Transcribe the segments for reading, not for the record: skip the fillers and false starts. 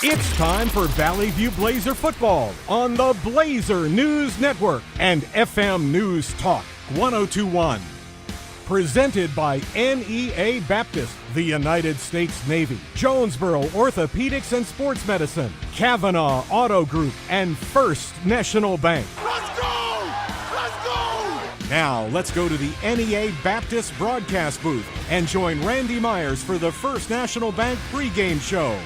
It's time for Valley View Blazer football on the Blazer News Network and FM News Talk 1021. Presented by NEA Baptist, the United States Navy, Jonesboro Orthopedics and Sports Medicine, Kavanaugh Auto Group, and First National Bank. Let's go! Let's go! Now, let's go to the NEA Baptist broadcast booth and join Randy Myers for the First National Bank pregame show.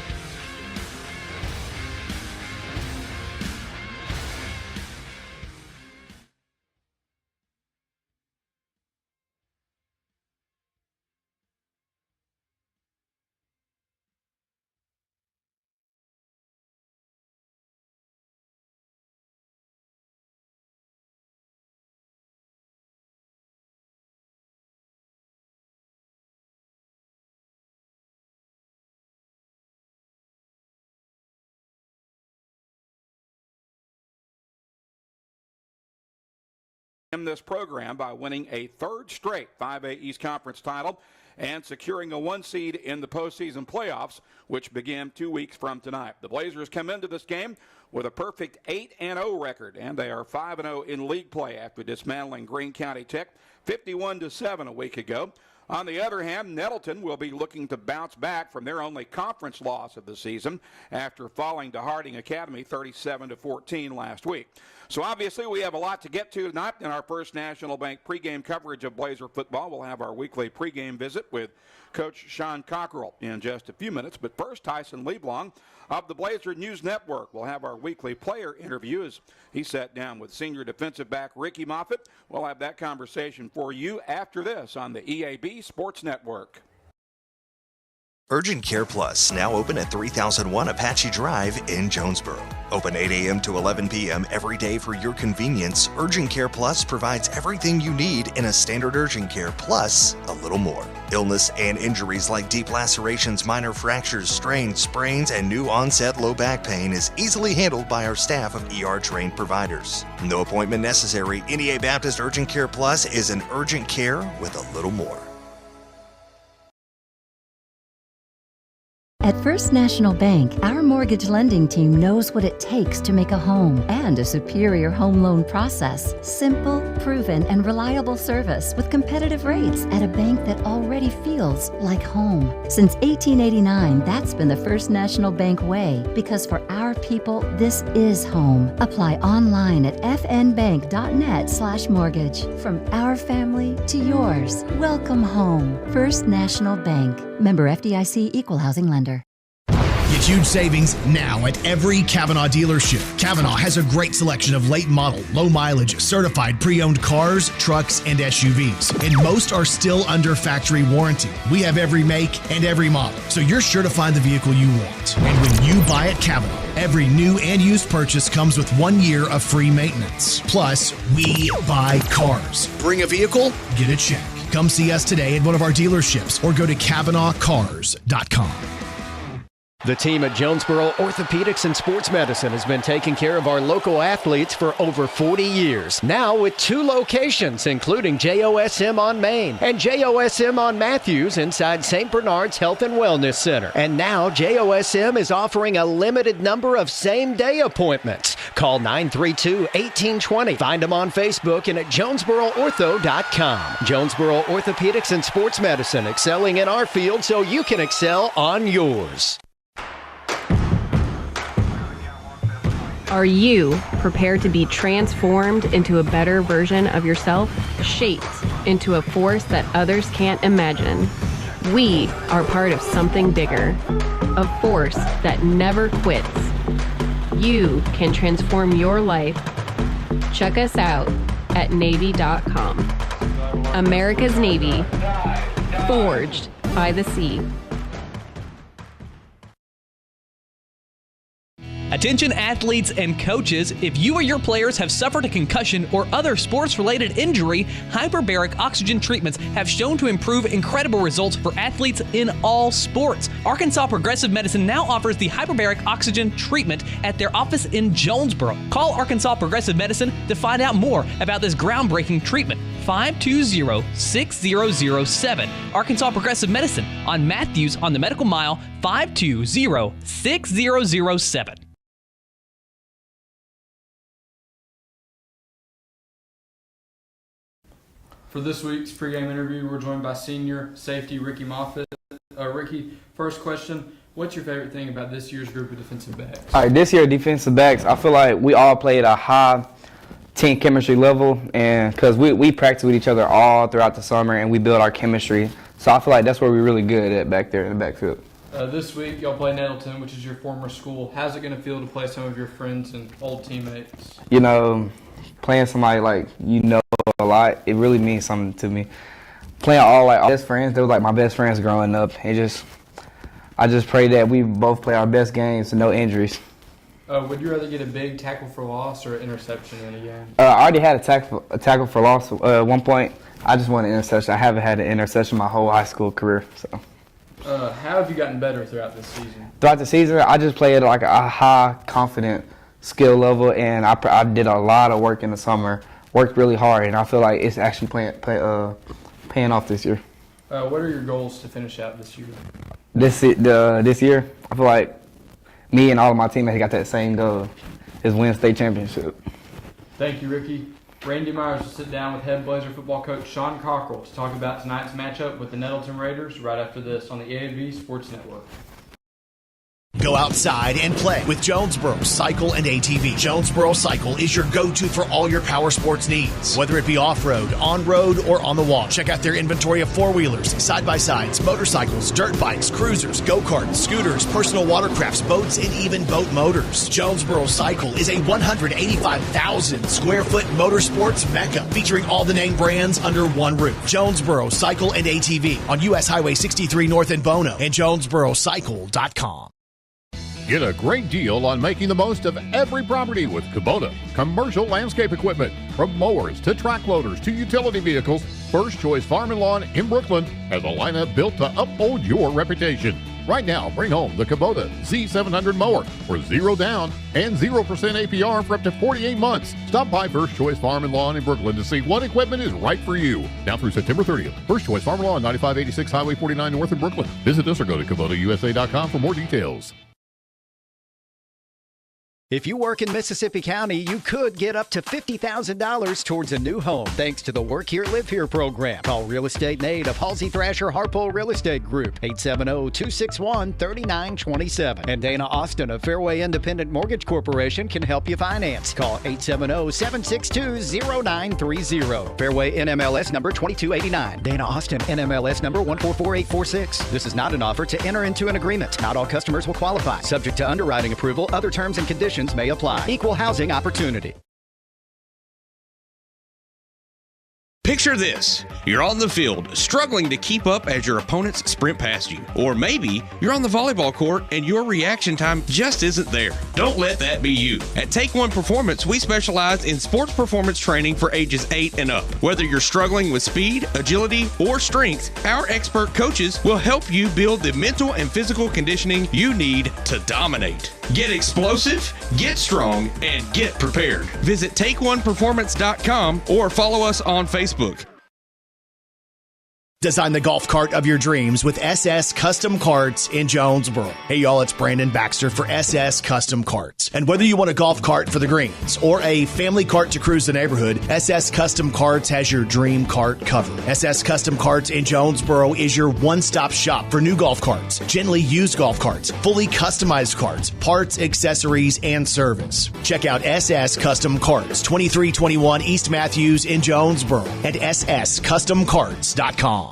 This program by winning a third straight 5A East Conference title and securing a 1 seed in the postseason playoffs, which begin 2 weeks from tonight. The Blazers come into this game with a perfect 8-0 record, and they are 5-0 in league play after dismantling Greene County Tech 51-7 a week ago. On the other hand, Nettleton will be looking to bounce back from their only conference loss of the season after falling to Harding Academy 37-14 last week. So obviously we have a lot to get to tonight in our First National Bank pregame coverage of Blazer football. We'll have our weekly pregame visit with Coach Sean Cockerell in just a few minutes. But first, Tyson Leblong of the Blazer News Network will have our weekly player interview as he sat down with senior defensive back Ricky Moffitt. We'll have that conversation for you after this on the EAB Sports Network. Urgent Care Plus, now open at 3001 Apache Drive in Jonesboro. Open 8 a.m. to 11 p.m. every day for your convenience. Urgent Care Plus provides everything you need in a standard urgent care, plus a little more. Illness and injuries like deep lacerations, minor fractures, strains, sprains, and new onset low back pain is easily handled by our staff of ER-trained providers. No appointment necessary. NEA Baptist Urgent Care Plus is an urgent care with a little more. At First National Bank, our mortgage lending team knows what it takes to make a home and a superior home loan process. Simple, proven, and reliable service with competitive rates at a bank that already feels like home. Since 1889, that's been the First National Bank way, because for our people, this is home. Apply online at fnbank.net/mortgage. From our family to yours, welcome home. First National Bank. Member FDIC, Equal Housing Lender. Get huge savings now at every Kavanaugh dealership. Kavanaugh has a great selection of late model, low mileage, certified pre-owned cars, trucks, and SUVs. And most are still under factory warranty. We have every make and every model, so you're sure to find the vehicle you want. And when you buy at Kavanaugh, every new and used purchase comes with 1 year of free maintenance. Plus, we buy cars. Bring a vehicle, get a check. Come see us today at one of our dealerships or go to KavanaughCars.com. The team at Jonesboro Orthopedics and Sports Medicine has been taking care of our local athletes for over 40 years. Now with 2 locations, including JOSM on Main and JOSM on Matthews inside St. Bernard's Health and Wellness Center. And now JOSM is offering a limited number of same-day appointments. Call 932-1820. Find them on Facebook and at JonesboroOrtho.com. Jonesboro Orthopedics and Sports Medicine, excelling in our field so you can excel on yours. Are you prepared to be transformed into a better version of yourself, shaped into a force that others can't imagine? We are part of something bigger, a force that never quits. You can transform your life. Check us out at Navy.com. America's Navy, forged by the sea. Attention athletes and coaches, if you or your players have suffered a concussion or other sports-related injury, hyperbaric oxygen treatments have shown to improve incredible results for athletes in all sports. Arkansas Progressive Medicine now offers the hyperbaric oxygen treatment at their office in Jonesboro. Call Arkansas Progressive Medicine to find out more about this groundbreaking treatment. 520-6007. Arkansas Progressive Medicine on Matthews on the Medical Mile, 520-6007. For this week's pregame interview, we're joined by senior safety Ricky Moffitt. Ricky, first question, what's your favorite thing about this year's group of defensive backs? All right, this year defensive backs, I feel like we all play at a high team chemistry level, and because we practice with each other all throughout the summer and we build our chemistry. So I feel like that's where we're really good at back there in the backfield. This week, y'all play Nettleton, which is your former school. How's it going to feel to play some of your friends and old teammates? You know, playing somebody like you know a lot, it really means something to me. Playing all best friends, they were like my best friends growing up. I just pray that we both play our best games and no injuries. Would you rather get a big tackle for loss or an interception in a game? I already had a tackle for loss at one point. I just want an interception. I haven't had an interception my whole high school career. So. How have you gotten better throughout this season? Throughout the season, I just played at like a high, confident skill level, and I did a lot of work in the summer, worked really hard, and I feel like it's actually paying off this year. What are your goals to finish out this year? This year, I feel like me and all of my teammates got that same goal, is win state championship. Thank you, Ricky. Randy Myers will sit down with head Blazer football coach Sean Cockrell to talk about tonight's matchup with the Nettleton Raiders right after this on the AAV Sports Network. Go outside and play with Jonesboro Cycle and ATV. Jonesboro Cycle is your go-to for all your power sports needs, whether it be off-road, on-road, or on the wall. Check out their inventory of four-wheelers, side-by-sides, motorcycles, dirt bikes, cruisers, go-karts, scooters, personal watercrafts, boats, and even boat motors. Jonesboro Cycle is a 185,000 square foot motorsports mecca featuring all the name brands under one roof. Jonesboro Cycle and ATV on U.S. Highway 63 North in Bono and JonesboroCycle.com. Get a great deal on making the most of every property with Kubota commercial landscape equipment. From mowers to track loaders to utility vehicles, First Choice Farm and Lawn in Brooklyn has a lineup built to uphold your reputation. Right now, bring home the Kubota Z700 mower for 0 down and 0% APR for up to 48 months. Stop by First Choice Farm and Lawn in Brooklyn to see what equipment is right for you. Now through September 30th. First Choice Farm and Lawn, 9586 Highway 49 North in Brooklyn. Visit us or go to KubotaUSA.com for more details. If you work in Mississippi County, you could get up to $50,000 towards a new home thanks to the Work Here, Live Here program. Call Real Estate Nate of Halsey Thrasher Harpo Real Estate Group, 870-261-3927. And Dana Austin of Fairway Independent Mortgage Corporation can help you finance. Call 870-762-0930. Fairway NMLS number 2289. Dana Austin NMLS number 144846. This is not an offer to enter into an agreement. Not all customers will qualify. Subject to underwriting approval, other terms and conditions may apply. Equal housing opportunity. Picture this. You're on the field, struggling to keep up as your opponents sprint past you. Or maybe you're on the volleyball court and your reaction time just isn't there. Don't let that be you. At Take One Performance, we specialize in sports performance training for ages 8 and up. Whether you're struggling with speed, agility, or strength, our expert coaches will help you build the mental and physical conditioning you need to dominate. Get explosive, get strong, and get prepared. Visit TakeOnePerformance.com or follow us on Facebook. Design the golf cart of your dreams with SS Custom Carts in Jonesboro. Hey y'all, it's Brandon Baxter for SS Custom Carts. And whether you want a golf cart for the greens or a family cart to cruise the neighborhood, SS Custom Carts has your dream cart covered. SS Custom Carts in Jonesboro is your one-stop shop for new golf carts, gently used golf carts, fully customized carts, parts, accessories, and service. Check out SS Custom Carts, 2321 East Matthews in Jonesboro, and sscustomcarts.com.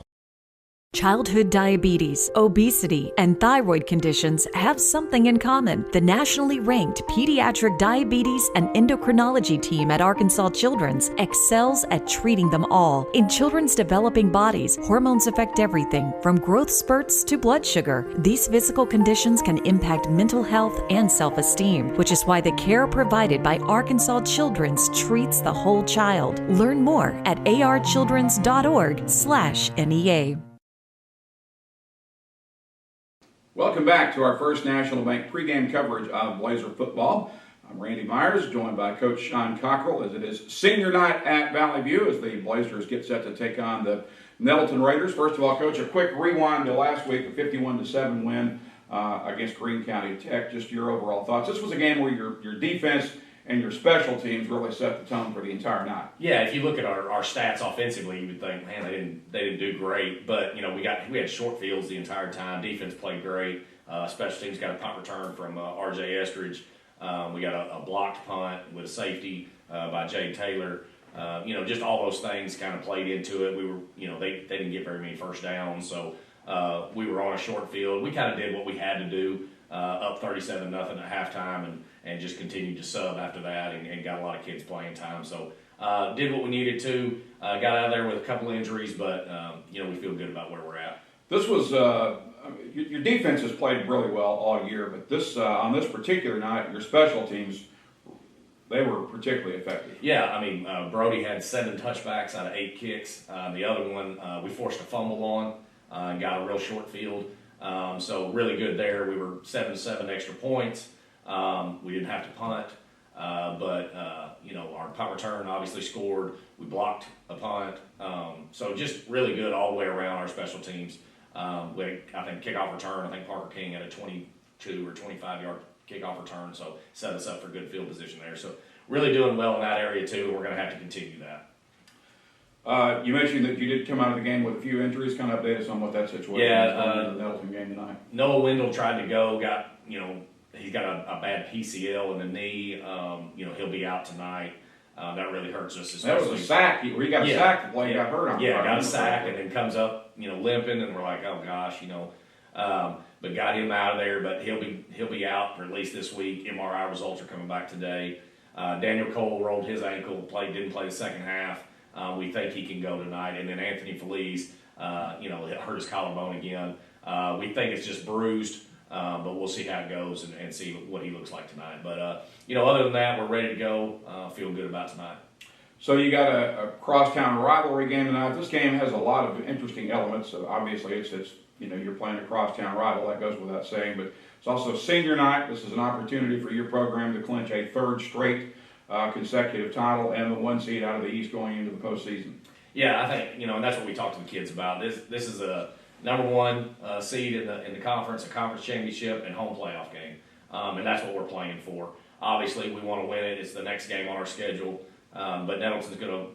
Childhood diabetes, obesity, and thyroid conditions have something in common. The nationally ranked pediatric diabetes and endocrinology team at Arkansas Children's excels at treating them all. In children's developing bodies, hormones affect everything from growth spurts to blood sugar. These physical conditions can impact mental health and self-esteem, which is why the care provided by Arkansas Children's treats the whole child. Learn more at archildrens.org/NEA. Welcome back to our First National Bank pregame coverage of Blazer football. I'm Randy Myers, joined by Coach Sean Cockrell, as it is senior night at Valley View as the Blazers get set to take on the Nettleton Raiders. First of all, Coach, a quick rewind to last week, a 51-7 win against Greene County Tech. Just your overall thoughts. This was a game where your defense and your special teams really set the tone for the entire night. Yeah, if you look at our stats offensively, you would think, man, they didn't do great. But we had short fields the entire time. Defense played great. Special teams got a punt return from R.J. Estridge. We got a blocked punt with a safety by Jay Taylor. Just all those things kind of played into it. We were, they didn't get very many first downs, so we were on a short field. We kind of did what we had to do, up 37-0 at halftime, and just continued to sub after that, and got a lot of kids playing time. So did what we needed to. Got out of there with a couple injuries, but we feel good about where we're at. This was your defense has played really well all year, but this on this particular night, your special teams, they were particularly effective. Yeah, Brody had 7 touchbacks out of 8 kicks. The other one we forced a fumble on and got a real short field. So really good there. We were 7-7 extra points. We didn't have to punt, but our punt return obviously scored. We blocked a punt. So just really good all the way around our special teams. We had, I think, kickoff return. I think Parker King had a 22 or 25-yard kickoff return, so set us up for good field position there. So really doing well in that area too. We're going to have to continue that. You mentioned that you did come out of the game with a few injuries. Kind of update us on what that situation is in the Nettleton game tonight. Noah Wendell tried to go. He's got a bad PCL in the knee. He'll be out tonight. That really hurts us. That was a sack. He got a sack. The play got hurt on. Yeah, got a sack and then comes up, limping, and we're like, oh gosh, but got him out of there. But he'll be out for at least this week. MRI results are coming back today. Daniel Cole rolled his ankle. Didn't play the second half. We think he can go tonight. And then Anthony Feliz, hurt his collarbone again. We think it's just bruised. But we'll see how it goes and see what he looks like tonight. But, other than that, we're ready to go. Feel good about tonight. So you got a crosstown rivalry game tonight. This game has a lot of interesting elements. So obviously, it's you're playing a crosstown rival. That goes without saying. But it's also senior night. This is an opportunity for your program to clinch a third straight consecutive title and the 1 seed out of the East going into the postseason. Yeah, I think, and that's what we talk to the kids about. This is a number 1 seed in the conference, a conference championship, and home playoff game. And that's what we're playing for. Obviously, we want to win it. It's the next game on our schedule. But Nettleton's going to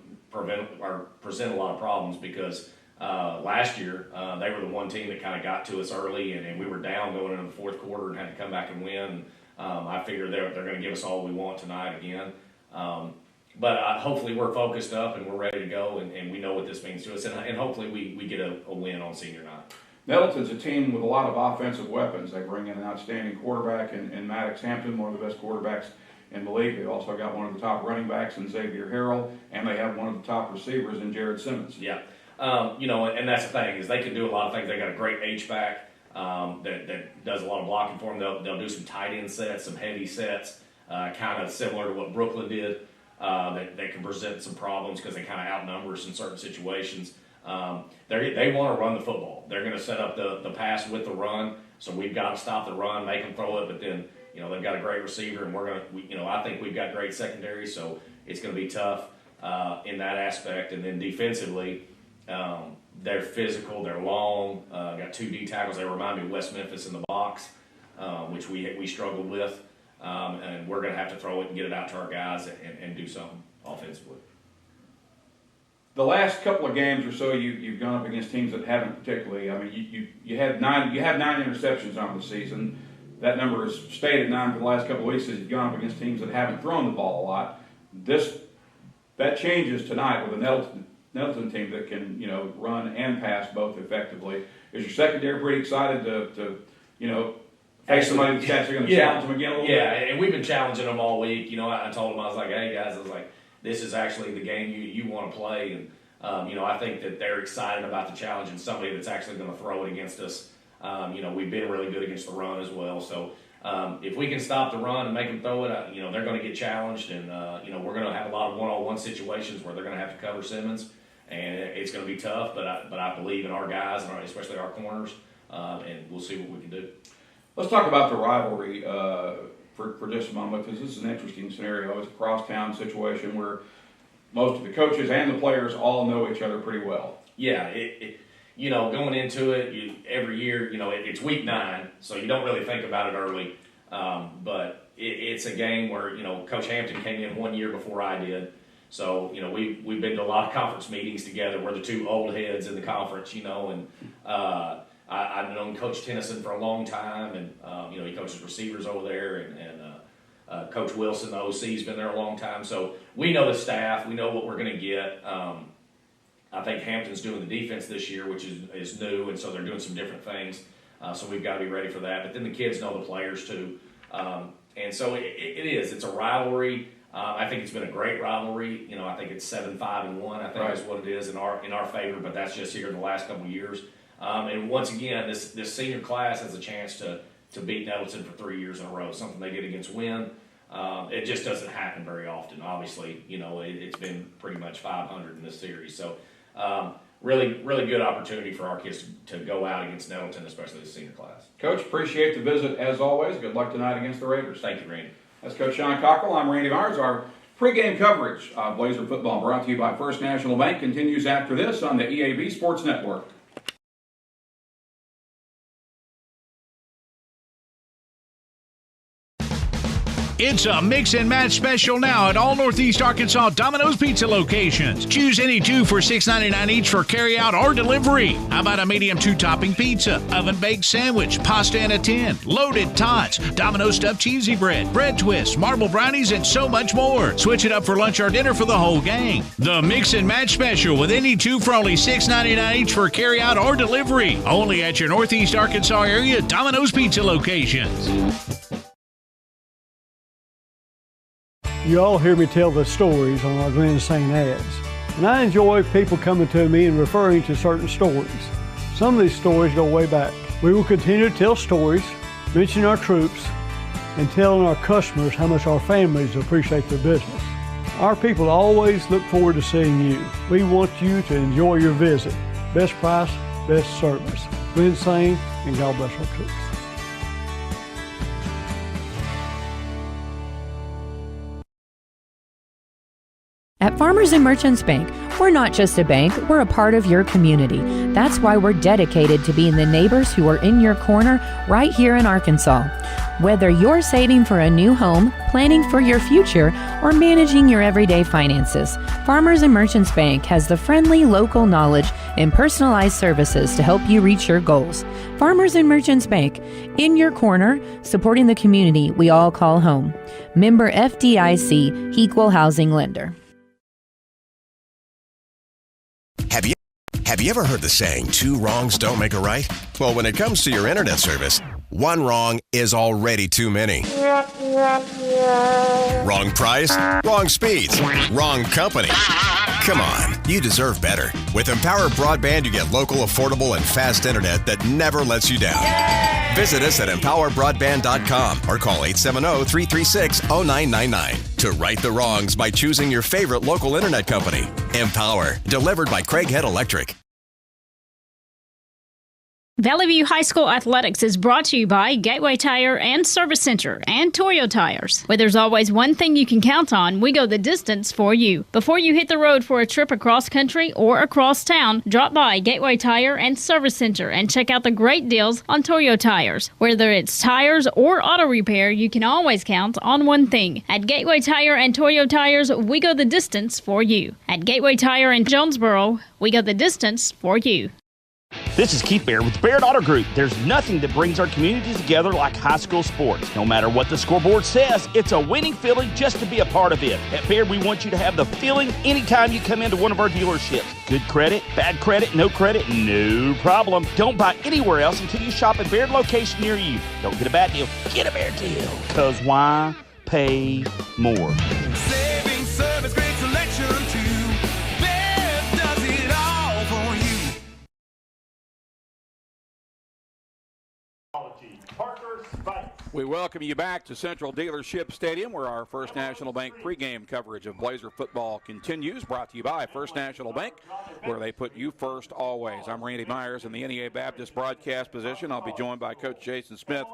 present a lot of problems because last year they were the one team that kind of got to us early, and we were down going into the fourth quarter and had to come back and win. I figure they're going to give us all we want tonight again. But hopefully we're focused up and we're ready to go, and we know what this means to us. And hopefully we get a win on senior night. Nettleton's a team with a lot of offensive weapons. They bring in an outstanding quarterback in Maddox Hampton, one of the best quarterbacks in the league. They've also got one of the top running backs in Xavier Harrell, and they have one of the top receivers in Jared Simmons. Yeah, and that's the thing is they can do a lot of things. They got a great H-back that does a lot of blocking for them. They'll do some tight end sets, some heavy sets, kind of similar to what Brooklyn did. That can present some problems because they kind of outnumber us in certain situations. They want to run the football. They're going to set up the pass with the run, so we've got to stop the run, make them throw it. But then, they've got a great receiver, and I think we've got great secondary, so it's going to be tough in that aspect. And then defensively, they're physical, they're long. Got 2 D tackles. They remind me of West Memphis in the box, which we struggled with. And we're going to have to throw it and get it out to our guys and do something offensively. The last couple of games or so, you've gone up against teams that haven't particularly. I mean, you had 9 interceptions on the season. That number has stayed at 9 for the last couple of weeks as you've gone up against teams that haven't thrown the ball a lot. That changes tonight with the Nettleton Nettleton team that can, run and pass both effectively. Is your secondary pretty excited to face somebody that's actually going to challenge them again a little bit? Yeah, and we've been challenging them all week. I told them, I was like, hey, guys, this is actually the game you want to play. And, I think that they're excited about the challenge and somebody that's actually going to throw it against us. We've been really good against the run as well. So if we can stop the run and make them throw it, they're going to get challenged. And, we're going to have a lot of one-on-one situations where they're going to have to cover Simmons. And it's going to be tough, but I believe in our guys, and especially our corners, and we'll see what we can do. Let's talk about the rivalry for just a moment, because this is an interesting scenario. It's a cross-town situation where most of the coaches and the players all know each other pretty well. Yeah, going into it, every year, it's week 9, so you don't really think about it early. But it's a game where, Coach Hampton came in 1 year before I did. So, we've been to a lot of conference meetings together. We're the two old heads in the conference, and I've known Coach Tennyson for a long time, and, he coaches receivers over there, and Coach Wilson, the OC's been there a long time. So we know the staff. We know what we're going to get. I think Hampton's doing the defense this year, which is new, and so they're doing some different things. So we've got to be ready for that. But then the kids know the players, too. And so it is. It's a rivalry. I think it's been a great rivalry. I think it's 7-5-1. I think is what it is in our favor, but that's just here in the last couple of years. And once again, this senior class has a chance to beat Nettleton for 3 years in a row, something they did against Wynn. It just doesn't happen very often. Obviously, it's been pretty much 500 in this series. So really, really good opportunity for our kids to go out against Nettleton, especially the senior class. Coach, appreciate the visit as always. Good luck tonight against the Raiders. Thank you, Randy. That's Coach Sean Cockrell. I'm Randy Myers. Our pregame coverage of Blazer football brought to you by First National Bank continues after this on the EAB Sports Network. It's a mix and match special now at all Northeast Arkansas Domino's Pizza locations. Choose any two for $6.99 each for carryout or delivery. How about a medium 2-topping pizza, oven-baked sandwich, pasta in a tin, loaded tots, Domino's stuffed cheesy bread, bread twists, marble brownies, and so much more. Switch it up for lunch or dinner for the whole gang. The mix and match special with any two for only $6.99 each for carryout or delivery. Only at your Northeast Arkansas area Domino's Pizza locations. You all hear me tell the stories on our Glenn St. ads, and I enjoy people coming to me and referring to certain stories. Some of these stories go way back. We will continue to tell stories, mention our troops, and telling our customers how much our families appreciate their business. Our people always look forward to seeing you. We want you to enjoy your visit. Best price, best service. Glenn St. and God bless our troops. At Farmers and Merchants Bank, we're not just a bank, we're a part of your community. That's why we're dedicated to being the neighbors who are in your corner right here in Arkansas. Whether you're saving for a new home, planning for your future, or managing your everyday finances, Farmers and Merchants Bank has the friendly local knowledge and personalized services to help you reach your goals. Farmers and Merchants Bank, in your corner, supporting the community we all call home. Member FDIC, Equal Housing Lender. Have you ever heard the saying, 2 wrongs don't make a right? Well, when it comes to your internet service, 1 wrong is already too many. Wrong price, wrong speeds, wrong company. Come on, you deserve better. With Empower Broadband, you get local, affordable, and fast internet that never lets you down. Yay! Visit us at empowerbroadband.com or call 870-336-0999 to right the wrongs by choosing your favorite local internet company. Empower, delivered by Craighead Electric. Valley View High School Athletics is brought to you by Gateway Tire and Service Center and Toyo Tires. Where there's always one thing you can count on, we go the distance for you. Before you hit the road for a trip across country or across town, drop by Gateway Tire and Service Center and check out the great deals on Toyo Tires. Whether it's tires or auto repair, you can always count on one thing. At Gateway Tire and Toyo Tires, we go the distance for you. At Gateway Tire in Jonesboro, we go the distance for you. This is Keith Baird with the Baird Auto Group. There's nothing that brings our communities together like high school sports. No matter what the scoreboard says, it's a winning feeling just to be a part of it. At Baird, we want you to have the feeling anytime you come into one of our dealerships. Good credit, bad credit, no problem. Don't buy anywhere else until you shop at Baird location near you. Don't get a bad deal, get a Baird deal. Because why pay more? Saving service, great selection too. Baird does it all for you. We welcome you back to Central Dealership Stadium, where our First National Bank pregame coverage of Blazer football continues. Brought to you by First National Bank, where they put you first always. I'm Randy Myers in the NEA Baptist broadcast position. I'll be joined by Coach Jason Smith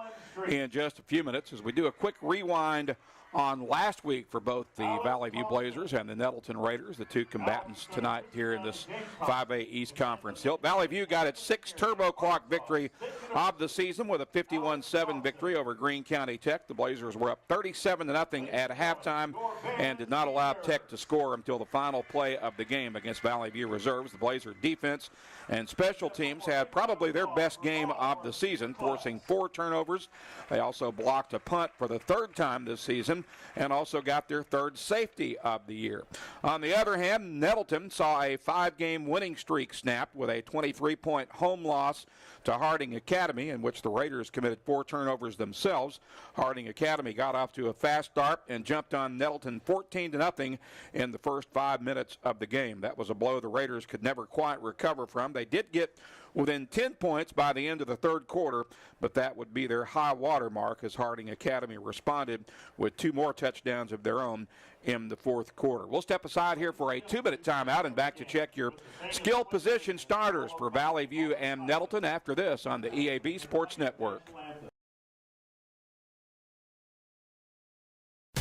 in just a few minutes as we do a quick rewind on last week for both the Valley View Blazers and the Nettleton Raiders, the two combatants tonight here in this 5A East Conference. Valley View got its 6th turbo clock victory of the season with a 51-7 victory over Greene County Tech. The Blazers were up 37-0 at halftime and did not allow Tech to score until the final play of the game against Valley View reserves. The Blazer defense and special teams had probably their best game of the season, forcing 4 turnovers. They also blocked a punt for the 3rd time this season and also got their 3rd safety of the year. On the other hand, Nettleton saw a 5-game winning streak snap with a 23-point home loss to Harding Academy, in which the Raiders committed 4 turnovers themselves. Harding Academy got off to a fast start and jumped on Nettleton 14-0 in the first 5 minutes of the game. That was a blow the Raiders could never quite recover from. They did get within 10 points by the end of the 3rd quarter, but that would be their high water mark as Harding Academy responded with 2 more touchdowns of their own in the 4th quarter. We'll step aside here for a 2-minute timeout and back to check your skill position starters for Valley View and Nettleton after this on the EAB Sports Network.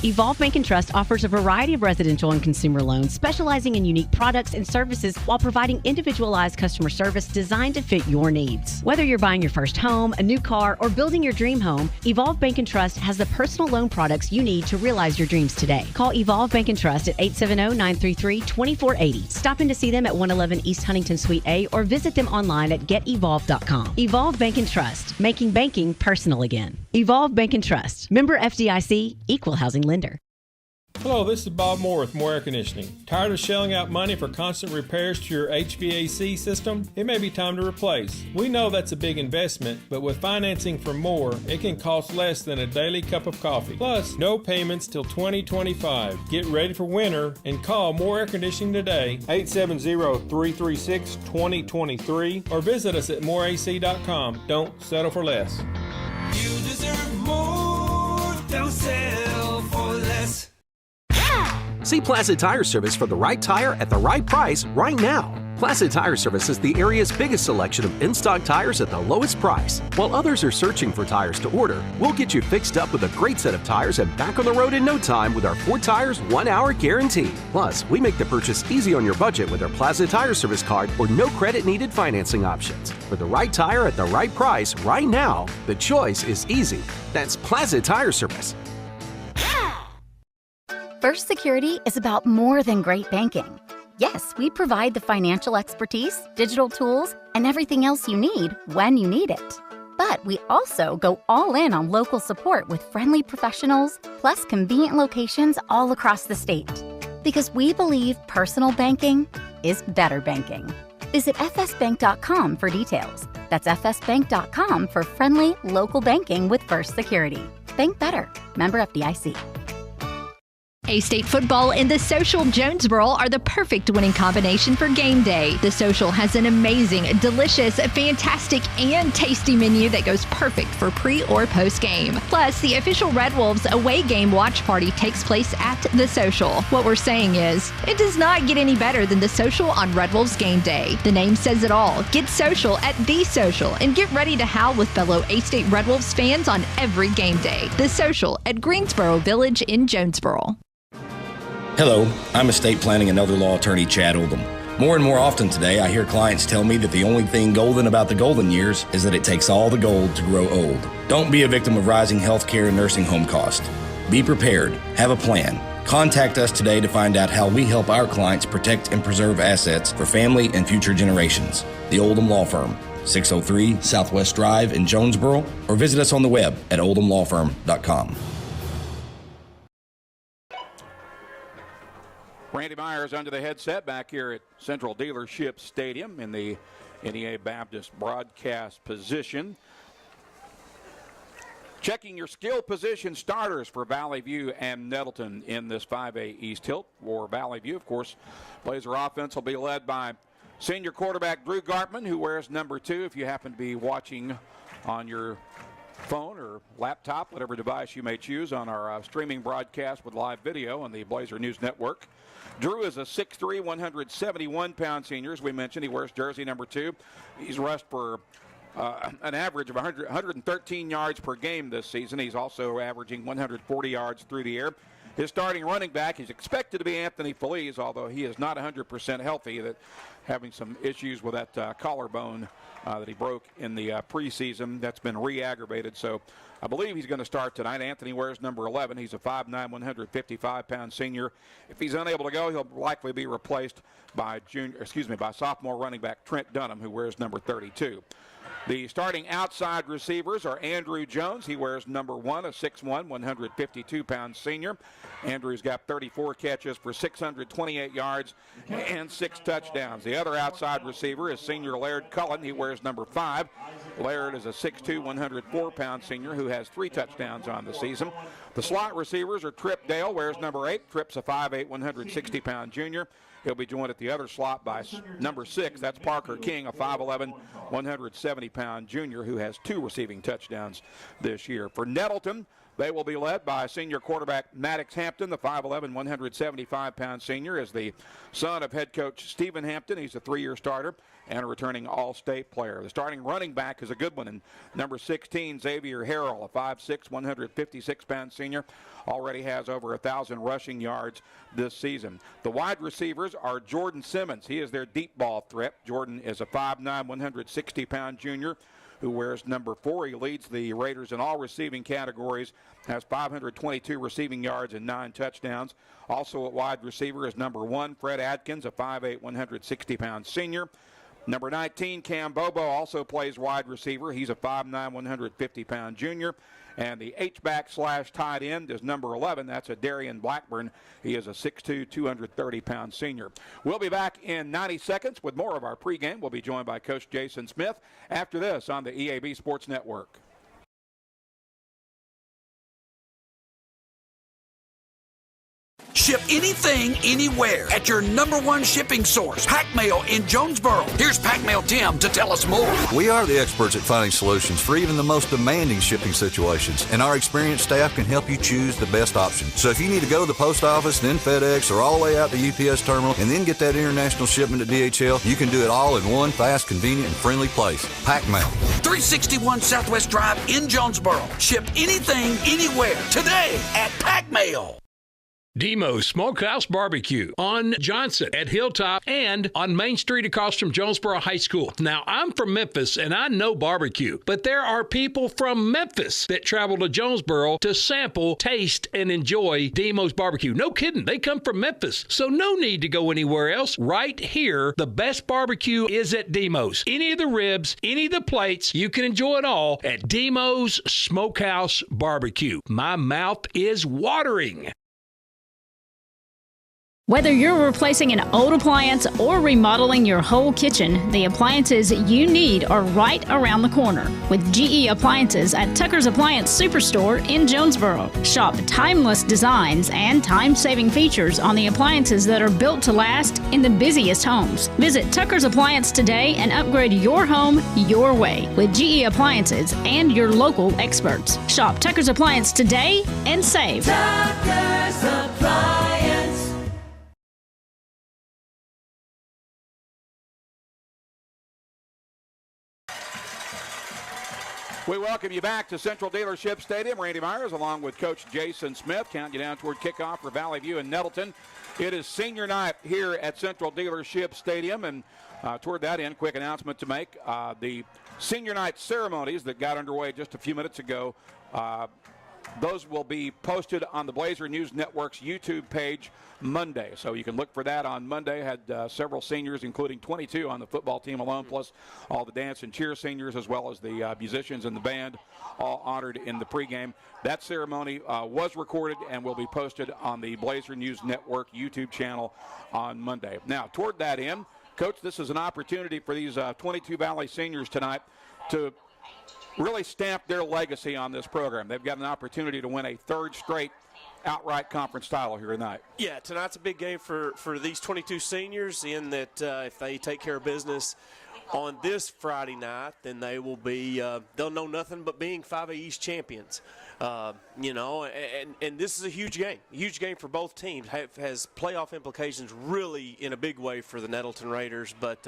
Evolve Bank & Trust offers a variety of residential and consumer loans specializing in unique products and services while providing individualized customer service designed to fit your needs. Whether you're buying your first home, a new car, or building your dream home, Evolve Bank & Trust has the personal loan products you need to realize your dreams today. Call Evolve Bank & Trust at 870-933-2480. Stop in to see them at 111 East Huntington Suite A or visit them online at getevolve.com. Evolve Bank & Trust, making banking personal again. Evolve Bank & Trust, member FDIC, equal housing lender. Hello, this is Bob Moore with Moore Air Conditioning. Tired of shelling out money for constant repairs to your HVAC system? It may be time to replace. We know that's a big investment, but with financing from Moore, it can cost less than a daily cup of coffee. Plus, no payments till 2025. Get ready for winter and call Moore Air Conditioning today, 870-336-2023, or visit us at mooreac.com. Don't settle for less. You deserve more. Don't settle for less. See Plaza Tire Service for the right tire at the right price right now. Plaza Tire Service is the area's biggest selection of in-stock tires at the lowest price. While others are searching for tires to order, we'll get you fixed up with a great set of tires and back on the road in no time with our 4 tires, 1 hour guarantee. Plus, we make the purchase easy on your budget with our Plaza Tire Service card or no credit needed financing options. For the right tire at the right price right now, the choice is easy. That's Plaza Tire Service. First Security is about more than great banking. Yes, we provide the financial expertise, digital tools, and everything else you need when you need it. But we also go all in on local support with friendly professionals, plus convenient locations all across the state. Because we believe personal banking is better banking. Visit fsbank.com for details. That's fsbank.com for friendly local banking with First Security. Bank better. Member FDIC. A-State football and the Social Jonesboro are the perfect winning combination for game day. The Social has an amazing, delicious, fantastic, and tasty menu that goes perfect for pre or post game. Plus, the official Red Wolves away game watch party takes place at the Social. What we're saying is, it does not get any better than the Social on Red Wolves game day. The name says it all. Get social at the Social and get ready to howl with fellow A-State Red Wolves fans on every game day. The Social at Greensboro Village in Jonesboro. Hello, I'm estate planning and elder law attorney Chad Oldham. More and more often today, I hear clients tell me that the only thing golden about the golden years is that it takes all the gold to grow old. Don't be a victim of rising healthcare and nursing home costs. Be prepared. Have a plan. Contact us today to find out how we help our clients protect and preserve assets for family and future generations. The Oldham Law Firm, 603 Southwest Drive in Jonesboro, or visit us on the web at oldhamlawfirm.com. Randy Myers under the headset back here at Central Dealership Stadium in the NEA Baptist broadcast position. Checking your skill position starters for Valley View and Nettleton in this 5A East tilt. For Valley View, of course, Blazer offense will be led by senior quarterback Drew Gartman, who wears number 2. If you happen to be watching on your phone or laptop, whatever device you may choose, on our streaming broadcast with live video on the Blazer News Network. Drew is a 6'3", 171-pound senior. As we mentioned, he wears jersey number 2. He's rushed for an average of 113 yards per game this season. He's also averaging 140 yards through the air. His starting running back is expected to be Anthony Feliz, although he is not 100% healthy, that having some issues with that collarbone that he broke in the preseason. That's been re-aggravated, so I believe he's going to start tonight. Anthony wears number 11. He's a 5'9", 155-pound senior. If he's unable to go, he'll likely be replaced by sophomore running back Trent Dunham, who wears number 32. The starting outside receivers are Andrew Jones. He wears number 1, a 6'1", 152-pound senior. Andrew's got 34 catches for 628 yards and 6 touchdowns. The other outside receiver is senior Laird Cullen. He wears number 5. Laird is a 6'2", 104-pound senior who has 3 touchdowns on the season. The slot receivers are Trip Dale, wears number 8. Trip's a 5'8", 160-pound junior. He'll be joined at the other slot by number 6. That's Parker King, a 5'11", 170-pound junior who has 2 receiving touchdowns this year. For Nettleton, they will be led by senior quarterback Maddox Hampton. The 5'11", 175-pound senior is the son of head coach Stephen Hampton. He's a 3-year starter and a returning All-State player. The starting running back is a good one, and number 16, Xavier Harrell, a 5'6", 156-pound senior, already has over 1,000 rushing yards this season. The wide receivers are Jordan Simmons. He is their deep ball threat. Jordan is a 5'9", 160-pound junior who wears number 4. He leads the Raiders in all receiving categories, has 522 receiving yards and 9 touchdowns. Also at wide receiver is number 1, Fred Adkins, a 5'8", 160-pound senior. Number 19, Cam Bobo, also plays wide receiver. He's a 5'9", 150-pound junior. And the H-back / tight end is number 11. That's a Darian Blackburn. He is a 6'2", 230-pound senior. We'll be back in 90 seconds with more of our pregame. We'll be joined by Coach Jason Smith after this on the EAB Sports Network. Ship anything, anywhere at your #1 shipping source, Pack Mail in Jonesboro. Here's Pack Mail Tim to tell us more. We are the experts at finding solutions for even the most demanding shipping situations, and our experienced staff can help you choose the best option. So if you need to go to the post office, then FedEx, or all the way out to UPS terminal, and then get that international shipment to DHL, you can do it all in one fast, convenient, and friendly place. Pack Mail. 361 Southwest Drive in Jonesboro. Ship anything, anywhere, today at Pack Mail. Demo's Smokehouse Barbecue on Johnson at Hilltop and on Main Street across from Jonesboro High School. Now, I'm from Memphis and I know barbecue, but there are people from Memphis that travel to Jonesboro to sample, taste, and enjoy Demo's Barbecue. No kidding, they come from Memphis, so no need to go anywhere else. Right here, the best barbecue is at Demo's. Any of the ribs, any of the plates, you can enjoy it all at Demo's Smokehouse Barbecue. My mouth is watering. Whether you're replacing an old appliance or remodeling your whole kitchen, the appliances you need are right around the corner with GE Appliances at Tucker's Appliance Superstore in Jonesboro. Shop timeless designs and time-saving features on the appliances that are built to last in the busiest homes. Visit Tucker's Appliance today and upgrade your home your way with GE Appliances and your local experts. Shop Tucker's Appliance today and save. Tucker's Appliance. We welcome you back to Central Dealership Stadium. Randy Myers along with Coach Jason Smith counting you down toward kickoff for Valley View and Nettleton. It is senior night here at Central Dealership Stadium, and toward that end, quick announcement to make. The senior night ceremonies that got underway just a few minutes ago those will be posted on the Blazer News Network's YouTube page Monday. So you can look for that on Monday. Had several seniors, including 22 on the football team alone, plus all the dance and cheer seniors, as well as the musicians and the band, all honored in the pregame. That ceremony was recorded and will be posted on the Blazer News Network YouTube channel on Monday. Now, toward that end, Coach, this is an opportunity for these 22 Valley seniors tonight to really stamp their legacy on this program. They've got an opportunity to win a third straight outright conference title here tonight. Yeah, tonight's a big game for these 22 seniors in that if they take care of business on this Friday night, then they will be they'll know nothing but being 5A East champions. And this is a huge game for both teams. Has playoff implications really in a big way for the Nettleton Raiders. But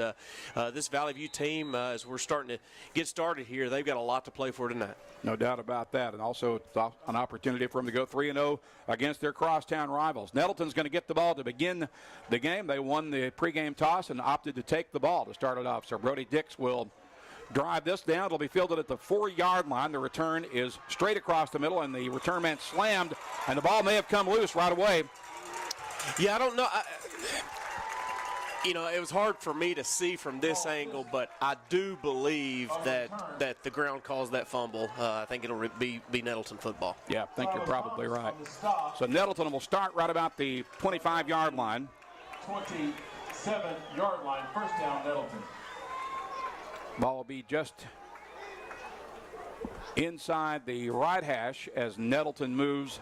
this Valley View team, as we're starting to get started here, they've got a lot to play for tonight. No doubt about that. And also an opportunity for them to go 3-0 against their crosstown rivals. Nettleton's going to get the ball to begin the game. They won the pregame toss and opted to take the ball to start it off. So Brody Dix will drive this down. It'll be fielded at the 4-yard line. The return is straight across the middle, and the return man slammed, and the ball may have come loose right away. Yeah, I don't know. It was hard for me to see from this angle, but I do believe that the ground caused that fumble. I think it'll be Nettleton football. Yeah, I think you're probably right. So Nettleton will start right about the 25-yard line. 27-yard line, first down, Nettleton. Ball will be just inside the right hash as Nettleton moves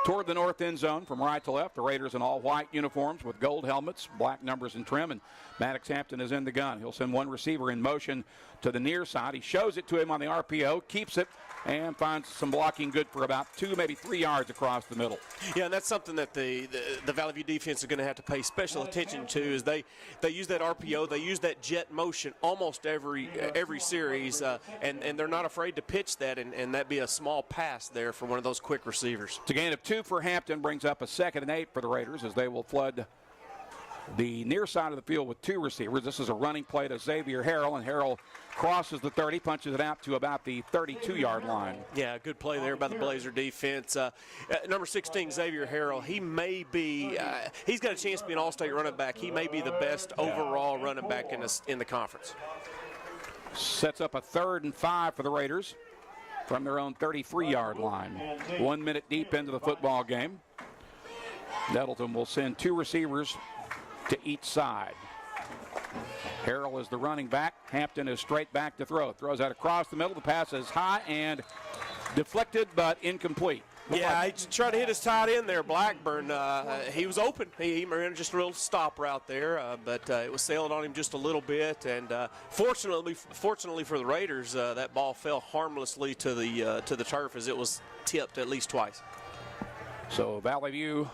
toward the north end zone from right to left. The Raiders in all white uniforms with gold helmets, black numbers and trim, and Maddox Hampton is in the gun. He'll send one receiver in motion to the near side. He shows it to him on the RPO, keeps it, and finds some blocking good for about 2, maybe 3 yards across the middle. Yeah, and that's something that the Valley View defense is going to have to pay special attention to. Is they use that RPO, they use that jet motion almost every series, and they're not afraid to pitch that, and that be a small pass there for one of those quick receivers. It's a gain of 2 for Hampton, brings up a 2nd and 8 for the Raiders as they will flood the near side of the field with 2 receivers. This is a running play to Xavier Harrell, and Harrell crosses the 30, punches it out to about the 32-yard line. Yeah, good play there by the Blazer defense. Number 16, Xavier Harrell, he may be, he's got a chance to be an all-state running back. He may be the best overall running back in the conference. Sets up a 3rd and 5 for the Raiders from their own 33-yard line. 1 minute deep into the football game. Nettleton will send 2 receivers to each side. Harrell is the running back. Hampton is straight back to throw. Throws out across the middle. The pass is high and deflected, but incomplete. Yeah, he tried to hit his tight end there, Blackburn. He was open. He ran just a little stop route there, but it was sailing on him just a little bit. And fortunately for the Raiders, that ball fell harmlessly to the turf as it was tipped at least twice. So Valley View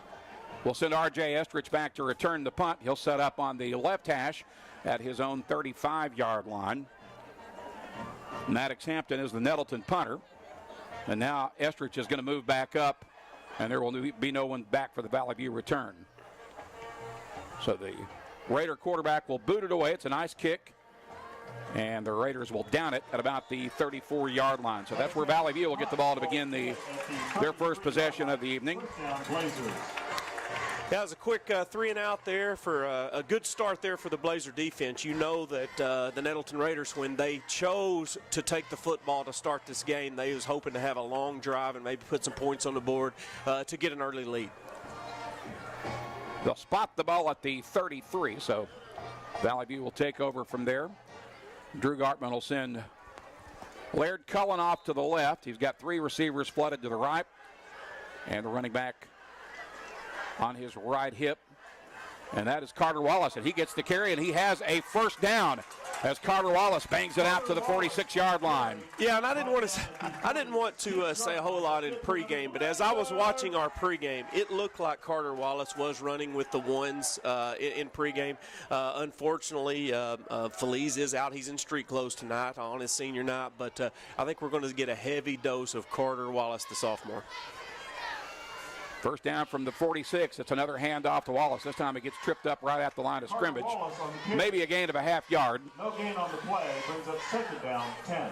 will send R.J. Estridge back to return the punt. He'll set up on the left hash at his own 35-yard line. Maddox Hampton is the Nettleton punter. And now Estridge is going to move back up, and there will be no one back for the Valley View return. So the Raider quarterback will boot it away. It's a nice kick, and the Raiders will down it at about the 34-yard line. So that's where Valley View will get the ball to begin their first possession of the evening. That was a quick 3-and-out there for a good start there for the Blazer defense. You know that the Nettleton Raiders, when they chose to take the football to start this game, they was hoping to have a long drive and maybe put some points on the board to get an early lead. They'll spot the ball at the 33, so Valley View will take over from there. Drew Gartman will send Laird Cullen off to the left. He's got 3 receivers flooded to the right, and the running back on his right hip, and that is Carter Wallace, and he gets the carry, and he has a first down as Carter Wallace bangs it out to the 46-yard line. Yeah, and I didn't want to say a whole lot in pregame, but as I was watching our pregame, it looked like Carter Wallace was running with the ones in pregame. Unfortunately, Feliz is out. He's in street clothes tonight on his senior night, but I think we're going to get a heavy dose of Carter Wallace, the sophomore. First down from the 46. It's another handoff to Wallace. This time he gets tripped up right at the line of scrimmage. Maybe a gain of a half yard. No gain on the play. Brings up second down, 10.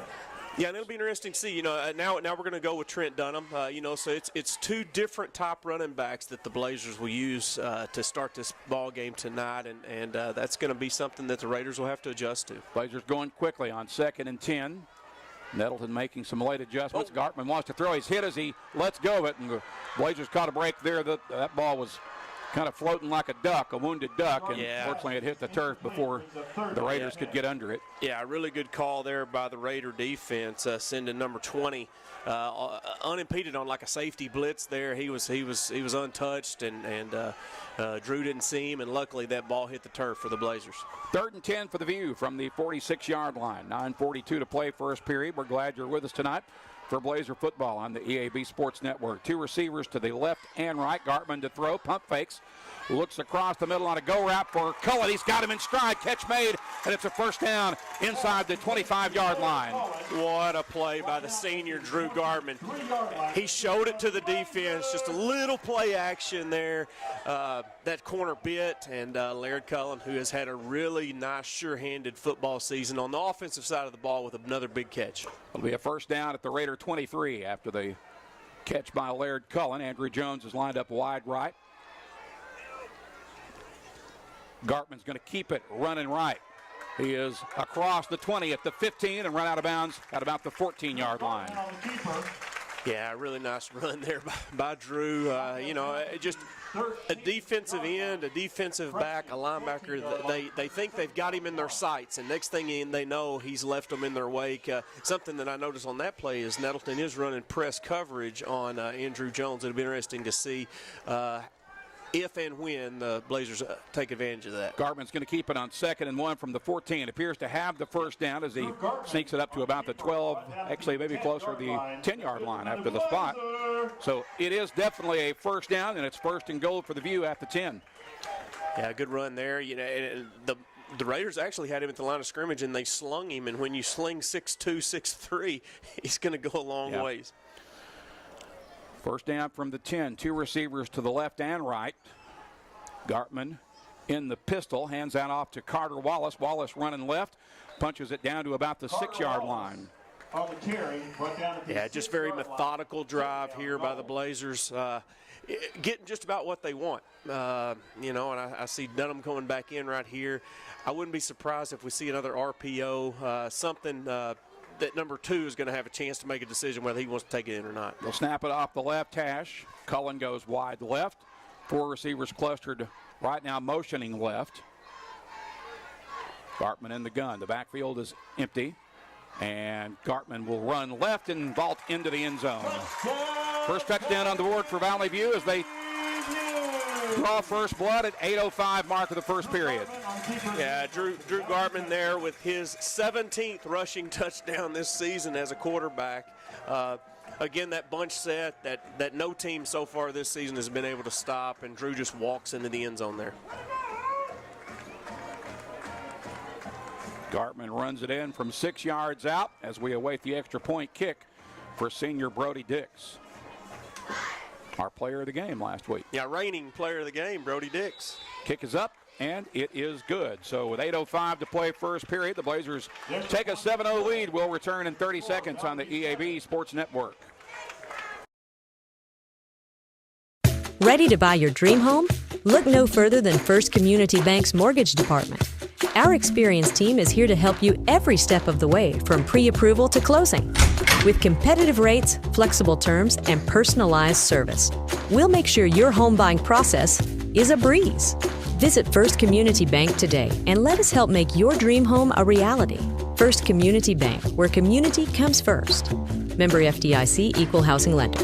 Yeah, and it'll be interesting to see. Now we're going to go with Trent Dunham. So it's two different top running backs that the Blazers will use to start this ball game tonight, and that's going to be something that the Raiders will have to adjust to. Blazers going quickly on 2nd and 10. Nettleton making some late adjustments. Gartman wants to throw. He's hit as he lets go of it, and the Blazers caught a break there. That ball was kind of floating like a duck, a wounded duck, and fortunately it hit the turf before the Raiders could get under it. Yeah, a really good call there by the Raider defense, sending number 20 unimpeded on like a safety blitz there. He was untouched, and Drew didn't see him, and luckily that ball hit the turf for the Blazers. 3rd and 10 for the View from the 46-yard line. 9:42 to play first period. We're glad you're with us tonight for Blazer football on the EAB Sports Network. Two receivers to the left and right. Gartman to throw. Pump fakes. Looks across the middle on a go route for Cullen. He's got him in stride. Catch made, and it's a first down inside the 25-yard line. What a play by the senior Drew Gartman. He showed it to the defense. Just a little play action there. That corner bit, and Laird Cullen, who has had a really nice, sure-handed football season on the offensive side of the ball with another big catch. It'll be a first down at the Raider 23 after the catch by Laird Cullen. Andrew Jones is lined up wide right. Gartman's going to keep it running right. He is across the 20 at the 15 and run out of bounds at about the 14-yard line. Yeah, really nice run there by Drew. Just a defensive end, a defensive back, a linebacker. They think they've got him in their sights, and next thing they know, he's left them in their wake. Something that I noticed on that play is Nettleton is running press coverage on Andrew Jones. It'll be interesting to see if and when the Blazers take advantage of that. Gartman's going to keep it on 2nd and 1 from the 14. Appears to have the first down as he sneaks it up to about the 12, actually maybe closer to the 10-yard line after the spot. So it is definitely a first down, and it's 1st and goal for the View at the 10. Yeah, good run there. The Raiders actually had him at the line of scrimmage, and they slung him. And when you sling 6'2", 6'3", he's going to go a long ways. First down from the 10. Two receivers to the left and right. Gartman in the pistol. Hands that off to Carter Wallace. Wallace running left. Punches it down to about the 6-yard line. Yeah, just very methodical drive here by the Blazers. Getting just about what they want. And I see Dunham coming back in right here. I wouldn't be surprised if we see another RPO, something that number 2 is going to have a chance to make a decision whether he wants to take it in or not. They'll snap it off the left hash. Cullen goes wide left. 4 receivers clustered right now, motioning left. Gartman in the gun. The backfield is empty. And Gartman will run left and vault into the end zone. First touchdown on the board for Valley View as they draw first blood at 8:05 mark of the first period. Yeah, Drew Gartman there with his 17th rushing touchdown this season as a quarterback. Again, that bunch set that no team so far this season has been able to stop, and Drew just walks into the end zone there. Gartman runs it in from 6 yards out as we await the extra point kick for senior Brody Dix. Our player of the game last week. Yeah, reigning player of the game, Brody Dix. Kick is up, and it is good. So with 8:05 to play first period, the Blazers take a 7-0 lead. We'll return in 30 seconds on the EAB Sports Network. Ready to buy your dream home? Look no further than First Community Bank's Mortgage Department. Our experienced team is here to help you every step of the way, from pre-approval to closing. With competitive rates, flexible terms, and personalized service, we'll make sure your home buying process is a breeze. Visit First Community Bank today and let us help make your dream home a reality. First Community Bank, where community comes first. Member FDIC, Equal Housing Lender.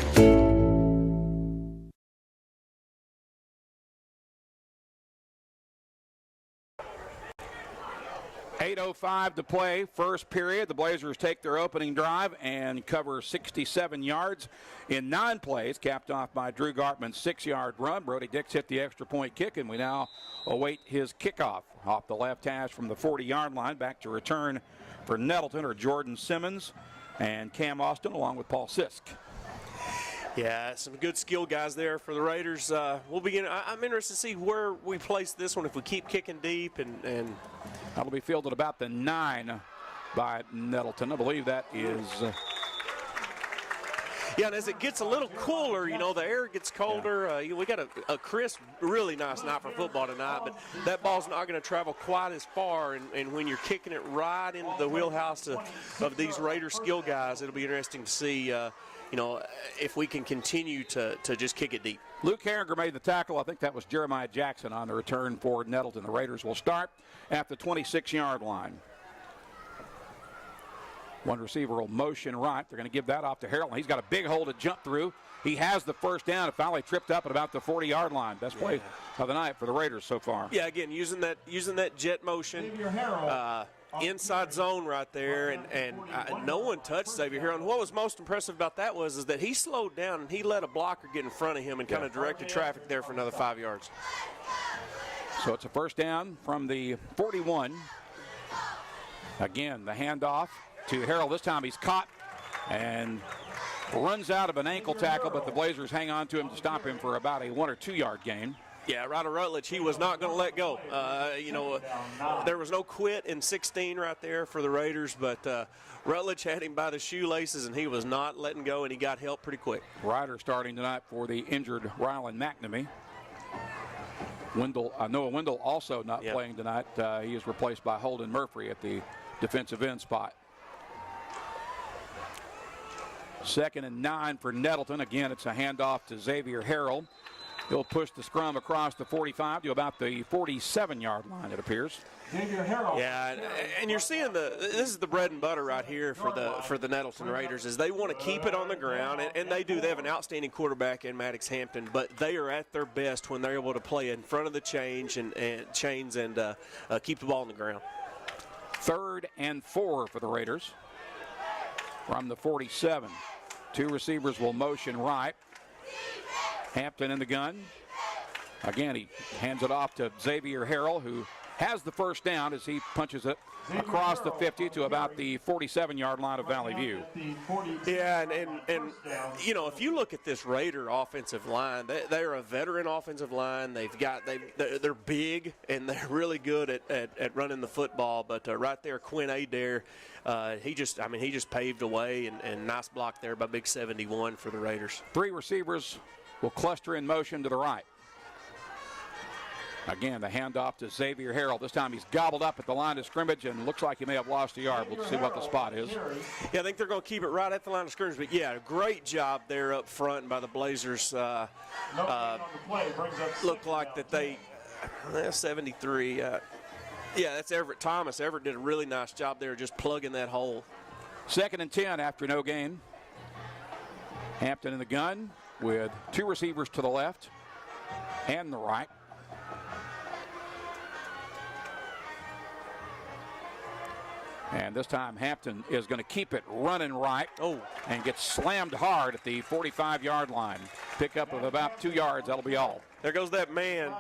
8:05 to play, first period. The Blazers take their opening drive and cover 67 yards in 9 plays, capped off by Drew Gartman's 6-yard run. Brody Dix hit the extra point kick, and we now await his kickoff off the left hash from the 40-yard line. Back to return for Nettleton or Jordan Simmons and Cam Austin along with Paul Sisk. Yeah, some good skill guys there for the Raiders. We'll begin. I'm interested to see where we place this one if we keep kicking deep and that'll be fielded about the 9 by Nettleton. I believe that is... Yeah, and as it gets a little cooler, the air gets colder. We got a crisp, really nice night for football tonight, but that ball's not going to travel quite as far. And when you're kicking it right into the wheelhouse of these Raider skill guys, it'll be interesting to see, if we can continue to just kick it deep. Luke Herringer made the tackle. I think that was Jeremiah Jackson on the return for Nettleton. The Raiders will start at the 26-yard line. One receiver will motion right. They're going to give that off to Harrell. He's got a big hole to jump through. He has the first down. It finally tripped up at about the 40-yard line. Best play of the night for the Raiders so far. Yeah, again, using that jet motion, inside zone right there, and no one touched Xavier Harrell. And what was most impressive about that is that he slowed down and he let a blocker get in front of him and kind of directed traffic there for another 5 yards. So it's a first down from the 41. Again, the handoff to Harrell. This time he's caught and runs out of an ankle tackle, but the Blazers hang on to him to stop him for about a 1 or 2 yard gain. Yeah, Ryder Rutledge, he was not going to let go. There was no quit in 16 right there for the Raiders, but Rutledge had him by the shoelaces, and he was not letting go, and he got help pretty quick. Ryder starting tonight for the injured Rylan McNamee. Noah Wendell also not playing tonight. He is replaced by Holden Murphy at the defensive end spot. 2nd and 9 for Nettleton. Again, it's a handoff to Xavier Harrell. He'll push the scrum across the 45 to about the 47-yard line, it appears. Yeah, and you're seeing this is the bread and butter right here for the Nettleton Raiders, is they want to keep it on the ground, and they do. They have an outstanding quarterback in Maddox Hampton, but they are at their best when they're able to play in front of the chains and keep the ball on the ground. 3rd and 4 for the Raiders from the 47. 2 receivers will motion right. Hampton in the gun. Again, he hands it off to Xavier Harrell, who has the first down as he punches it across the 50 to about the 47-yard line of Valley View. Yeah, and if you look at this Raider offensive line, they're a veteran offensive line. They're big and they're really good at running the football. But right there, Quinn Adair, he just paved the way, and nice block there by Big 71 for the Raiders. 3 receivers will cluster in motion to the right. Again, the handoff to Xavier Harrell. This time he's gobbled up at the line of scrimmage and looks like he may have lost a yard. We'll see what the spot is. Yeah, I think they're going to keep it right at the line of scrimmage. But, yeah, great job there up front by the Blazers. Looked like that they 73. Yeah, that's Everett Thomas. Everett did a really nice job there just plugging that hole. 2nd and 10 after no gain. Hampton in the gun with 2 receivers to the left and the right. And this time Hampton is going to keep it running right and get slammed hard at the 45-yard line. Pickup of about 2 yards, that'll be all. There goes that man.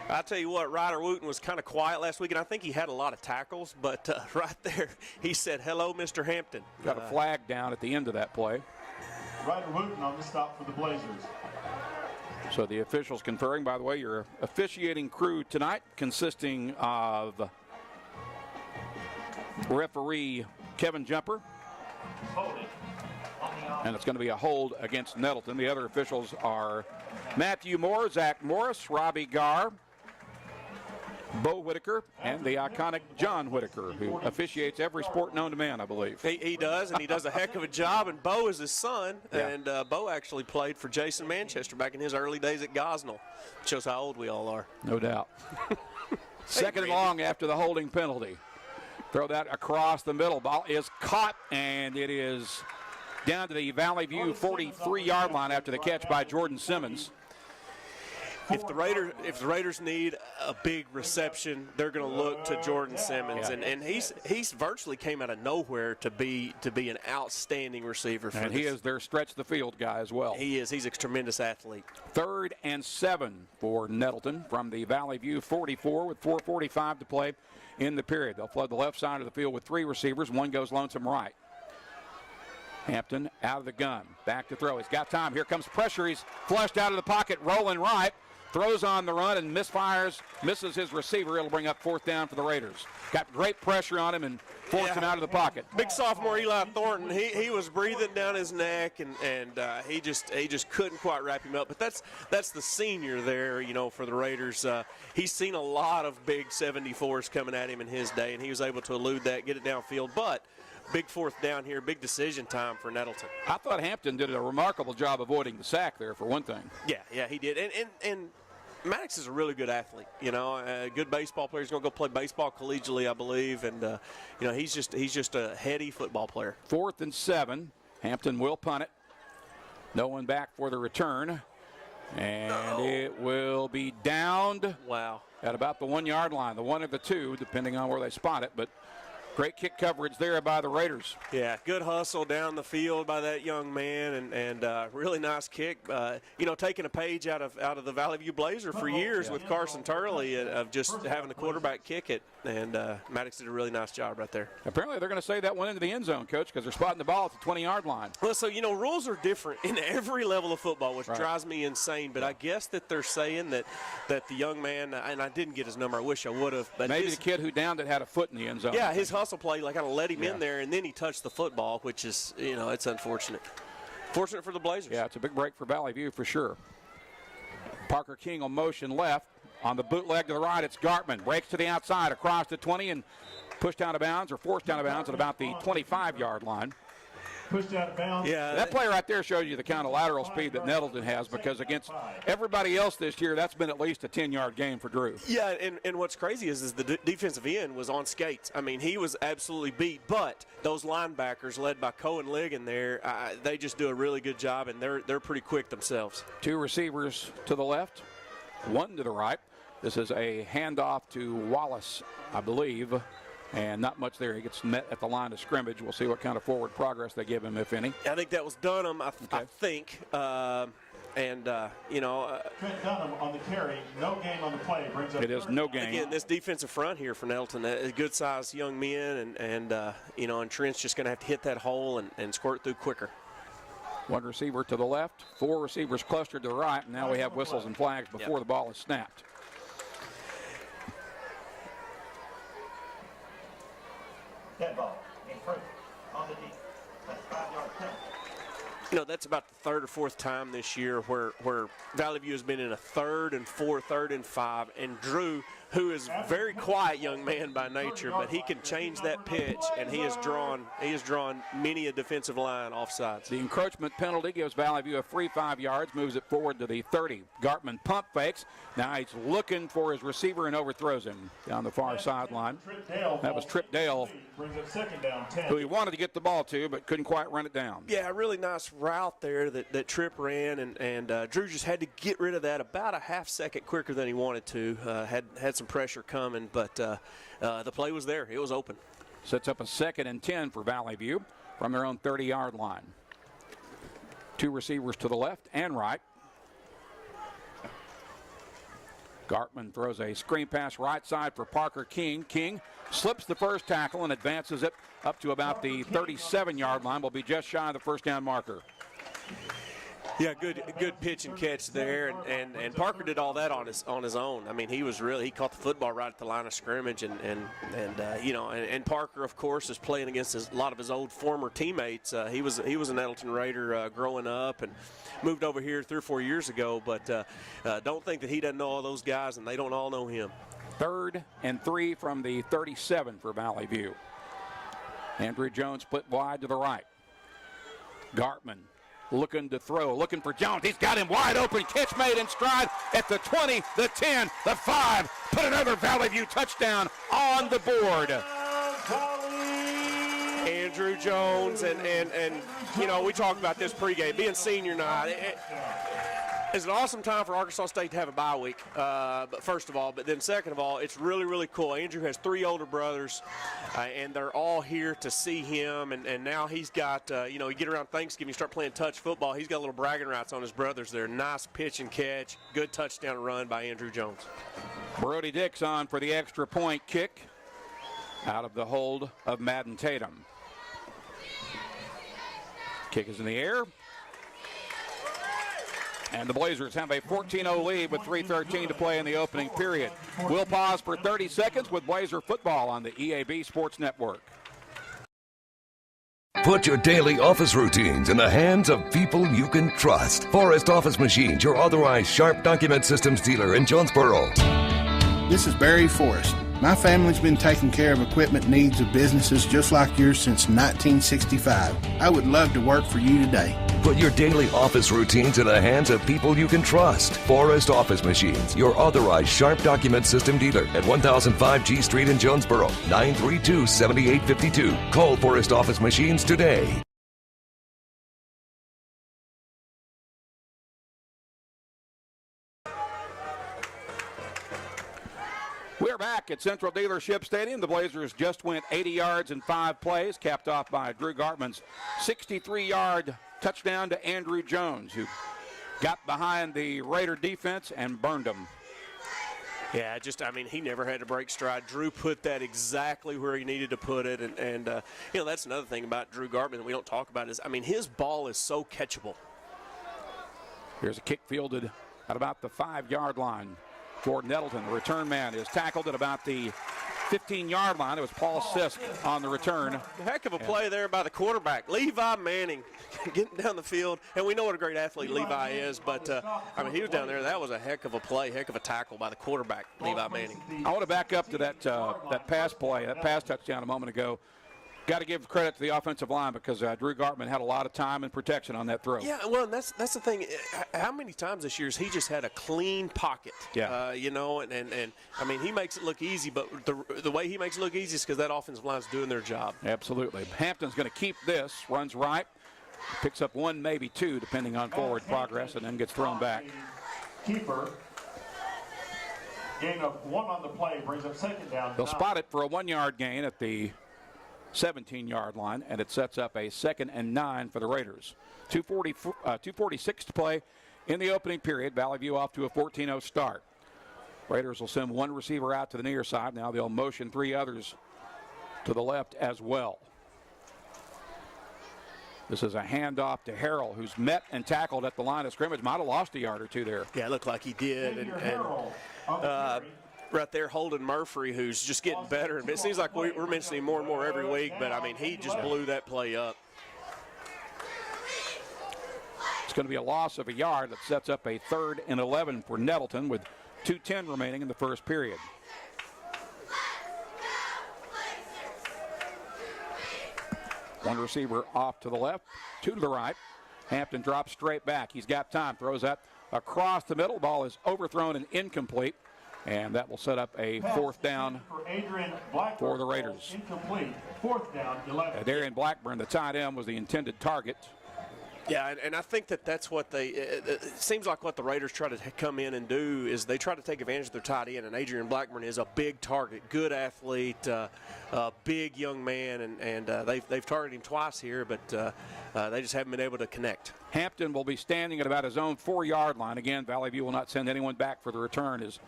I tell you what, Ryder Wooten was kind of quiet last week, and I think he had a lot of tackles, but right there he said, "Hello, Mr. Hampton." Got a flag down at the end of that play. Ryder Wooten on the stop for the Blazers. So the officials conferring. By the way, your officiating crew tonight consisting of referee Kevin Jumper, and it's going to be a hold against Nettleton. The other officials are Matthew Moore, Zach Morris, Robbie Garr, Bo Whitaker, and the iconic John Whitaker, who officiates every sport known to man, I believe. He does, and he does a heck of a job, and Bo is his son, and Bo actually played for Jason Manchester back in his early days at Gosnell. Shows how old we all are. No doubt. 2nd and long after the holding penalty. Throw that across the middle. Ball is caught, and it is down to the Valley View 43-yard line after the catch by Jordan Simmons. If the Raiders need a big reception, they're going to look to Jordan Simmons, and he's virtually came out of nowhere to be an outstanding receiver. And he is their stretch the field guy as well. He is. He's a tremendous athlete. 3rd and 7 for Nettleton from the Valley View 44 with 4:45 to play in the period. They'll flood the left side of the field with 3 receivers. One goes lonesome right. Hampton out of the gun. Back to throw. He's got time. Here comes pressure. He's flushed out of the pocket, rolling right. throws on the run and misses his receiver. It'll bring up 4th down for the Raiders. Got great pressure on him and forced him out of the pocket. Big sophomore Eli Thornton, he was breathing down his neck, and he just couldn't quite wrap him up. But that's the senior there, for the Raiders. He's seen a lot of big 74s coming at him in his day, and he was able to elude that, get it downfield. But big 4th down here, big decision time for Nettleton. I thought Hampton did a remarkable job avoiding the sack there, for one thing. Yeah, he did. And Maddox is a really good athlete, a good baseball player. He's going to go play baseball collegiately, I believe, and he's just a heady football player. 4th and 7. Hampton will punt it. No one back for the return, and it will be downed. Wow! At about the 1 yard line, the one of the two, depending on where they spot it, but. Great kick coverage there by the Raiders. Yeah, good hustle down the field by that young man, and really nice kick. Taking a page out of the Valley View Blazer for years with Carson Turley of just having the quarterback kick it, and Maddox did a really nice job right there. Apparently they're going to say that one into the end zone, Coach, because they're spotting the ball at the 20-yard line. Well, so, rules are different in every level of football, which drives me insane, but I guess that they're saying that the young man, and I didn't get his number, I wish I would have. But maybe the kid who downed it had a foot in the end zone. Yeah, his hustle play kind of let him in there, and then he touched the football, which is, it's unfortunate. Fortunate for the Blazers. Yeah, it's a big break for Valley View for sure. Parker King will motion left. On the bootleg to the right, it's Gartman. Breaks to the outside across the 20 and pushed out of bounds or forced out of bounds at about the 25-yard line. Pushed out of bounds. Yeah, that play right there shows you the kind of lateral speed that Nettleton has, because against everybody else this year, that's been at least a 10-yard game for Drew. Yeah, and what's crazy is the defensive end was on skates. I mean, he was absolutely beat, but those linebackers led by Cohen Ligon there, they just do a really good job, and they're pretty quick themselves. 2 receivers to the left, 1 to the right. This is a handoff to Wallace, I believe. And not much there. He gets met at the line of scrimmage. We'll see what kind of forward progress they give him, if any. I think that was Dunham, I think. Trent Dunham on the carry, no game on the play. Brings up it is no game. Again, this defensive front here for Nettleton, good-sized young men, and Trent's just going to have to hit that hole and squirt through quicker. 1 receiver to the left, 4 receivers clustered to the right, and now we have whistles and flags before the ball is snapped. Dead ball in front on the deep. That's 5-yard penalty. That's about the 3rd or 4th time this year where Valley View has been in a 3rd and 4, 3rd and 5, and Drew, who is a very quiet young man by nature, but he can change that pitch, and he has drawn many a defensive line offsides. The encroachment penalty gives Valley View a free 5 yards, moves it forward to the 30. Gartman pump fakes. Now he's looking for his receiver and overthrows him down the far sideline. That was Trip Dale, brings up 2nd down 10. who he wanted to get the ball to, but couldn't quite run it down. Yeah, a really nice route there that Tripp ran, and Drew just had to get rid of that about a half second quicker than he wanted to. Had some pressure coming, but the play was there. It was open. Sets up a 2nd and 10 for Valley View from their own 30-yard line. 2 receivers to the left and right. Gartman throws a screen pass right side for Parker King. King slips the first tackle and advances it up to about the 37-yard line. Will be just shy of the first down marker. Yeah, good pitch and catch there, and Parker did all that on his own. I mean, he caught the football right at the line of scrimmage, and Parker, of course, is playing against a lot of his old former teammates. He was a Nettleton Raider growing up and moved over here 3 or 4 years ago, but don't think that he doesn't know all those guys, and they don't all know him. 3rd and 3 from the 37 for Valley View. Andrew Jones split wide to the right. Gartman looking to throw, looking for Jones. He's got him wide open. Catch made in stride at the 20, the 10, the 5. Put another Valley View touchdown on the board. Andrew Jones, and we talked about this pregame, being senior night. It's an awesome time for Arkansas State to have a bye week, but first of all. But then second of all, it's really, really cool. Andrew has 3 older brothers, and they're all here to see him. And now he's got, you get around Thanksgiving, you start playing touch football. He's got little bragging rights on his brothers there. Nice pitch and catch. Good touchdown run by Andrew Jones. Brody Dix on for the extra point kick out of the hold of Madden Tatum. Kick is in the air. And the Blazers have a 14-0 lead with 3:13 to play in the opening period. We'll pause for 30 seconds with Blazer football on the EAB Sports Network. Put your daily office routines in the hands of people you can trust. Forrest Office Machines, your authorized Sharp document systems dealer in Jonesboro. This is Barry Forrest. My family's been taking care of equipment needs of businesses just like yours since 1965. I would love to work for you today. Put your daily office routines in the hands of people you can trust. Forrest Office Machines, your authorized Sharp document system dealer at 1005 G Street in Jonesboro, 932-7852. Call Forrest Office Machines today. We're back at Central Dealership Stadium. The Blazers just went 80 yards in 5 plays, capped off by Drew Gartman's 63-yard touchdown to Andrew Jones, who got behind the Raider defense and burned them. Yeah, he never had to break stride. Drew put that exactly where he needed to put it, and that's another thing about Drew Gartman that we don't talk about is, his ball is so catchable. Here's a kick fielded at about the 5-yard line for Nettleton. The return man is tackled at about the 15-yard line. It was Paul Sisk on the return. A heck of a play there by the quarterback, Levi Manning, getting down the field. And we know what a great athlete Levi is, but, he was down there. That was a heck of a play, heck of a tackle by the quarterback, Levi Manning. I want to back up to that pass play, that pass touchdown a moment ago. Got to give credit to the offensive line because Drew Gartman had a lot of time and protection on that throw. Yeah, well, that's the thing. How many times this year has he just had a clean pocket? Yeah. And he makes it look easy, but the way he makes it look easy is because that offensive line's doing their job. Absolutely. Hampton's going to keep this, runs right, picks up 1, maybe 2, depending on forward progress, and then gets thrown back. Keeper. Gain of 1 on the play brings up second down. They'll spot it for a 1-yard gain at the 17-yard line, and it sets up a 2nd and 9 for the Raiders. 2:46 to play in the opening period. Valley View off to a 14-0 start. Raiders will send 1 receiver out to the near side. Now they'll motion 3 others to the left as well. This is a handoff to Harrell, who's met and tackled at the line of scrimmage. Might have lost a yard or 2 there. Yeah, it looked like he did. Right there, Holden Murphy, who's just getting better. And it seems like we're mentioning more and more every week, but, he just blew that play up. It's going to be a loss of a yard that sets up a 3rd and 11 for Nettleton with 2:10 remaining in the first period. One receiver off to the left, 2 to the right. Hampton drops straight back. He's got time, throws that across the middle. Ball is overthrown and incomplete. And that will set up a 4th down for the Raiders. Incomplete. 4th down, 11. Darian Blackburn, the tight end, was the intended target. Yeah, and I think that's what it seems like what the Raiders try to come in and do is they try to take advantage of their tight end, and Adrian Blackburn is a big target, good athlete, a big young man, and they've targeted him twice here, but they just haven't been able to connect. Hampton will be standing at about his own 4-yard line. Again, Valley View will not send anyone back for the return as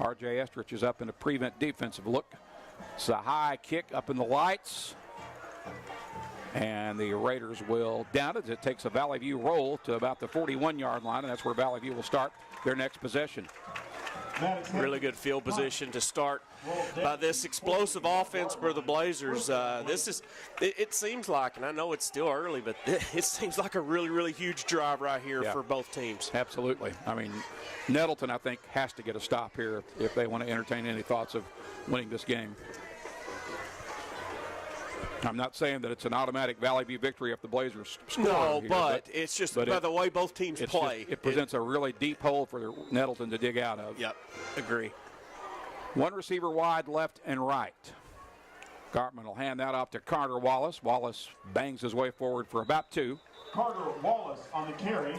R.J. Estrich is up in a prevent defensive look. It's a high kick up in the lights. And the Raiders will down it as it takes a Valley View roll to about the 41-yard line, and that's where Valley View will start their next possession. Really good field position to start by this explosive offense for the Blazers. It seems like, and I know it's still early, but it seems like a really, really huge drive right here for both teams. Absolutely. Nettleton, I think, has to get a stop here if they want to entertain any thoughts of winning this game. I'm not saying that it's an automatic Valley View victory if the Blazers score. No, here, but it's just by the way both teams play. It presents a really deep hole for Nettleton to dig out of. Yep, agree. 1 receiver wide left and right. Gartman will hand that off to Carter Wallace. Wallace bangs his way forward for about 2. Carter Wallace on the carry.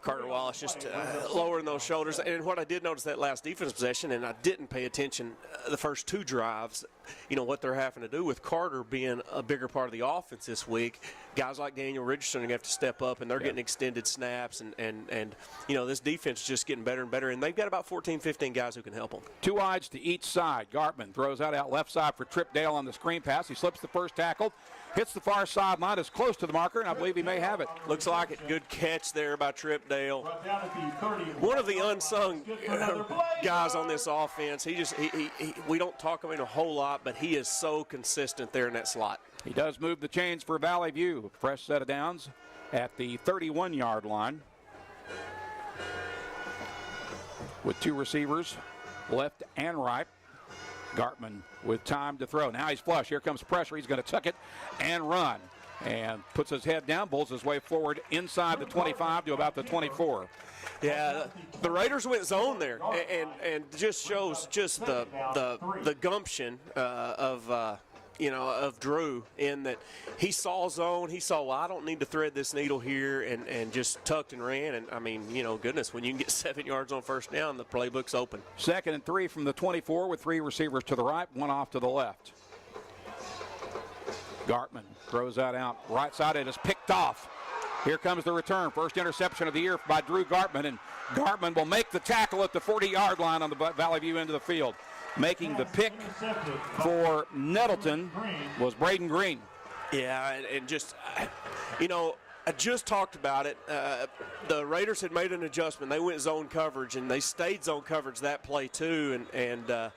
Carter Wallace just lowering those shoulders. And what I did notice that last defense possession, and I didn't pay attention the first 2 drives, what they're having to do with Carter being a bigger part of the offense this week. Guys like Daniel Richardson are going to have to step up, and they're getting extended snaps. And this defense is just getting better and better. And they've got about 14, 15 guys who can help them. 2 wides to each side. Gartman throws out left side for Trip Dale on the screen pass. He slips the first tackle, hits the far sideline, is close to the marker, and I believe he may have it. Looks like it. Good catch there there by Trip Dale. One of the unsung guys on this offense. We don't talk about him a whole lot, but he is so consistent there in that slot. He does move the chains for Valley View. Fresh set of downs at the 31-yard line, with two receivers, left and right. Gartman with time to throw. Now he's flush. Here comes pressure. He's going to tuck it and run. And puts his head down, bowls his way forward inside the 25 to about the 24. Yeah, the Raiders went zone there, and just shows just the gumption of Drew, in that he saw zone. He saw, well, I don't need to thread this needle here, and just tucked and ran. And, I mean, goodness, when you can get 7 yards on first down, the playbook's open. 2nd and 3 from the 24 with 3 receivers to the right, 1 off to the left. Gartman throws that out right side. It is picked off. Here comes the return. First interception of the year by Drew Gartman, and Gartman will make the tackle at the 40-yard line on the Valley View end of the field. Making the pick for Nettleton was Braden Green. Yeah, and just, I just talked about it. The Raiders had made an adjustment. They went zone coverage, and they stayed zone coverage that play too, and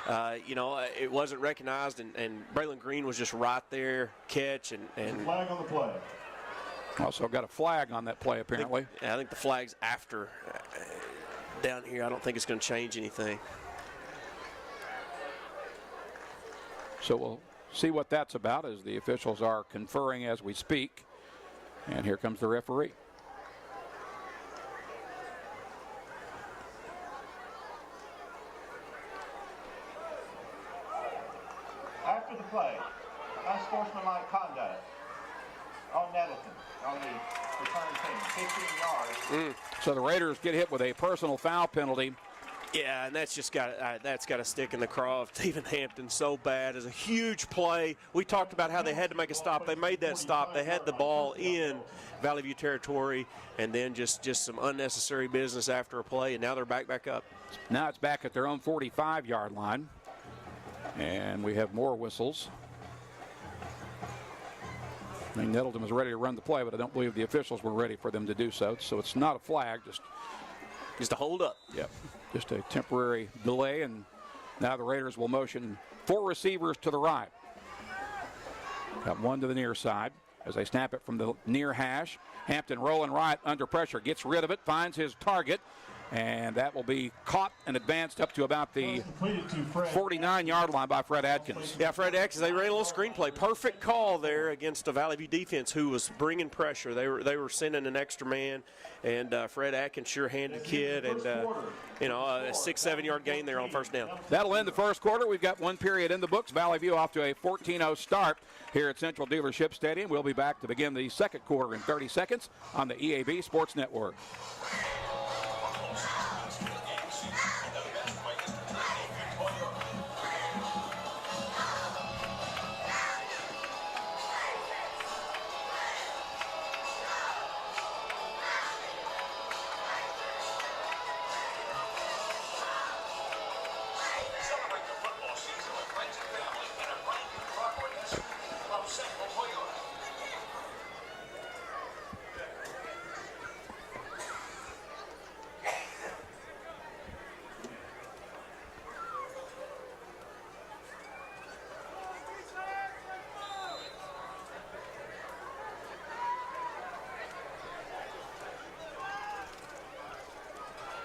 it wasn't recognized, and Braylon Green was just right there, catch, and flag on the play. Also got a flag on that play, apparently. I think the flag's after down here. I don't think it's going to change anything. So we'll see what that's about as the officials are conferring as we speak. And here comes the referee. After the play, unsportsmanlike conduct on Nettleton on the return team, 15 yards. So the Raiders get hit with a personal foul penalty. Yeah, and that's got to stick in the craw of Stephen Hampton so bad. It's a huge play. We talked about how they had to make a stop. They made that stop. They had the ball in Valley View territory, and then just some unnecessary business after a play, and now they're back up. Now it's back at their own 45-yard line, and we have more whistles. I mean, Nettleton was ready to run the play, but I don't believe the officials were ready for them to do so. So it's not a flag, just a hold up. Yep, just a temporary delay, and now the Raiders will motion 4 receivers to the right. Got 1 to the near side as they snap it from the near hash. Hampton rolling right under pressure, gets rid of it, finds his target, and that will be caught and advanced up to about the 49-yard line by Fred Atkins. Yeah, Fred Atkins, they ran a little screenplay. Perfect call there against a Valley View defense who was bringing pressure. They were sending an extra man, and Fred Atkins, sure-handed kid, and a 6-7 yard gain there on first down. That'll end the first quarter. We've got 1 period in the books. Valley View off to a 14-0 start here at Central Dealership Stadium. We'll be back to begin the second quarter in 30 seconds on the EAB Sports Network.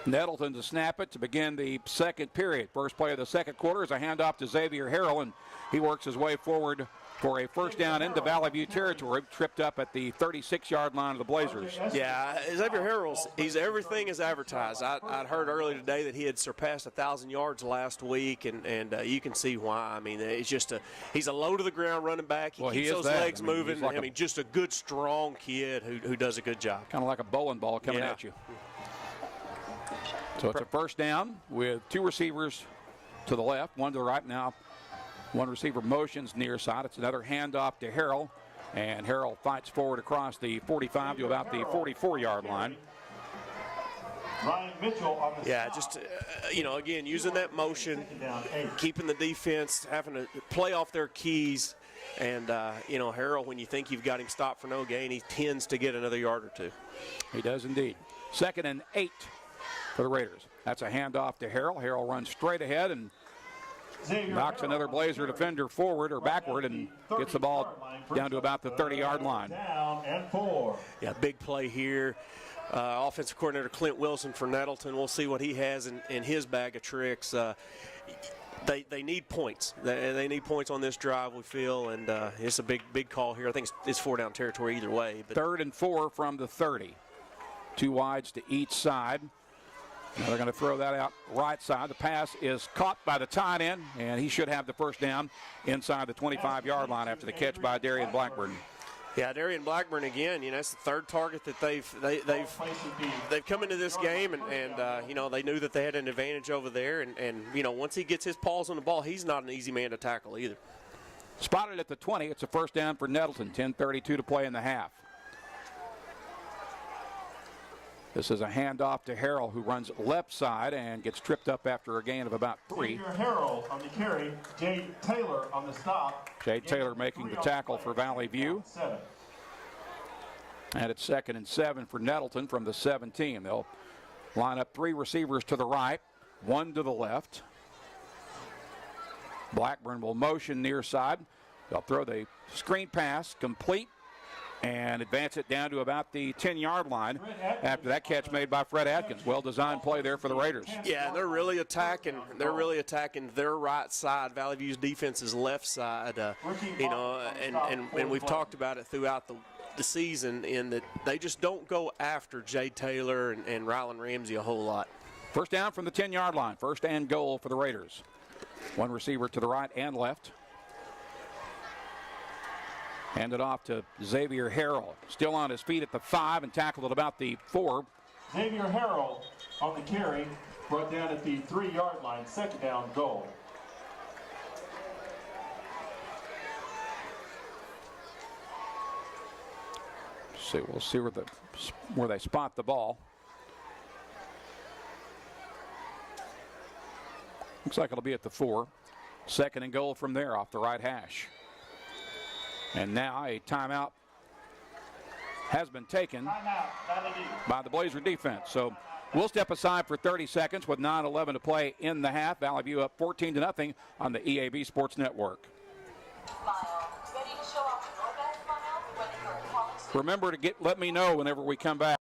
Nettleton to snap it to begin the second period. First play of the second quarter is a handoff to Xavier Harrell, and he works his way forward for a first down into Valley View territory, tripped up at the 36-yard line of the Blazers. Yeah, Xavier Harrell's, he's everything is advertised. I'd heard earlier today that he had surpassed 1,000 yards last week, and you can see why. I mean, it's just he's a low to the ground running back. He keeps those legs moving. Like just a good, strong kid who does a good job. Kind of like a bowling ball coming at you. So it's a first down with 2 receivers to the left, 1 to the right. Now 1 receiver motions near side. It's another handoff to Harrell, and Harrell fights forward across the 45 to about the 44-yard line. Ryan Mitchell on the Yeah, just, again, using that motion, keeping the defense, having to play off their keys. And, Harrell, when you think you've got him stopped for no gain, he tends to get another yard or two. He does indeed. 2nd and 8 for the Raiders. That's a handoff to Harrell. Harrell runs straight ahead and knocks another Blazer defender forward or backward and gets the ball down to about the 30-yard line. Down and 4. Yeah, big play here. Offensive coordinator Clint Wilson for Nettleton. We'll see what he has in his bag of tricks. They need points. They need points on this drive, we feel, and it's a big call here. I think it's 4-down territory either way. But 3rd and 4 from the 30. 2 wides to each side. Now they're going to throw that out right side. The pass is caught by the tight end, and he should have the first down inside the 25-yard line after the catch by Darian Blackburn. Yeah, Darian Blackburn again. It's the 3rd target that they've come into this game, and they knew that they had an advantage over there. And once he gets his paws on the ball, he's not an easy man to tackle either. Spotted at the 20. It's a first down for Nettleton. 10:32 to play in the half. This is a handoff to Harrell, who runs left side and gets tripped up after a gain of about 3. Harrell on the carry. Jay Taylor on the stop. Jay Taylor making the tackle for Valley View. And it's 2nd and 7 for Nettleton from the 17. They'll line up 3 receivers to the right, 1 to the left. Blackburn will motion near side. They'll throw the screen pass complete and advance it down to about the 10-yard line after that catch made by Fred Atkins. Well-designed play there for the Raiders. Yeah, they're really attacking. They're really attacking their right side. Valley View's defense's left side. And we've talked about it throughout the season in that they just don't go after Jay Taylor and Rylan Ramsey a whole lot. First down from the 10-yard line. 1st and goal for the Raiders. 1 receiver to the right and left. Handed off to Xavier Harrell. Still on his feet at the 5 and tackled at about the 4. Xavier Harrell on the carry, brought down at the 3-yard line. 2nd down goal. We'll see where they spot the ball. Looks like it'll be at the 4. 2nd and goal from there off the right hash. And now a timeout has been taken by the Blazer defense. So we'll step aside for 30 seconds with 9:11 to play in the half. Valley View up 14-0 on the EAB Sports Network. Remember to let me know whenever we come back.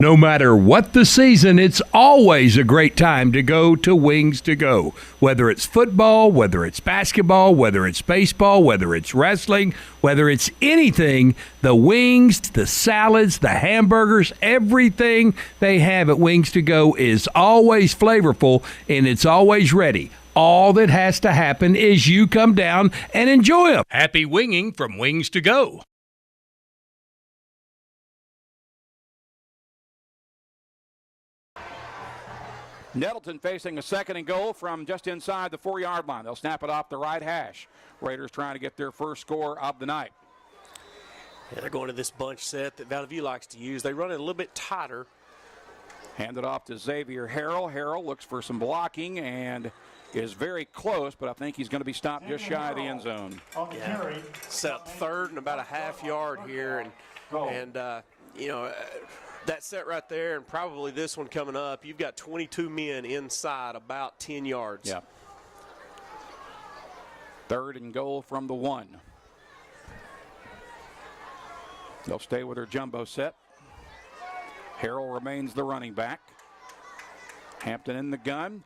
No matter what the season, it's always a great time to go to Wings to Go. Whether it's football, whether it's basketball, whether it's baseball, whether it's wrestling, whether it's anything, the wings, the salads, the hamburgers, everything they have at Wings to Go is always flavorful and it's always ready. All that has to happen is you come down and enjoy them. Happy winging from Wings to Go. Nettleton facing a 2nd and goal from just inside the 4-yard line. They'll snap it off the right hash. Raiders trying to get their first score of the night. Yeah, they're going to this bunch set that Valley View likes to use. They run it a little bit tighter. Handed off to Xavier Harrell. Harrell looks for some blocking and is very close, but I think he's going to be stopped just shy of the end zone. Yeah. Set up 3rd and about a half yard here. And that set right there, and probably this one coming up, you've got 22 men inside about 10 yards. Yeah. 3rd and goal from the 1. They'll stay with their jumbo set. Harrell remains the running back. Hampton in the gun.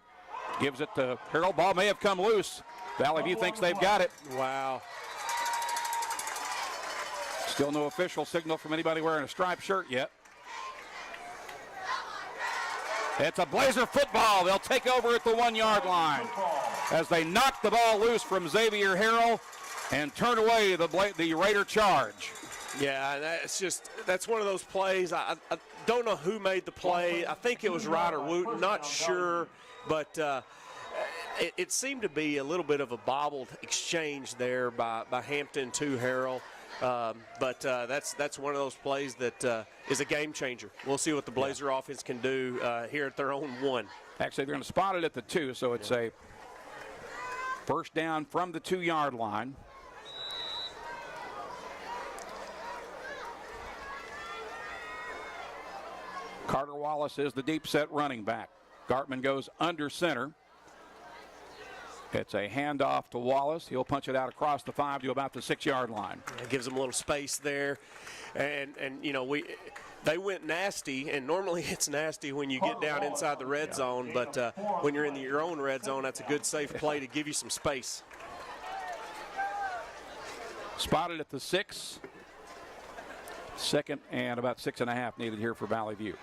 Gives it to Harrell. Ball may have come loose. Valley View thinks they've got it. Wow. Still no official signal from anybody wearing a striped shirt yet. It's a Blazer football. They'll take over at the 1-yard line as they knock the ball loose from Xavier Harrell and turn away the Raider charge. Yeah, that's one of those plays. I don't know who made the play. I think it was Ryder Wooten, not sure, but it seemed to be a little bit of a bobbled exchange there by Hampton to Harrell. But that's one of those plays that is a game changer. We'll see what the Blazer offense can do here at their own 1. Actually, they're going to spot it at the 2, so it's a first down from the 2-yard line. Carter Wallace is the deep set running back. Gartman goes under center. It's a handoff to Wallace. He'll punch it out across the 5 to about the 6-yard line. It gives them a little space there. And you know, they went nasty, and normally it's nasty when you get down inside the red zone, but when you're in your own red zone, that's a good, safe play to give you some space. Spotted at the 6. Second and about 6.5 needed here for Valley View.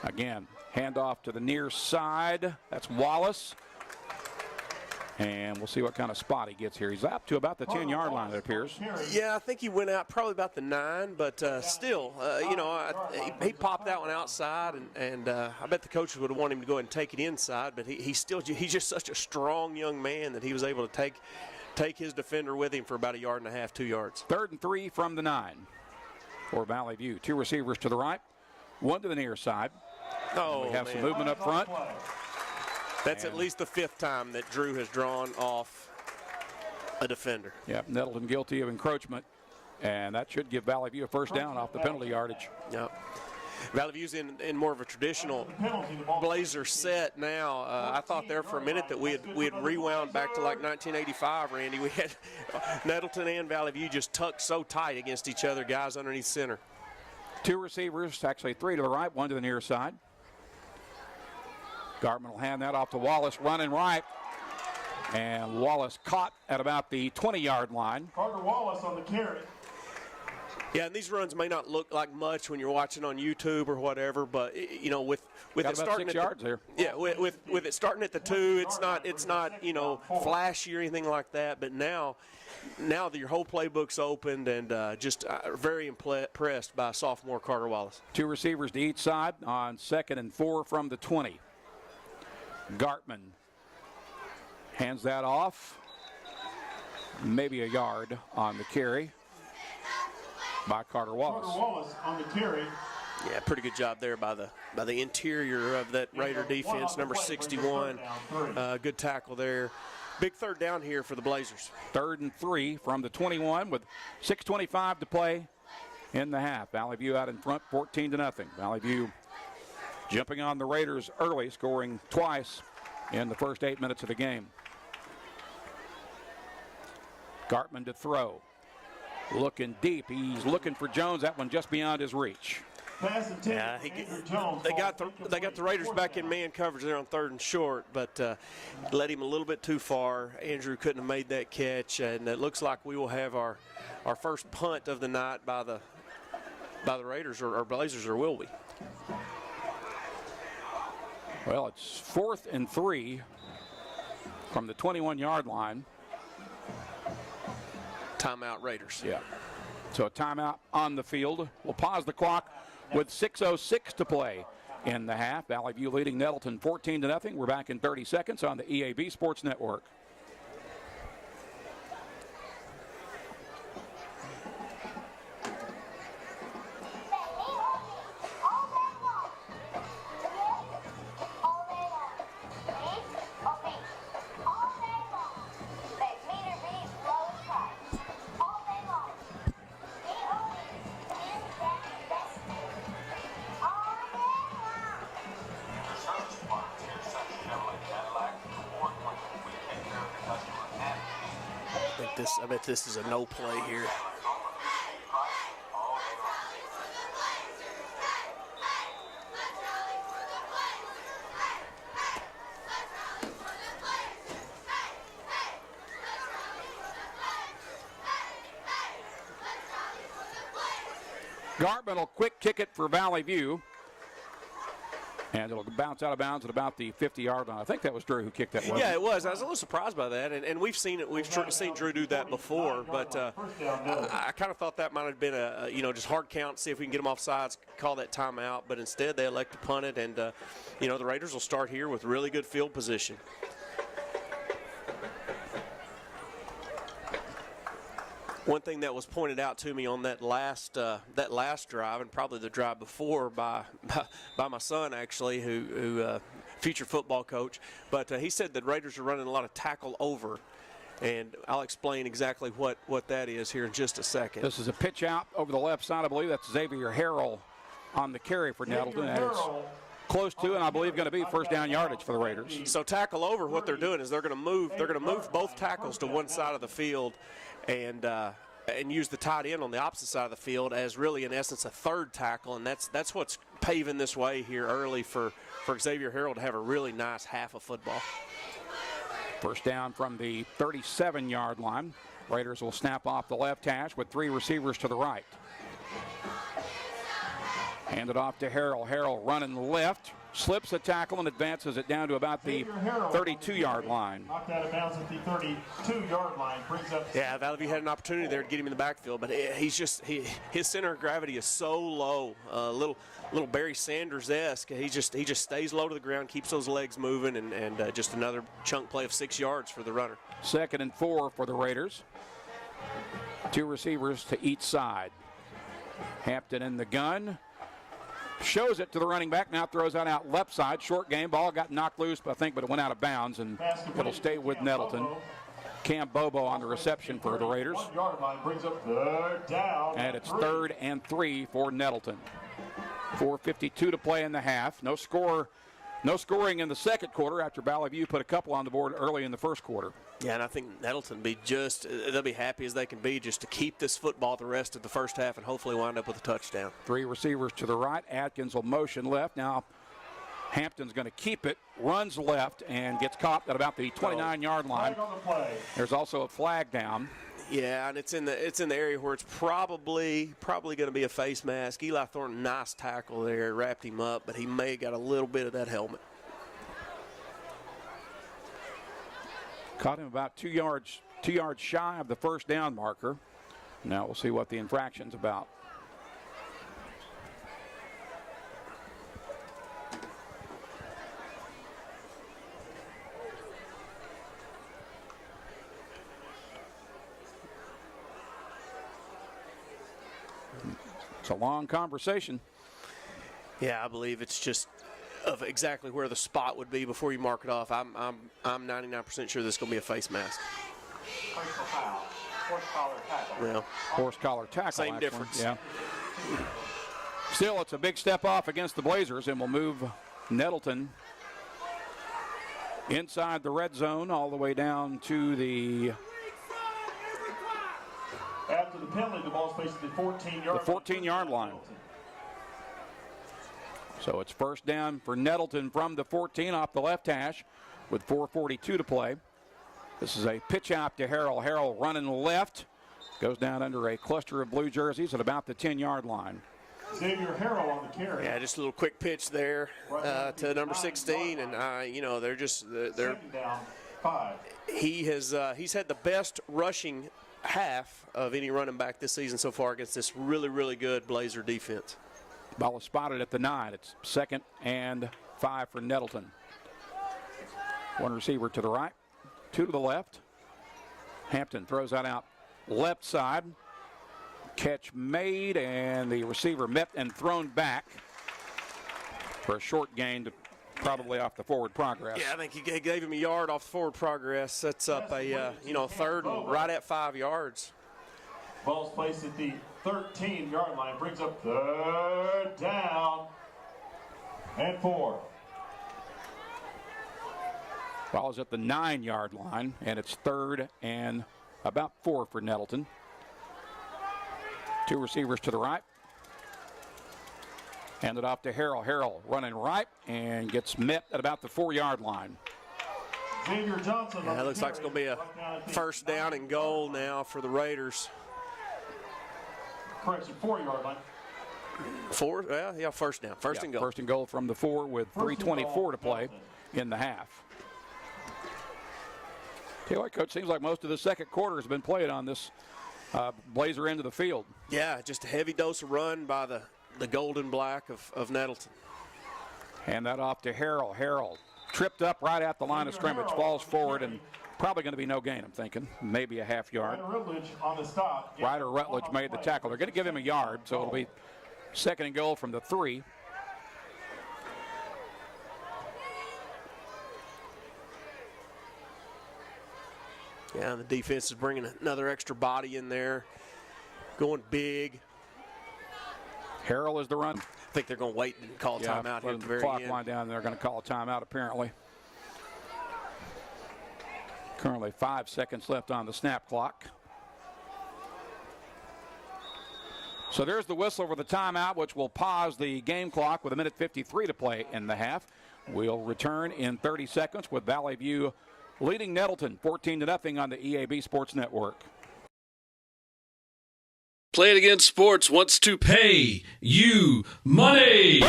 Again, handoff to the near side. That's Wallace. And we'll see what kind of spot he gets here. He's up to about the 10-yard line, it appears. Yeah, I think he went out probably about the 9, but still, you know, he popped that one outside, and I bet the coaches would have wanted him to go ahead and take it inside, but he's just such a strong young man that he was able to take his defender with him for about 1.5 yards, 2 yards. 3rd and 3 from the 9 for Valley View. 2 receivers to the right, 1 to the near side. Oh, we have some movement up front. That's at least the 5th time that Drew has drawn off a defender. Yeah, Nettleton guilty of encroachment, and that should give Valley View a first down off the penalty yardage. Yep. Valley View's in more of a traditional Blazer set now. I thought there for a minute that we had rewound back to like 1985, Randy. We had Nettleton and Valley View just tucked so tight against each other, guys underneath center. 2 receivers, actually 3 to the right, 1 to the near side. Gartman will hand that off to Wallace, running right. And Wallace caught at about the 20-yard line. Carter Wallace on the carry. Yeah, and these runs may not look like much when you're watching on YouTube or whatever, but you know, with it starting 6 yards here. Yeah, with it starting at the 2, it's not you know, flashy or anything like that. But now that your whole playbook's opened, and just very impressed by sophomore Carter Wallace. 2 receivers to each side on 2nd and 4 from the 20. Gartman hands that off. Maybe a yard on the carry by Carter Wallace. Carter Wallace on the carry. Yeah, pretty good job there by the interior of that Raider defense, number 61. Good tackle there. Big 3rd down here for the Blazers. 3rd and 3 from the 21 with 6:25 to play in the half. Valley View out in front, 14-0. Valley View jumping on the Raiders early, scoring twice in the first 8 minutes of the game. Gartman to throw. Looking deep. He's looking for Jones. That one just beyond his reach. Yeah, they got the Raiders back in man coverage there on 3rd and short, but led him a little bit too far. Andrew couldn't have made that catch, and it looks like we will have our first punt of the night by the Raiders or Blazers, or will we? Well, it's 4th and 3 from the 21-yard line. Timeout Raiders. Yeah. So a timeout on the field. We'll pause the clock with 6:06 to play in the half. Valley View leading Nettleton 14-0. We're back in 30 seconds on the EAB Sports Network. I bet this is a no play here. Gartman will quick kick it for Valley View. And it'll bounce out of bounds at about the 50-yard line. I think that was Drew who kicked that one. Yeah, it was. I was a little surprised by that, and we've seen it. We've seen Drew do that before, but I kind of thought that might have been a just hard count, see if we can get them off sides, call that timeout. But instead, they elect to punt it, and the Raiders will start here with really good field position. One thing that was pointed out to me on that last drive, and probably the drive before, by my son actually, who future football coach, but he said that Raiders are running a lot of tackle over, and I'll explain exactly what that is here in just a second. This is a pitch out over the left side. I believe that's Xavier Harrell on the carry for Nettleton. Close to, and I believe going to be first down yardage for the Raiders. So tackle over, what they're doing is they're going to move both tackles to one side of the field, and use the tight end on the opposite side of the field as really in essence a third tackle, and that's what's paving this way here early for Xavier Harrell to have a really nice half of football. First down from the 37-yard line. Raiders will snap off the left hash with 3 receivers to the right. Hand it off to Harrell. Harrell running left, slips a tackle and advances it down to about the 32-yard line. Knocked out of bounds at the 32-yard line. Brings up. Yeah, Valley View had an opportunity there to get him in the backfield, but his center of gravity is so low, little Barry Sanders-esque. He just stays low to the ground, keeps those legs moving, and just another chunk play of 6 yards for the runner. 2nd and 4 for the Raiders. 2 receivers to each side. Hampton in the gun. Shows it to the running back, now throws out left side. Short game, ball got knocked loose, I think, but it went out of bounds, and it'll stay with Nettleton. Cam Bobo on the reception for the Raiders. 1 yard line brings up third down. And it's 3rd and 3 for Nettleton. 4:52 to play in the half. No scoring in the second quarter after Valley View put a couple on the board early in the first quarter. Yeah, and I think Nettleton they'll be happy as they can be just to keep this football the rest of the first half and hopefully wind up with a touchdown. 3 receivers to the right. Atkins will motion left. Now Hampton's going to keep it, runs left, and gets caught at about the 29-yard line. There's also a flag down. Yeah, and it's in the area where it's probably going to be a face mask. Eli Thornton, nice tackle there, wrapped him up, but he may have got a little bit of that helmet. Caught him about 2 yards shy of the first down marker. Now we'll see what the infraction's about. It's a long conversation. Yeah, I believe it's just of exactly where the spot would be before you mark it off. I'm 99% sure this is going to be a face mask. Horse collar tackle. Well, horse collar tackle. Same difference. Yeah. Still, it's a big step off against the Blazers, and will move Nettleton inside the red zone all the way down to the. After the penalty, the ball's facing the 14-yard line. So it's first down for Nettleton from the 14 off the left hash with 4:42 to play. This is a pitch out to Harrell. Harrell running left. Goes down under a cluster of blue jerseys at about the 10-yard line. Xavier Harrell on the carry. Yeah, just a little quick pitch there to number 16, and they're down 5. He's had the best rushing half of any running back this season so far against this really, really good Blazer defense. Ball is spotted at the 9. It's 2nd and 5 for Nettleton. 1 receiver to the right, 2 to the left. Hampton throws that out left side. Catch made, and the receiver met and thrown back for a short gain to probably off the forward progress. Yeah, I think he gave him a yard off the forward progress. That's up a 3rd and right at 5 yards. Ball's placed at the 13-yard line. Brings up third down and 4. Ball is at the 9-yard line, and it's 3rd and about 4 for Nettleton. 2 receivers to the right. Hand it off to Harrell. Harrell running right and gets met at about the 4-yard line. Xavier Johnson. Yeah, it looks like it's going to be a first down and goal now for the Raiders. Correction, 4-yard line. 4? Yeah, first down. First and goal. First and goal from the 4 with 3:24 to play in the half. Tell you what, Coach, seems like most of the second quarter has been played on this Blazer end of the field. Yeah, just a heavy dose of run by the gold and black of Nettleton. Hand that off to Harrell. Harrell tripped up right at the line of scrimmage, falls forward and Probably going to be no gain, I'm thinking. Maybe a half yard. Ryder Rutledge on the stop. Ryder Rutledge made the tackle. They're going to give him a yard, so it'll be 2nd and goal from the 3. Yeah, the defense is bringing another extra body in there, going big. Harrell is the run. I think they're going to wait and call a timeout here at the very clock end. line down, they're going to call a timeout apparently. Currently 5 seconds left on the snap clock. So there's the whistle for the timeout, which will pause the game clock with 1:53 to play in the half. We'll return in 30 seconds with Valley View leading Nettleton 14-0 on the EAB Sports Network. Play It Again Sports wants to pay you money.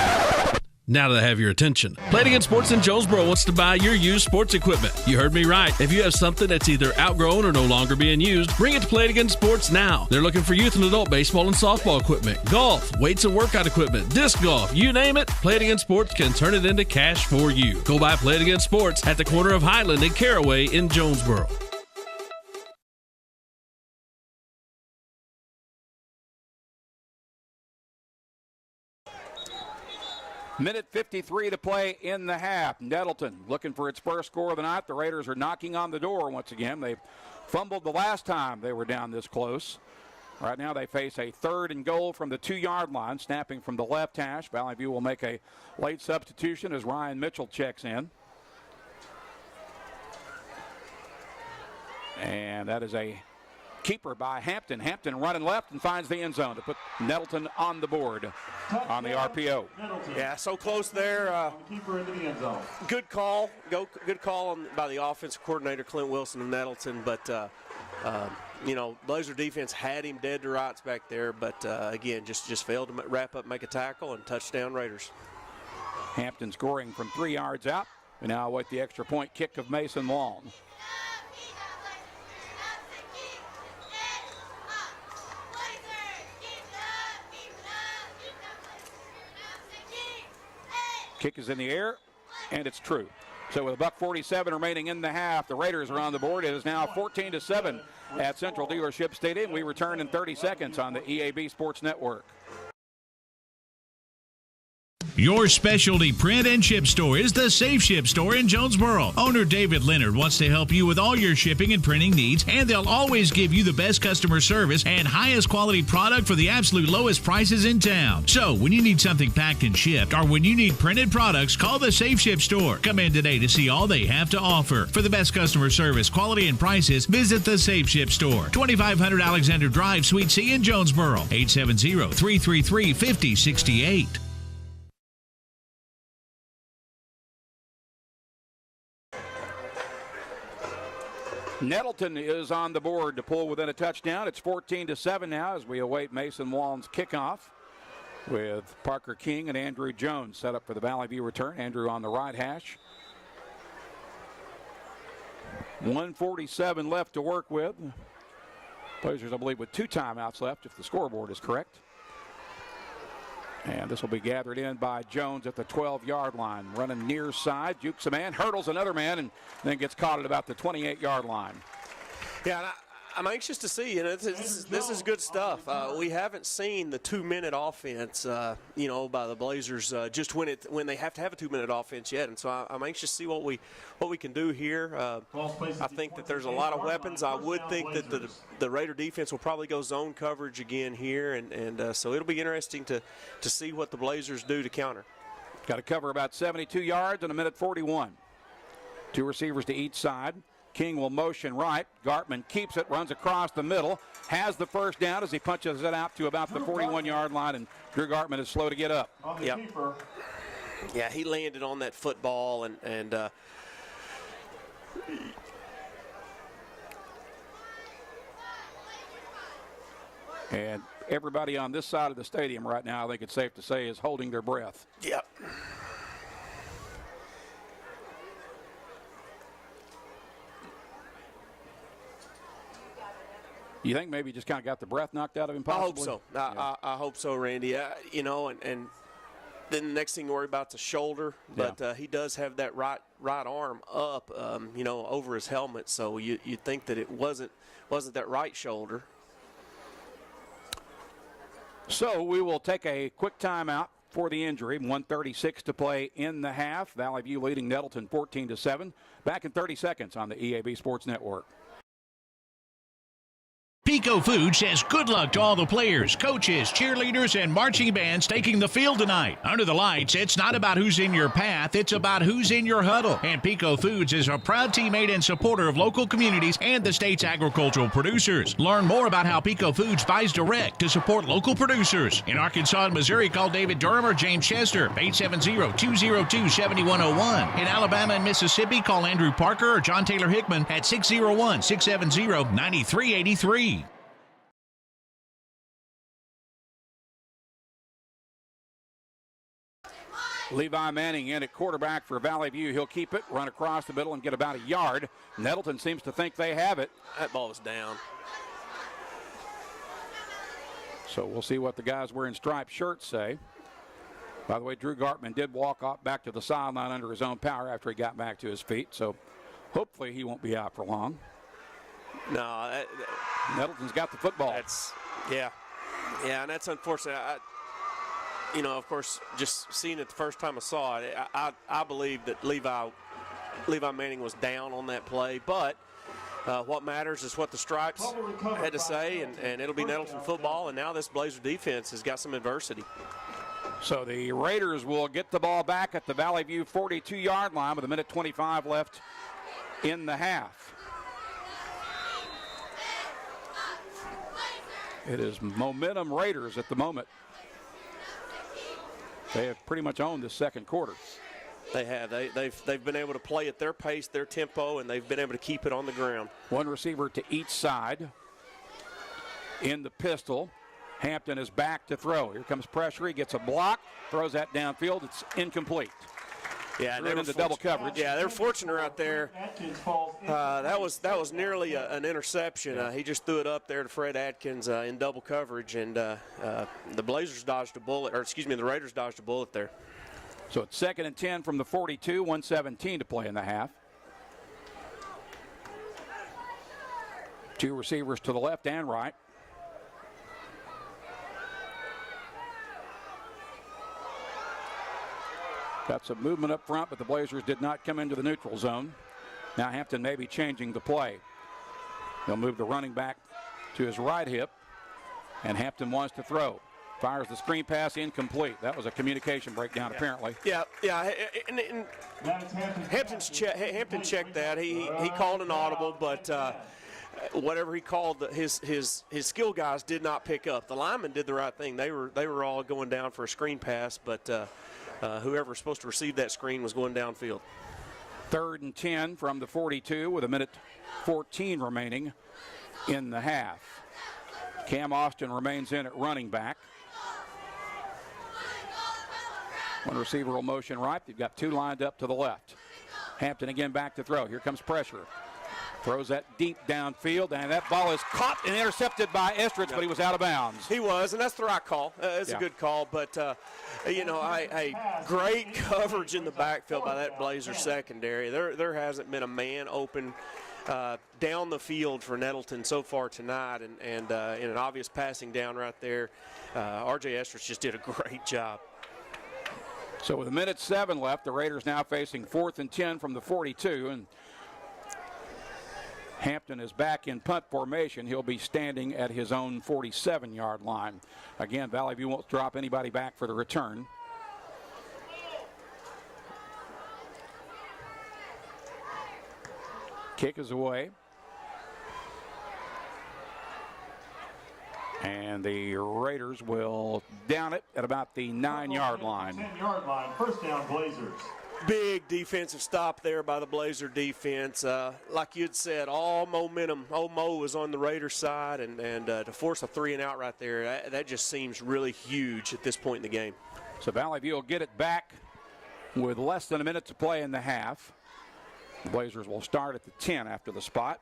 Now that I have your attention, Play It Again Sports in Jonesboro wants to buy your used sports equipment. You heard me right. If you have something that's either outgrown or no longer being used, bring it to Play It Again Sports now. They're looking for youth and adult baseball and softball equipment, golf, weights and workout equipment, disc golf, you name it. Play It Again Sports can turn it into cash for you. Go by Play It Again Sports at the corner of Highland and Caraway in Jonesboro. Minute 53 to play in the half. Nettleton looking for its first score of the night. The Raiders are knocking on the door once again. They fumbled the last time they were down this close. Right now they face a 3rd and goal from the 2-yard line, snapping from the left hash. Valley View will make a late substitution as Ryan Mitchell checks in. And that is a keeper by Hampton. Hampton running left and finds the end zone to put Nettleton on the board on the RPO. Yeah, so close there. Keeper into the end zone. Good call. Good call by the offensive coordinator, Clint Wilson of Nettleton. But, Blazer defense had him dead to rights back there. But, again, just failed to wrap up, make a tackle, and touchdown Raiders. Hampton scoring from 3 yards out. We now await the extra point kick of Mason Long. Kick is in the air, and it's true. So with $1:47 remaining in the half, the Raiders are on the board. It is now 14-7 at Central Dealership Stadium. We return in 30 seconds on the EAB Sports Network. Your specialty print and ship store is the Safe Ship Store in Jonesboro. Owner David Leonard wants to help you with all your shipping and printing needs, and they'll always give you the best customer service and highest quality product for the absolute lowest prices in town. So when you need something packed and shipped, or when you need printed products, call the Safe Ship Store. Come in today to see all they have to offer. For the best customer service, quality, and prices, visit the Safe Ship Store, 2500 Alexander Drive, Suite C in Jonesboro, 870-333-5068. Nettleton is on the board to pull within a touchdown. It's 14-7 now as we await Mason Wall's kickoff with Parker King and Andrew Jones set up for the Valley View return. Andrew on the right hash. 1:47 left to work with. Blazers, I believe, with 2 timeouts left if the scoreboard is correct. And this will be gathered in by Jones at the 12-yard line. Running near side, jukes a man, hurdles another man, and then gets caught at about the 28-yard line. Yeah, and I'm anxious to see. This is good stuff. We haven't seen the 2-minute offense, by the Blazers just when they have to have a 2-minute offense yet. And so I'm anxious to see what we can do here. I think that there's a lot of weapons. I would think that the Raider defense will probably go zone coverage again here, and so it'll be interesting to see what the Blazers do to counter. Got to cover about 72 yards in 1:41. 2 receivers to each side. King will motion right. Gartman keeps it, runs across the middle, has the first down as he punches it out to about the 41-yard line, and Drew Gartman is slow to get up. Yep. Yeah, he landed on that football, and everybody on this side of the stadium right now, I think it's safe to say, is holding their breath. Yep. You think maybe he just kind of got the breath knocked out of him possibly? I hope so. I hope so, Randy. And Then the next thing you worry about is the shoulder, but he does have that right arm up, over his helmet. So you'd think that it wasn't that right shoulder. So we will take a quick timeout for the injury. 1:36 to play in the half. Valley View leading Nettleton 14-7. Back in 30 seconds on the EAB Sports Network. Pico Food says good luck to all the players, coaches, cheerleaders, and marching bands taking the field tonight. Under the lights, it's not about who's in your path, it's about who's in your huddle. And Pico Foods is a proud teammate and supporter of local communities and the state's agricultural producers. Learn more about how Pico Foods buys direct to support local producers. In Arkansas and Missouri, call David Durham or James Chester, 870-202-7101. In Alabama and Mississippi, call Andrew Parker or John Taylor Hickman at 601-670-9383. Levi Manning in at quarterback for Valley View. He'll keep it, run across the middle, and get about a yard. Nettleton seems to think they have it. That ball was down. So we'll see what the guys wearing striped shirts say. By the way, Drew Gartman did walk off back to the sideline under his own power after he got back to his feet. So hopefully he won't be out for long. No. Nettleton's got the football. Yeah, and that's unfortunate. Of course, just seeing it the first time I saw it, I believe that Levi Manning was down on that play. But what matters is what the Stripes had to say, and it'll be Nettleton football. And now this Blazer defense has got some adversity. So the Raiders will get the ball back at the Valley View 42-yard line with 1:25 left in the half. It is momentum Raiders at the moment. They have pretty much owned this second quarter. They have. They've been able to play at their pace, their tempo, and they've been able to keep it on the ground. One receiver to each side. In the pistol, Hampton is back to throw. Here comes pressure. He gets a block, throws that downfield. It's incomplete. Yeah, they're into double coverage. Yeah, they're fortunate out there. That was nearly an interception. He just threw it up there to Fred Atkins in double coverage, and the Raiders dodged a bullet there. So it's 2nd and 10 from the 42, 1:17 to play in the half. Two receivers to the left and right. Got some movement up front, but the Blazers did not come into the neutral zone. Now Hampton may be changing the play. They'll move the running back to his right hip, and Hampton wants to throw. Fires the screen pass, incomplete. That was a communication breakdown, apparently. Yeah. And Hampton checked that. He called an audible, but whatever he called, his skill guys did not pick up. The linemen did the right thing. They were all going down for a screen pass, but whoever was supposed to receive that screen was going downfield. 3rd and 10 from the 42 with 1:14 remaining in the half. Cam Austin remains in at running back. One receiver will motion right. You've got two lined up to the left. Hampton again back to throw. Here comes pressure. Throws that deep downfield, and that ball is caught and intercepted by Estridge, but he was out of bounds. He was, and that's the right call. It's a good call, but, great coverage in the backfield by that Blazer secondary. There hasn't been a man open down the field for Nettleton so far tonight, and in an obvious passing down right there, R.J. Estridge just did a great job. So with 1:07 left, the Raiders now facing 4th and 10 from the 42, and Hampton is back in punt formation. He'll be standing at his own 47-yard line. Again, Valley View won't drop anybody back for the return. Kick is away. And the Raiders will down it at about the 9-yard line. 10-yard line, first down Blazers. Big defensive stop there by the Blazer defense. Like you'd said, all momentum, Mo was on the Raiders side, and to force a 3-and-out right there, that just seems really huge at this point in the game. So Valley View will get it back with less than a minute to play in the half. The Blazers will start at the 10 after the spot.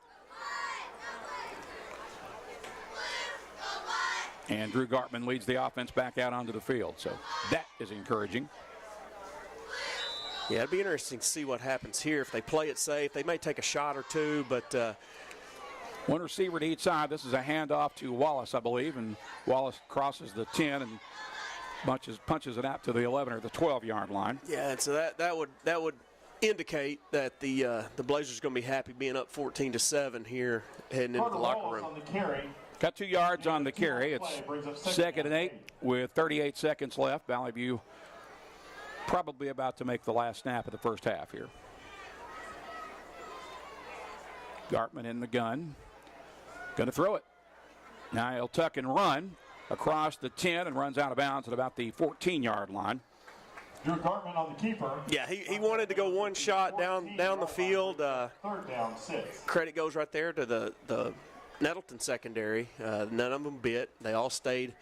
And Drew Gartman leads the offense back out onto the field. So that is encouraging. Yeah, it'd be interesting to see what happens here. If they play it safe, they may take a shot or two, but one receiver to each side. This is a handoff to Wallace, I believe, and Wallace crosses the 10 and punches it out to the 11 or the 12-yard line. Yeah, and so that would indicate that the Blazers are going to be happy being up 14-7 here heading into the locker room. Got 2 yards on the carry. It's 2nd and 8 with 38 seconds left. Valley View probably about to make the last snap of the first half here. Gartman in the gun. Going to throw it. Now he'll tuck and run across the 10 and runs out of bounds at about the 14-yard line. Drew Gartman on the keeper. Yeah, he wanted to go one shot down the field. 3rd down, 6. Credit goes right there to the Nettleton secondary. None of them bit. They all stayed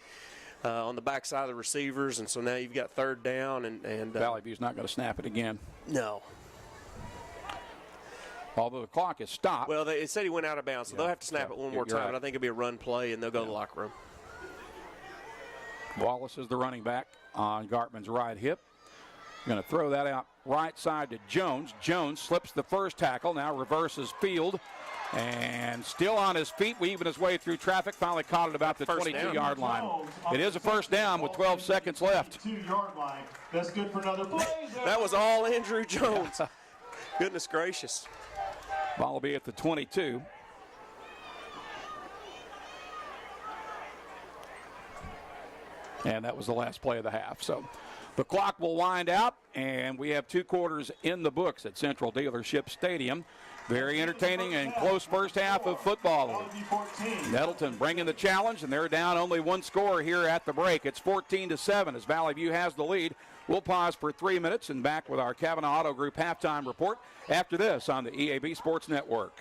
on the backside of the receivers, and so now you've got 3rd down. And Valley View's not going to snap it again. No. Although the clock is stopped. Well, it said he went out of bounds, so they'll have to snap it one more time. Right. And I think it'll be a run play, and they'll go to the locker room. Wallace is the running back on Gartman's right hip. Going to throw that out right side to Jones. Jones slips the first tackle, now reverses field, and still on his feet, weaving his way through traffic, finally caught it about the 22-yard line. It is a first down with 12 seconds left. 2-yard line. That's good for another play. That was all Andrew Jones. Goodness gracious. Ball will be at the 22. And that was the last play of the half. So the clock will wind out, and we have 2 quarters in the books at Central Dealership Stadium. Very entertaining and close first half of football. Nettleton bringing the challenge, and they're down only 1 score here at the break. It's 14-7 as Valley View has the lead. We'll pause for 3 minutes and back with our Kavanaugh Auto Group halftime report after this on the EAB Sports Network.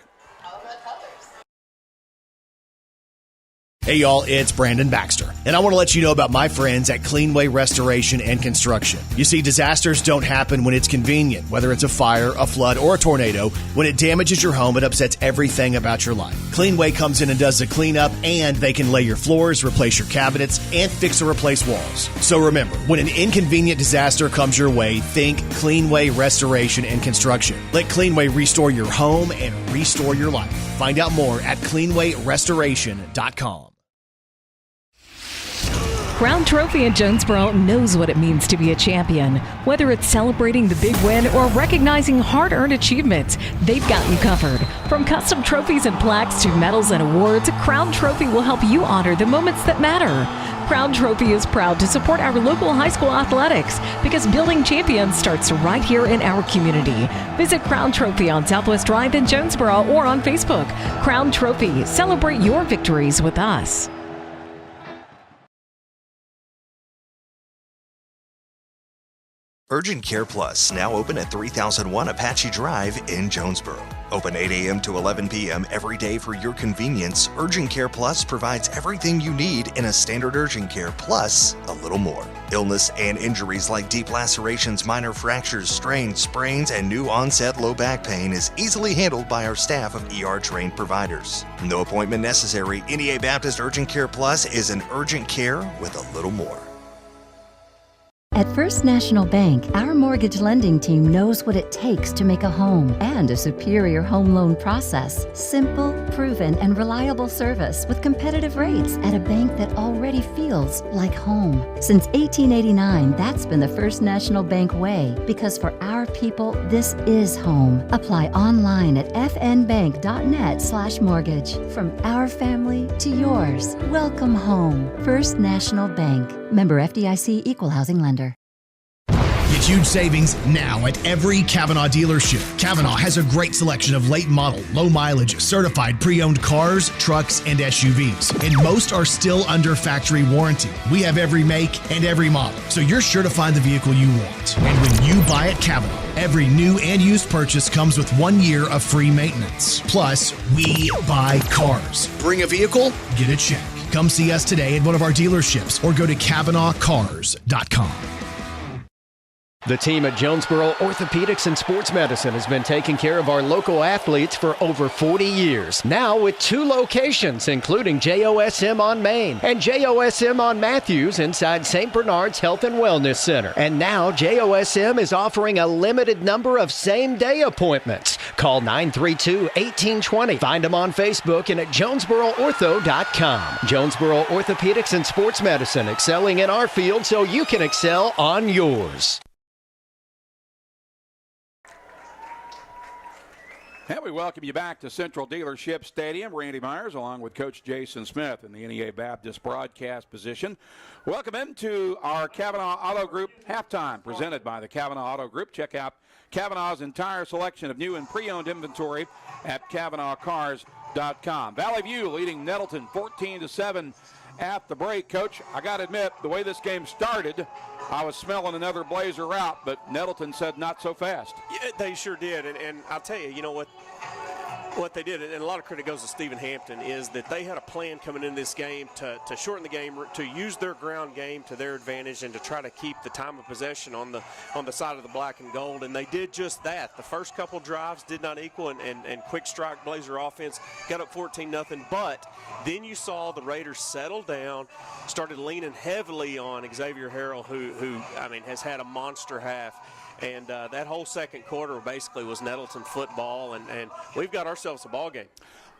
Hey y'all, it's Brandon Baxter, and I want to let you know about my friends at Cleanway Restoration and Construction. You see, disasters don't happen when it's convenient, whether it's a fire, a flood, or a tornado. When it damages your home, it upsets everything about your life. Cleanway comes in and does the cleanup, and they can lay your floors, replace your cabinets, and fix or replace walls. So remember, when an inconvenient disaster comes your way, think Cleanway Restoration and Construction. Let Cleanway restore your home and restore your life. Find out more at cleanwayrestoration.com. Crown Trophy in Jonesboro knows what it means to be a champion. Whether it's celebrating the big win or recognizing hard-earned achievements, they've got you covered. From custom trophies and plaques to medals and awards, Crown Trophy will help you honor the moments that matter. Crown Trophy is proud to support our local high school athletics because building champions starts right here in our community. Visit Crown Trophy on Southwest Drive in Jonesboro or on Facebook. Crown Trophy, celebrate your victories with us. Urgent Care Plus, now open at 3001 Apache Drive in Jonesboro. Open 8 a.m. to 11 p.m. every day for your convenience. Urgent Care Plus provides everything you need in a standard urgent care, plus a little more. Illness and injuries like deep lacerations, minor fractures, strains, sprains, and new onset low back pain is easily handled by our staff of ER-trained providers. No appointment necessary. NEA Baptist Urgent Care Plus is an urgent care with a little more. At First National Bank, our mortgage lending team knows what it takes to make a home and a superior home loan process. Simple, proven, and reliable service with competitive rates at a bank that already feels like home. Since 1889, that's been the First National Bank way, because for our people, this is home. Apply online at fnbank.net/mortgage. From our family to yours, welcome home. First National Bank. Member FDIC, Equal Housing Lender. Get huge savings now at every Kavanaugh dealership. Kavanaugh has a great selection of late model, low mileage, certified pre-owned cars, trucks, and SUVs. And most are still under factory warranty. We have every make and every model, so you're sure to find the vehicle you want. And when you buy at Kavanaugh, every new and used purchase comes with 1 year of free maintenance. Plus, we buy cars. Bring a vehicle, get a check. Come see us today at one of our dealerships or go to KavanaughCars.com. The team at Jonesboro Orthopedics and Sports Medicine has been taking care of our local athletes for over 40 years. Now with 2 locations, including JOSM on Main and JOSM on Matthews inside St. Bernard's Health and Wellness Center. And now JOSM is offering a limited number of same-day appointments. Call 932-1820. Find them on Facebook and at JonesboroOrtho.com. Jonesboro Orthopedics and Sports Medicine, excelling in our field so you can excel on yours. And we welcome you back to Central Dealership Stadium. Randy Myers along with Coach Jason Smith in the NEA Baptist broadcast position. Welcome into our Kavanaugh Auto Group halftime presented by the Kavanaugh Auto Group. Check out Kavanaugh's entire selection of new and pre-owned inventory at KavanaughCars.com. Valley View leading Nettleton 14-7 at the break. Coach, I got to admit, the way this game started, I was smelling another Blazer route, but Nettleton said not so fast. Yeah, they sure did, and I'll tell you, you know what they did, and a lot of credit goes to Stephen Hampton, is that they had a plan coming in this game to shorten the game, to use their ground game to their advantage, and to try to keep the time of possession on the side of the black and gold, and they did just that. The first couple drives did not equal, and quick strike Blazer offense got up 14-0, but then you saw the Raiders settle down, started leaning heavily on Xavier Harrell, who I mean, has had a monster half. And that whole second quarter basically was Nettleton football, and we've got ourselves a ball game.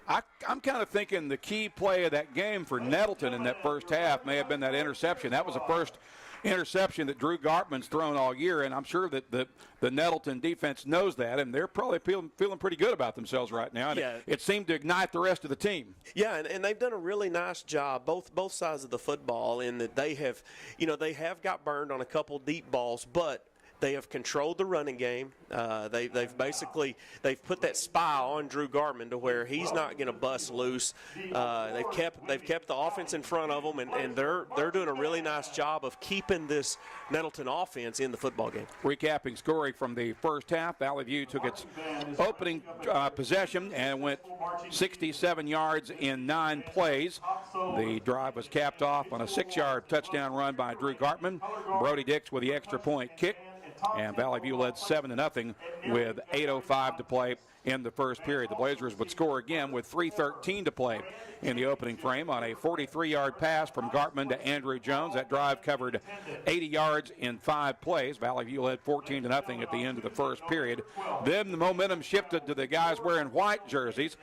I'm kind of thinking the key play of that game for Nettleton in that first half may have been that interception. That was the first interception that Drew Gartman's thrown all year, and I'm sure that the Nettleton defense knows that, and they're probably feeling pretty good about themselves right now. And yeah. It seemed to ignite the rest of the team. Yeah, and they've done a really nice job, both sides of the football, in that they have got burned on a couple deep balls, but they have controlled the running game. They've put that spy on Drew Gartman to where he's not going to bust loose. They've kept the offense in front of them, and they're doing a really nice job of keeping this Nettleton offense in the football game. Recapping scoring from the first half, Valley View took its opening possession and went 67 yards in 9 plays. The drive was capped off on a 6-yard touchdown run by Drew Gartman. Brody Dix with the extra point kick. And Valley View led 7-0 with 8:05 to play in the first period. The Blazers would score again with 3:13 to play in the opening frame on a 43-yard pass from Gartman to Andrew Jones. That drive covered 80 yards in 5 plays. Valley View led 14-0 at the end of the first period. Then the momentum shifted to the guys wearing white jerseys.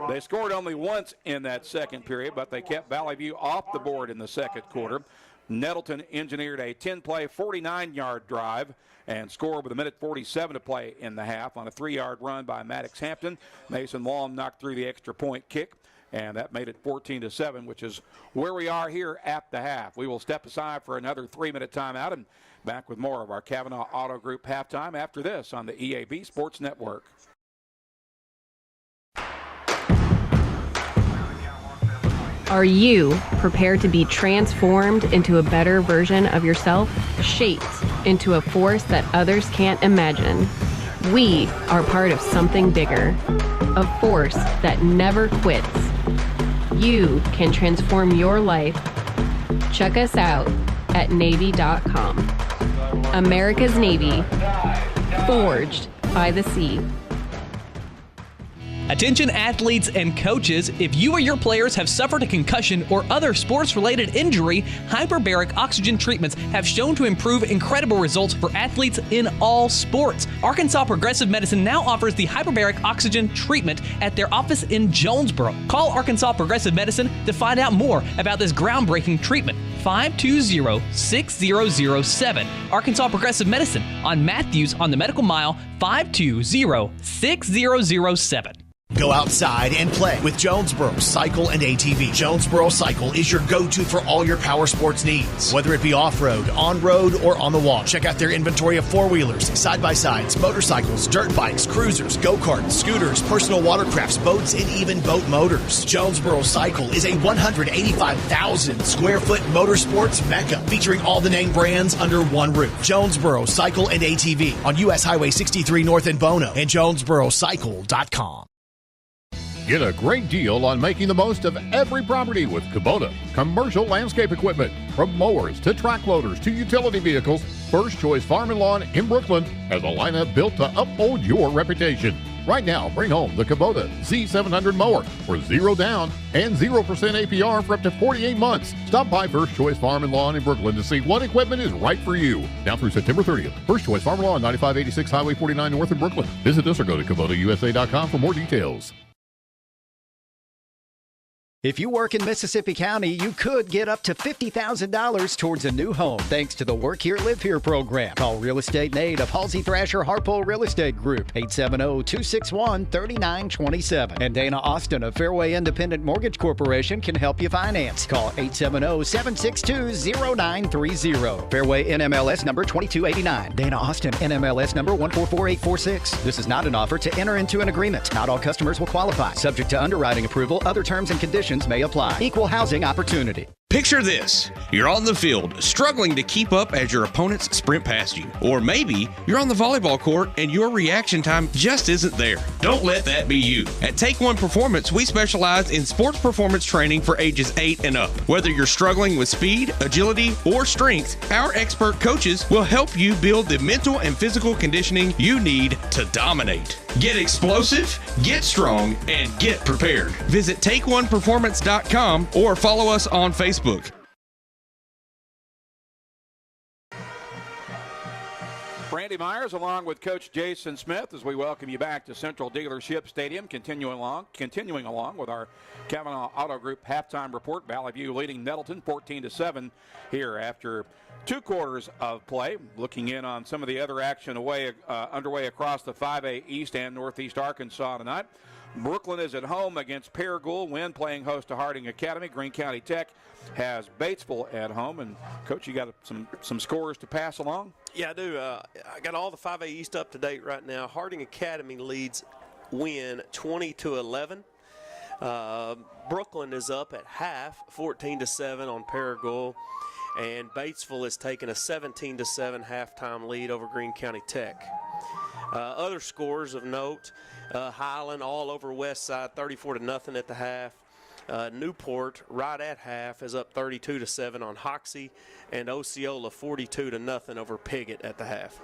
They scored only once in that second period, but they kept Valley View off the board in the second quarter. Nettleton engineered a 10-play, 49-yard drive and scored with 1:47 to play in the half on a 3-yard run by Maddox Hampton. Mason Long knocked through the extra point kick, and that made it 14-7, which is where we are here at the half. We will step aside for another 3-minute timeout and back with more of our Kavanaugh Auto Group halftime after this on the EAB Sports Network. Are you prepared to be transformed into a better version of yourself, shaped into a force that others can't imagine? We are part of something bigger, a force that never quits. You can transform your life. Check us out at Navy.com. America's Navy, forged by the sea. Attention athletes and coaches, if you or your players have suffered a concussion or other sports-related injury, hyperbaric oxygen treatments have shown to improve incredible results for athletes in all sports. Arkansas Progressive Medicine now offers the hyperbaric oxygen treatment at their office in Jonesboro. Call Arkansas Progressive Medicine to find out more about this groundbreaking treatment. 520-6007. Arkansas Progressive Medicine on Matthews on the Medical Mile, 520-6007. Go outside and play with Jonesboro Cycle and ATV. Jonesboro Cycle is your go-to for all your power sports needs, whether it be off-road, on-road, or on the walk. Check out their inventory of four-wheelers, side-by-sides, motorcycles, dirt bikes, cruisers, go-karts, scooters, personal watercrafts, boats, and even boat motors. Jonesboro Cycle is a 185,000 square foot motorsports mecca featuring all the name brands under one roof. Jonesboro Cycle and ATV on U.S. Highway 63 North in Bono and JonesboroCycle.com. Get a great deal on making the most of every property with Kubota commercial landscape equipment. From mowers to track loaders to utility vehicles, First Choice Farm and Lawn in Brooklyn has a lineup built to uphold your reputation. Right now, bring home the Kubota Z700 mower for 0 down and 0% APR for up to 48 months. Stop by First Choice Farm and Lawn in Brooklyn to see what equipment is right for you. Now through September 30th, First Choice Farm and Lawn, 9586 Highway 49 North in Brooklyn. Visit us or go to KubotaUSA.com for more details. If you work in Mississippi County, you could get up to $50,000 towards a new home thanks to the Work Here, Live Here program. Call Real Estate Nate of Halsey Thrasher Harpole Real Estate Group, 870-261-3927. And Dana Austin of Fairway Independent Mortgage Corporation can help you finance. Call 870-762-0930. Fairway NMLS number 2289. Dana Austin NMLS number 144846. This is not an offer to enter into an agreement. Not all customers will qualify. Subject to underwriting approval, other terms and conditions may apply. Equal housing opportunity. Picture this. You're on the field, struggling to keep up as your opponents sprint past you. Or maybe you're on the volleyball court and your reaction time just isn't there. Don't let that be you. At Take One Performance, we specialize in sports performance training for ages 8 and up. Whether you're struggling with speed, agility, or strength, our expert coaches will help you build the mental and physical conditioning you need to dominate. Get explosive, get strong, and get prepared. Visit TakeOnePerformance.com or follow us on Facebook. Randy Myers along with Coach Jason Smith as we welcome you back to Central Dealership Stadium, continuing along with our Kavanaugh Auto Group halftime report. Valley View leading Nettleton 14-7 here after 2 quarters of play. Looking in on some of the other action underway across the 5A East and Northeast Arkansas tonight. Brooklyn is at home against Paragould. Wynn playing host to Harding Academy. Greene County Tech has Batesville at home. And, Coach, you got some scores to pass along? Yeah, I do. I got all the 5A East up to date right now. Harding Academy leads Wynn 20-11. Brooklyn is up at half, 14-7 on Paragould. And Batesville is taking a 17-7 halftime lead over Greene County Tech. Other scores of note, Highland all over West Side, 34-0 at the half. Newport right at half is up 32-7 on Hoxie, and Osceola 42-0 over Piggott at the half.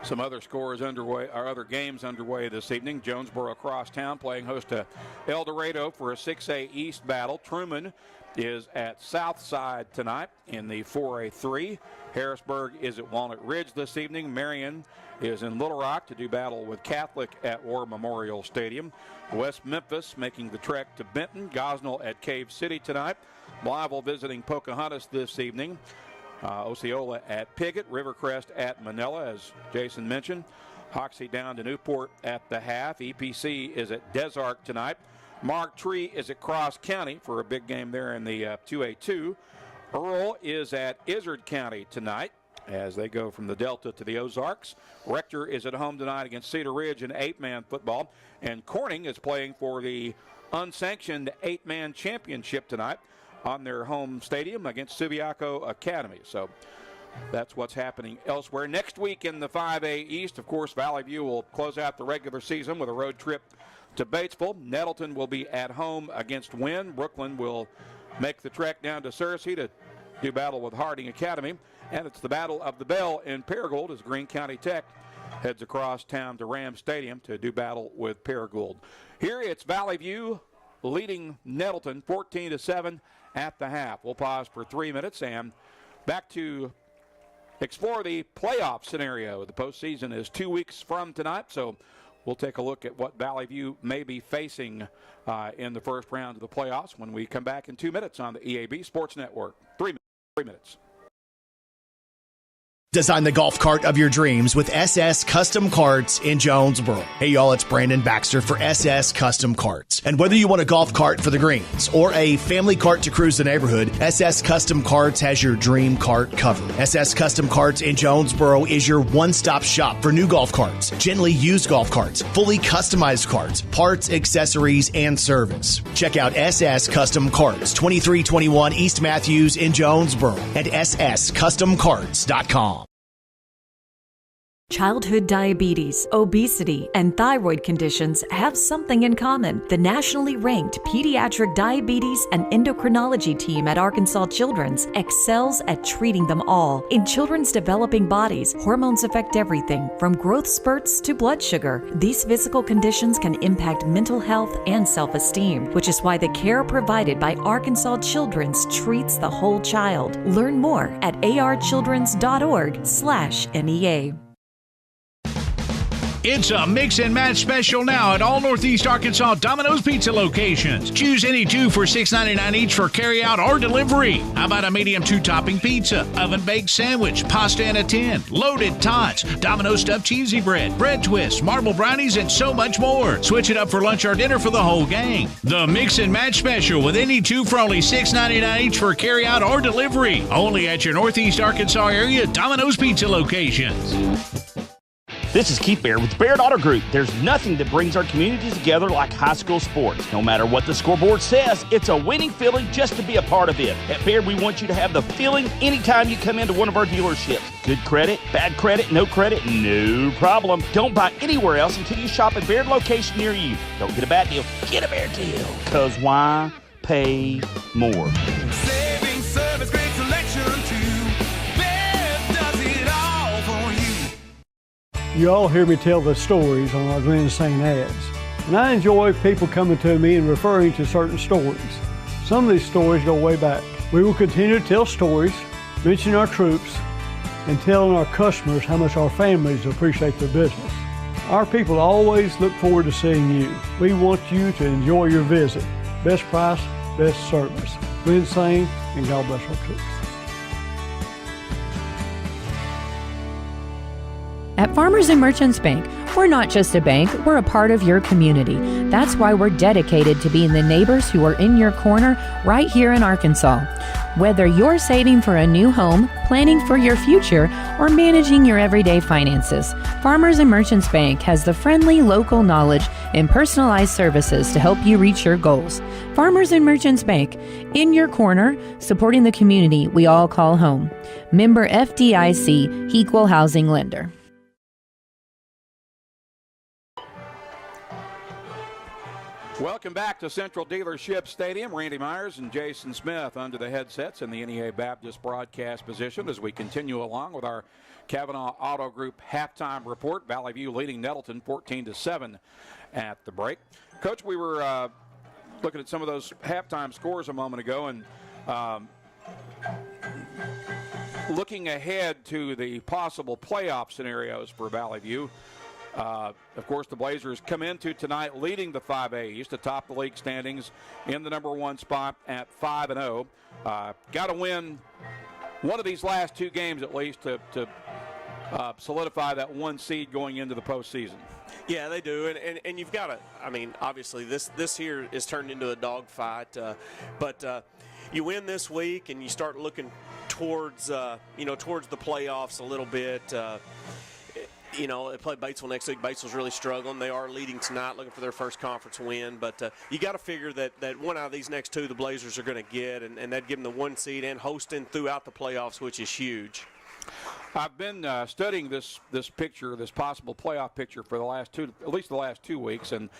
Some other scores underway, or other games underway this evening. Jonesboro Crosstown playing host to El Dorado for a 6A East battle. Truman is at Southside tonight in the 4A3. Harrisburg is at Walnut Ridge this evening. Marion is in Little Rock to do battle with Catholic at War Memorial Stadium. West Memphis making the trek to Benton. Gosnell at Cave City tonight. Blytheville visiting Pocahontas this evening. Osceola at Piggott. Rivercrest at Manila, as Jason mentioned. Hoxie down to Newport at the half. EPC is at Des Arc tonight. Mark Tree is at Cross County for a big game there in the 2A2. Earl is at Izard County tonight as they go from the Delta to the Ozarks. Rector is at home tonight against Cedar Ridge in 8-man football. And Corning is playing for the unsanctioned 8-man championship tonight on their home stadium against Subiaco Academy. So that's what's happening elsewhere. Next week in the 5A East, of course, Valley View will close out the regular season with a road trip to Batesville. Nettleton will be at home against Wynn. Brooklyn will make the trek down to Searcy to do battle with Harding Academy. And it's the Battle of the Bell in Paragould as Greene County Tech heads across town to Ram Stadium to do battle with Paragould. Here it's Valley View leading Nettleton 14-7 at the half. We'll pause for 3 minutes and back to explore the playoff scenario. The postseason is 2 weeks from tonight, so we'll take a look at what Valley View may be facing in the first round of the playoffs when we come back in 2 minutes on the EAB Sports Network. 3 minutes. Design the golf cart of your dreams with SS Custom Carts in Jonesboro. Hey y'all, it's Brandon Baxter for SS Custom Carts. And whether you want a golf cart for the greens or a family cart to cruise the neighborhood, SS Custom Carts has your dream cart covered. SS Custom Carts in Jonesboro is your one-stop shop for new golf carts, gently used golf carts, fully customized carts, parts, accessories, and service. Check out SS Custom Carts, 2321 East Matthews in Jonesboro at sscustomcarts.com. Childhood diabetes, obesity, and thyroid conditions have something in common. The nationally ranked pediatric diabetes and endocrinology team at Arkansas Children's excels at treating them all. In children's developing bodies, hormones affect everything from growth spurts to blood sugar. These physical conditions can impact mental health and self-esteem, which is why the care provided by Arkansas Children's treats the whole child. Learn more at archildrens.org/NEA. It's a mix and match special now at all Northeast Arkansas Domino's Pizza locations. Choose any two for $6.99 each for carryout or delivery. How about a medium 2-topping pizza, oven-baked sandwich, pasta in a tin, loaded tots, Domino's stuffed cheesy bread, bread twists, marble brownies, and so much more. Switch it up for lunch or dinner for the whole gang. The mix and match special with any two for only $6.99 each for carryout or delivery. Only at your Northeast Arkansas area Domino's Pizza locations. This is Keith Baird with the Baird Auto Group. There's nothing that brings our communities together like high school sports. No matter what the scoreboard says, it's a winning feeling just to be a part of it. At Baird, we want you to have the feeling anytime you come into one of our dealerships. Good credit, bad credit, no problem. Don't buy anywhere else until you shop at Baird location near you. Don't get a bad deal, get a Baird deal. Because why pay more? Saving service, great selection too. Bear does it all for you. You all hear me tell the stories on our Glen St. ads, and I enjoy people coming to me and referring to certain stories. Some of these stories go way back. We will continue to tell stories, mention our troops, and telling our customers how much our families appreciate their business. Our people always look forward to seeing you. We want you to enjoy your visit. Best price, best service. Glen St. and God bless our troops. At Farmers and Merchants Bank, we're not just a bank, we're a part of your community. That's why we're dedicated to being the neighbors who are in your corner right here in Arkansas. Whether you're saving for a new home, planning for your future, or managing your everyday finances, Farmers and Merchants Bank has the friendly local knowledge and personalized services to help you reach your goals. Farmers and Merchants Bank, in your corner, supporting the community we all call home. Member FDIC, Equal Housing Lender. Welcome back to Central Dealership Stadium. Randy Myers and Jason Smith under the headsets in the NEA Baptist broadcast position as we continue along with our Kavanaugh Auto Group halftime report. Valley View leading Nettleton 14-7 at the break. Coach, we were looking at some of those halftime scores a moment ago and looking ahead to the possible playoff scenarios for Valley View. Of course, the Blazers come into tonight leading the 5A East atop the league standings in the number 1 spot at 5-0. Got to win one of these last 2 games at least to solidify that 1 seed going into the postseason. Yeah, they do, and you've got to. I mean, obviously this here is turned into a dogfight, but you win this week and you start looking towards towards the playoffs a little bit. They play Batesville next week. Batesville's really struggling. They are leading tonight, looking for their first conference win. But you got to figure that one out of these next 2 the Blazers are going to get, and that'd give them the 1 seed and hosting throughout the playoffs, which is huge. I've been studying this picture, this possible playoff picture for at least the last 2 weeks, and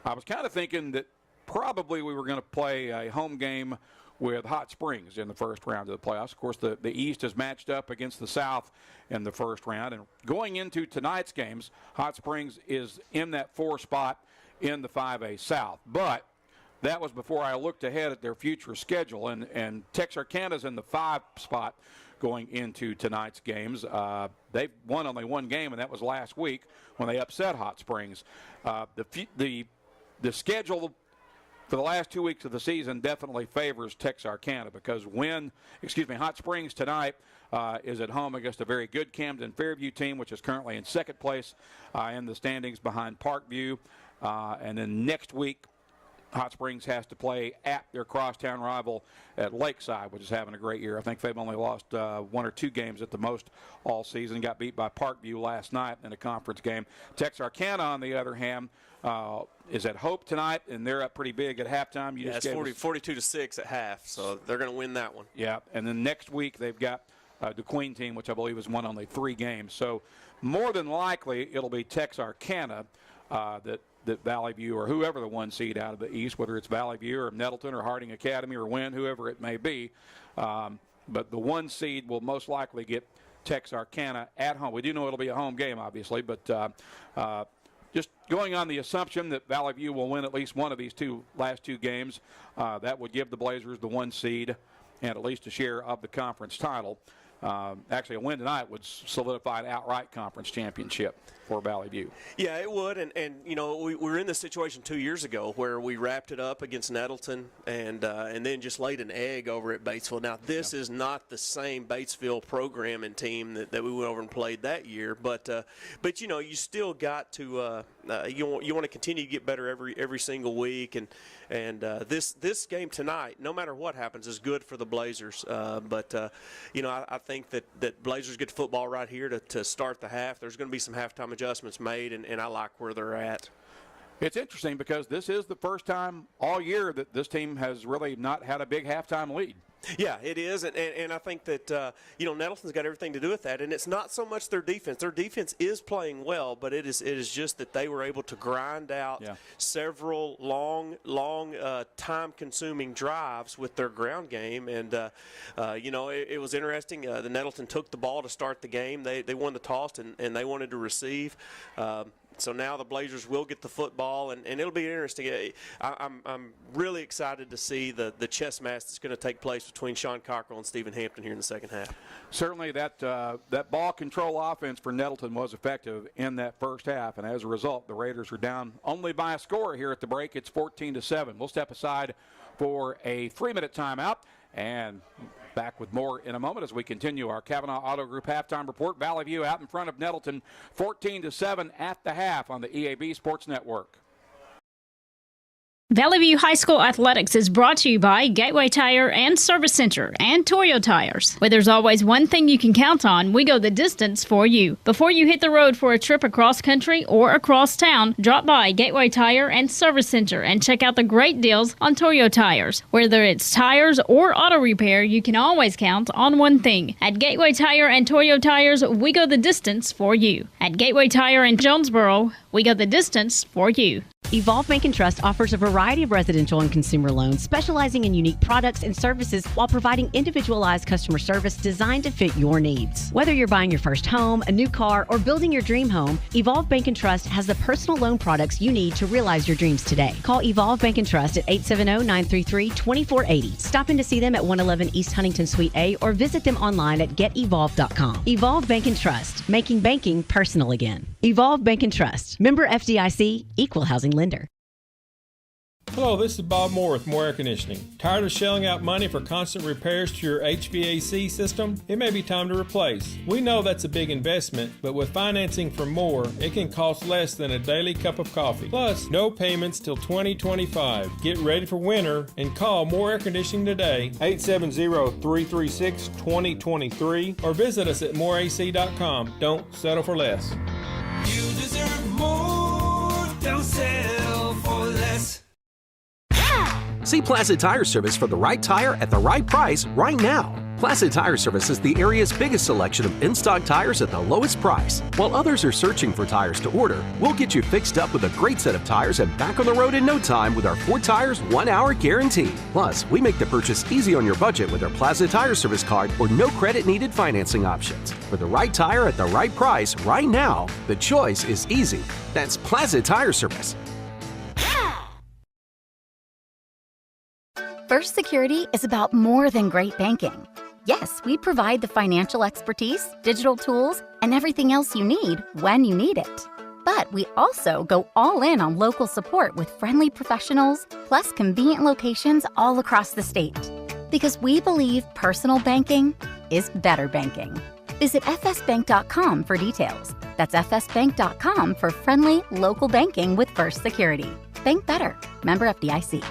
I was kind of thinking that probably we were going to play a home game with Hot Springs in the first round of the playoffs. Of course, the East is matched up against the South in the first round. And going into tonight's games, Hot Springs is in that 4 spot in the 5A South. But that was before I looked ahead at their future schedule. And Texarkana's in the 5 spot going into tonight's games. They've won only 1 game, and that was last week when they upset Hot Springs. The schedule for the last 2 weeks of the season definitely favors Texarkana because Hot Springs tonight is at home against a very good Camden Fairview team, which is currently in 2nd place in the standings behind Parkview. And then next week, Hot Springs has to play at their crosstown rival at Lakeside, which is having a great year. I think they've only lost 1 or 2 games at the most all season. Got beat by Parkview last night in a conference game. Texarkana, on the other hand, is at Hope tonight, and they're up pretty big at halftime. It's 42-6 at half, so they're going to win that one. Yeah, and then next week they've got DeQueen team, which I believe has won only 3 games. So more than likely it'll be Texarkana that Valley View or whoever the 1 seed out of the East, whether it's Valley View or Nettleton or Harding Academy or Wynn, whoever it may be. But the 1 seed will most likely get Texarkana at home. We do know it'll be a home game, obviously, but just going on the assumption that Valley View will win at least one of these last two games, that would give the Blazers the 1 seed and at least a share of the conference title. Actually, a win tonight would solidify an outright conference championship for Valley View. Yeah, it would, and you know, we were in this situation 2 years ago where we wrapped it up against Nettleton and then just laid an egg over at Batesville. Now, this is not the same Batesville program and team that we went over and played that year, but you know, you still got to you want to continue to get better every single week, and this game tonight, no matter what happens, is good for the Blazers. But you know, I think that Blazers get the football right here to start the half. There's going to be some halftime adjustments made, and I like where they're at. It's interesting because this is the first time all year that this team has really not had a big halftime lead. Yeah, it is, and I think that you know, Nettleton's got everything to do with that, and it's not so much their defense. Their defense is playing well, but it is just that they were able to grind out several long time-consuming drives with their ground game, and you know, it was interesting. The Nettleton took the ball to start the game. They won the toss, and they wanted to receive. So now the Blazers will get the football, and it'll be interesting. I'm really excited to see the chess match that's going to take place between Sean Cockrell and Stephen Hampton here in the second half. Certainly that ball control offense for Nettleton was effective in that first half, and as a result, the Raiders are down only by a score here at the break. It's 14-7. We'll step aside for a 3-minute timeout, and back with more in a moment as we continue our Kavanaugh Auto Group halftime report. Valley View out in front of Nettleton, 14-7 at the half on the EAB Sports Network. Valley View High School Athletics is brought to you by Gateway Tire and Service Center and Toyo Tires. Where there's always one thing you can count on, we go the distance for you. Before you hit the road for a trip across country or across town, drop by Gateway Tire and Service Center and check out the great deals on Toyo Tires. Whether it's tires or auto repair, you can always count on one thing. At Gateway Tire and Toyo Tires, we go the distance for you. At Gateway Tire in Jonesboro, we go the distance for you. Evolve Bank & Trust offers a variety of residential and consumer loans specializing in unique products and services while providing individualized customer service designed to fit your needs. Whether you're buying your first home, a new car, or building your dream home, Evolve Bank & Trust has the personal loan products you need to realize your dreams today. Call Evolve Bank & Trust at 870-933-2480. Stop in to see them at 111 East Huntington Suite A or visit them online at getevolve.com. Evolve Bank & Trust, making banking personal again. Evolve Bank & Trust. Member FDIC, Equal Housing Lender. Hello, this is Bob Moore with Moore Air Conditioning. Tired of shelling out money for constant repairs to your HVAC system? It may be time to replace. We know that's a big investment, but with financing from Moore, it can cost less than a daily cup of coffee. Plus, no payments till 2025. Get ready for winter and call Moore Air Conditioning today, 870-336-2023, or visit us at moreac.com. Don't settle for less. You deserve more. Don't settle for less. See Placid Tire Service for the right tire at the right price right now. Placid Tire Service is the area's biggest selection of in-stock tires at the lowest price. While others are searching for tires to order, we'll get you fixed up with a great set of tires and back on the road in no time with our 4 tires, 1 hour guarantee. Plus, we make the purchase easy on your budget with our Placid Tire Service card or no credit needed financing options. For the right tire at the right price right now, the choice is easy. That's Placid Tire Service. First Security is about more than great banking. Yes, we provide the financial expertise, digital tools, and everything else you need when you need it. But we also go all in on local support with friendly professionals, plus convenient locations all across the state. Because we believe personal banking is better banking. Visit fsbank.com for details. That's fsbank.com for friendly, local banking with First Security. Bank better. Member FDIC.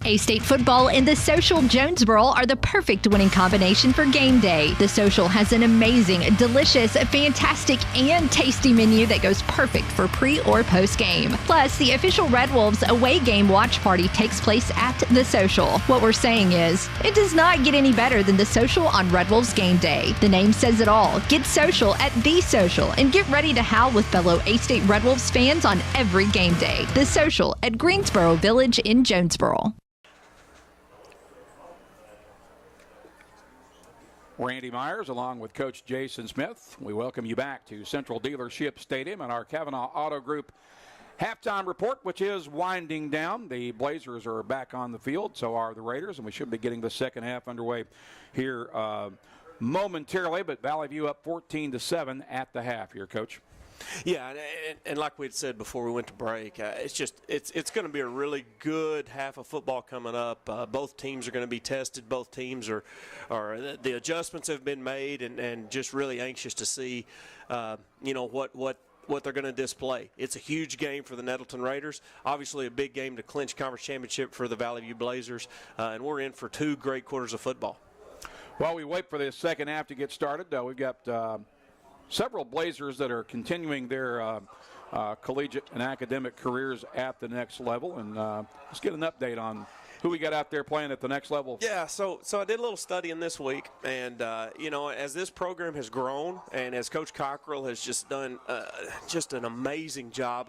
A-State football and the Social Jonesboro are the perfect winning combination for game day. The Social has an amazing, delicious, fantastic, and tasty menu that goes perfect for pre or post game. Plus, the official Red Wolves away game watch party takes place at the Social. What we're saying is, it does not get any better than the Social on Red Wolves game day. The name says it all. Get social at the Social and get ready to howl with fellow A-State Red Wolves fans on every game day. The Social at Greensboro Village in Jonesboro. Randy Myers along with Coach Jason Smith. We welcome you back to Central Dealership Stadium and our Kavanaugh Auto Group halftime report, which is winding down. The Blazers are back on the field, so are the Raiders, and we should be getting the second half underway here momentarily, but Valley View up 14-7 at the half here, Coach. Yeah, and like we had said before we went to break, it's going to be a really good half of football coming up. Both teams are going to be tested. Both teams are the adjustments have been made, and just really anxious to see, what they're going to display. It's a huge game for the Nettleton Raiders. Obviously, a big game to clinch conference championship for the Valley View Blazers, and we're in for 2 great quarters of football. While we wait for the second half to get started, we've got several Blazers that are continuing their collegiate and academic careers at the next level. And let's get an update on who we got out there playing at the next level. Yeah, so I did a little studying this week. And, as this program has grown and as Coach Cockrell has just done just an amazing job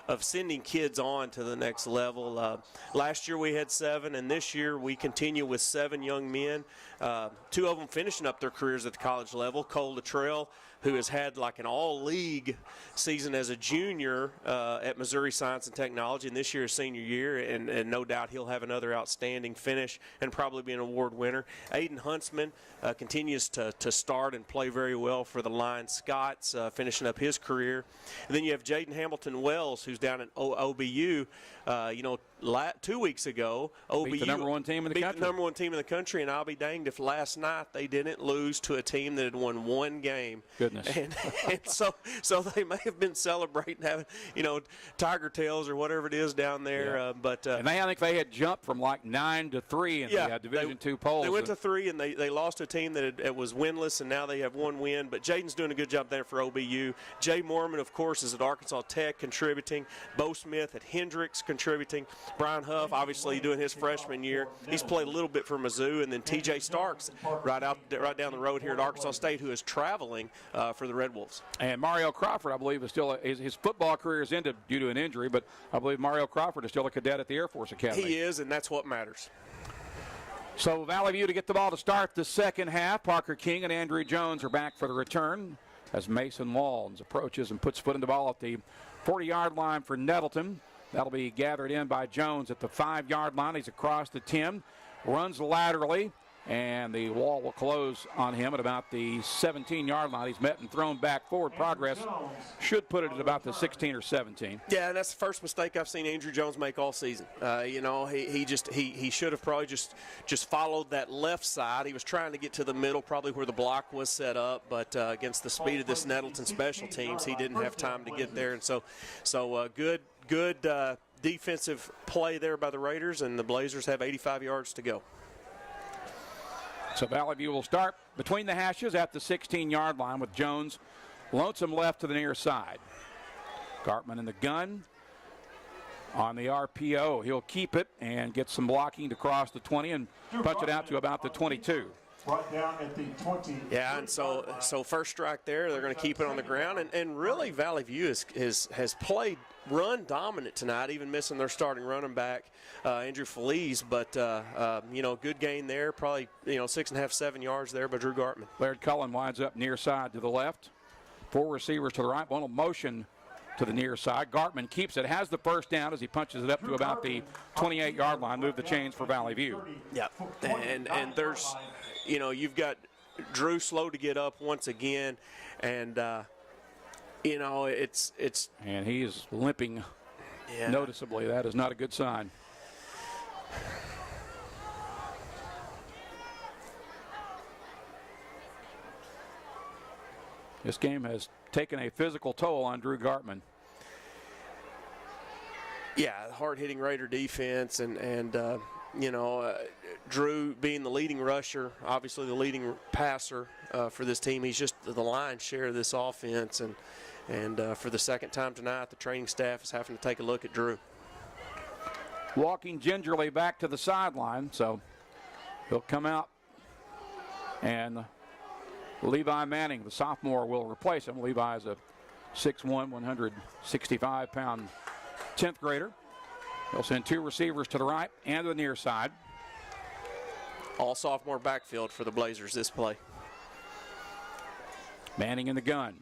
of sending kids on to the next level. Last year we had 7, and this year we continue with 7 young men. 2 of them finishing up their careers at the college level. Cole Luttrell, who has had like an all-league season as a junior at Missouri Science and Technology, and this year is senior year, and no doubt he'll have another outstanding finish and probably be an award winner. Aiden Huntsman continues to start and play very well for the Lion Scots, finishing up his career. And then you have Jaden Hamilton Wells, who's down at OBU. 2 weeks ago, OBU beat the number 1 team in the country. The number 1 team in the country, and I'll be danged if last night they didn't lose to a team that had won 1 game. Goodness. And so they may have been celebrating having, tiger tails or whatever it is down there. Yeah. And I think they had jumped from like 9 to 3 in the Division II polls. They went to 3, and they lost to a team that was winless, and now they have 1 win. But Jaden's doing a good job there for OBU. Jay Mormon, of course, is at Arkansas Tech contributing. Bo Smith at Hendricks contributing. Brian Huff, obviously, doing his freshman year. He's played a little bit for Mizzou. And then T.J. Starks right down the road here at Arkansas State, who is traveling for the Red Wolves. And Mario Crawford, I believe, is still his football career has ended due to an injury, but I believe Mario Crawford is still a cadet at the Air Force Academy. He is, and that's what matters. So Valley View to get the ball to start the second half. Parker King and Andrew Jones are back for the return as Mason Walls approaches and puts foot in the ball at the 40-yard line for Nettleton. That'll be gathered in by Jones at the 5-yard line. He's across the 10, runs laterally, and the wall will close on him at about the 17-yard line. He's met and thrown back forward. Progress should put it at about the 16 or 17. Yeah, and that's the first mistake I've seen Andrew Jones make all season. He should have probably just followed that left side. He was trying to get to the middle, probably where the block was set up, but against the speed of this Nettleton special teams, he didn't have time to get there. And so good defensive play there by the Raiders, and the Blazers have 85 yards to go. So Valley View will start between the hashes at the 16-yard line with Jones lonesome left to the near side. Gartman in the gun on the RPO. He'll keep it and get some blocking to cross the 20 and punch it out to about the 22. Right down at the 20. Yeah, and so first strike there, they're going to keep it on the ground. And really, Valley View has played run dominant tonight, even missing their starting running back, Andrew Feliz. But, good gain there, probably, 6.5, 7 yards there by Drew Gartman. Laird Cullen winds up near side to the left. 4 receivers to the right. One will motion to the near side. Gartman keeps it, has the first down as he punches it up to about the 28-yard line. Move the chains for Valley View. Yeah, and there's, you've got Drew slow to get up once again, and it's and he is limping noticeably. That is not a good sign. This game has taken a physical toll on Drew Gartman. Yeah, hard-hitting Raider defense, and Drew being the leading rusher, obviously the leading passer for this team. He's just the lion's share of this offense, and for the second time tonight, the training staff is having to take a look at Drew. Walking gingerly back to the sideline, so he'll come out, and Levi Manning, the sophomore, will replace him. Levi is a 6'1", 165-pound 10th grader. He'll send 2 receivers to the right and the near side. All sophomore backfield for the Blazers this play. Manning in the gun.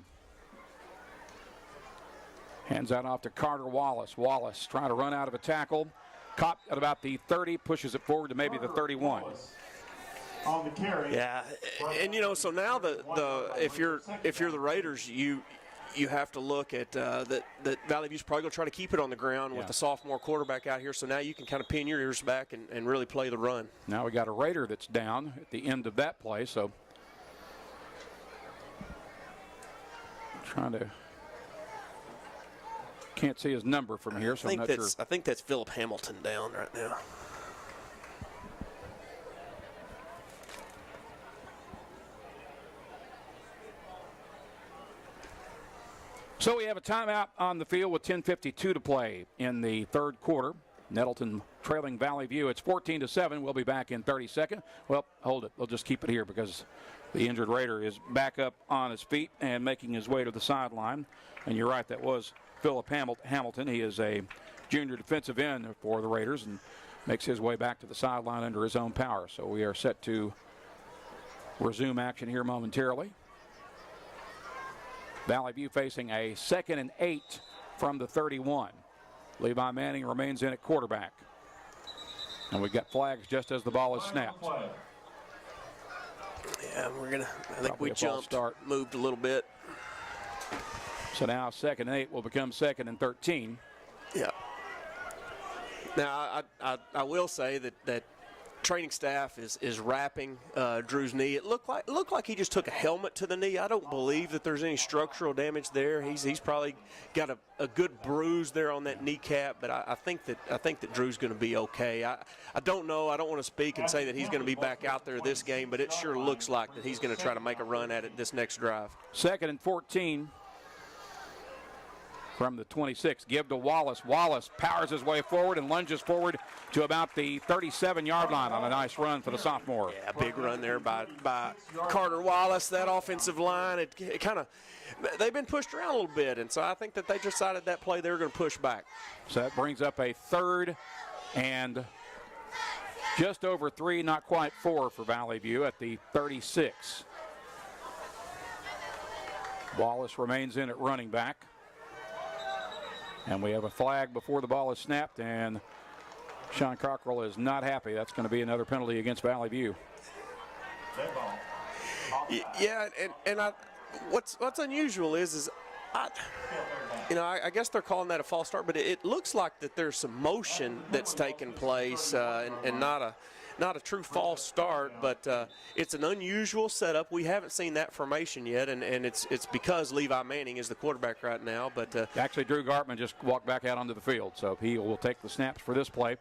Hands that off to Carter Wallace. Wallace trying to run out of a tackle. Caught at about the 30, pushes it forward to maybe the 31. On the carry. Yeah, and so now if you're the Raiders, you have to look at that Valley View's probably going to try to keep it on the ground with the sophomore quarterback out here. So now you can kind of pin your ears back and really play the run. Now we got a Raider that's down at the end of that play. So trying to can't see his number from here, so I'm not sure. I think that's Philip Hamilton down right now. So we have a timeout on the field with 10:52 to play in the third quarter. Nettleton trailing Valley View. It's 14-7. We'll be back in 30 seconds. Well, hold it. We'll just keep it here because the injured Raider is back up on his feet and making his way to the sideline. And you're right, that was Philip Hamilton. He is a junior defensive end for the Raiders and makes his way back to the sideline under his own power. So we are set to resume action here momentarily. Valley View facing a 2nd and 8 from the 31. Levi Manning remains in at quarterback. And we've got flags just as the ball is snapped. Yeah, I think we jumped, moved a little bit. So now 2nd and 8 will become 2nd and 13. Yeah. Now, I will say that training staff is wrapping Drew's knee. It looked like he just took a helmet to the knee. I don't believe that there's any structural damage there. He's probably got a good bruise there on that kneecap, but I think that Drew's going to be okay. I don't know. I don't want to speak and say that he's going to be back out there this game, but it sure looks like that he's going to try to make a run at it this next drive. 2nd and 14. From the 26, give to Wallace. Wallace powers his way forward and lunges forward to about the 37-yard line on a nice run for the sophomore. Yeah, big run there by Carter Wallace. That offensive line, it kind of, they've been pushed around a little bit, and so I think that they decided that play they were going to push back. So that brings up a 3rd and just over 3, not quite 4 for Valley View at the 36. Wallace remains in at running back. And we have a flag before the ball is snapped, and Sean Cockrell is not happy. That's going to be another penalty against Valley View. Yeah, and what's unusual is I guess they're calling that a false start, but it looks like that there's some motion that's taking place, and not a true false start, but it's an unusual setup. We haven't seen that formation yet, and it's because Levi Manning is the quarterback right now. But actually, Drew Gartman just walked back out onto the field, so he will take the snaps for this play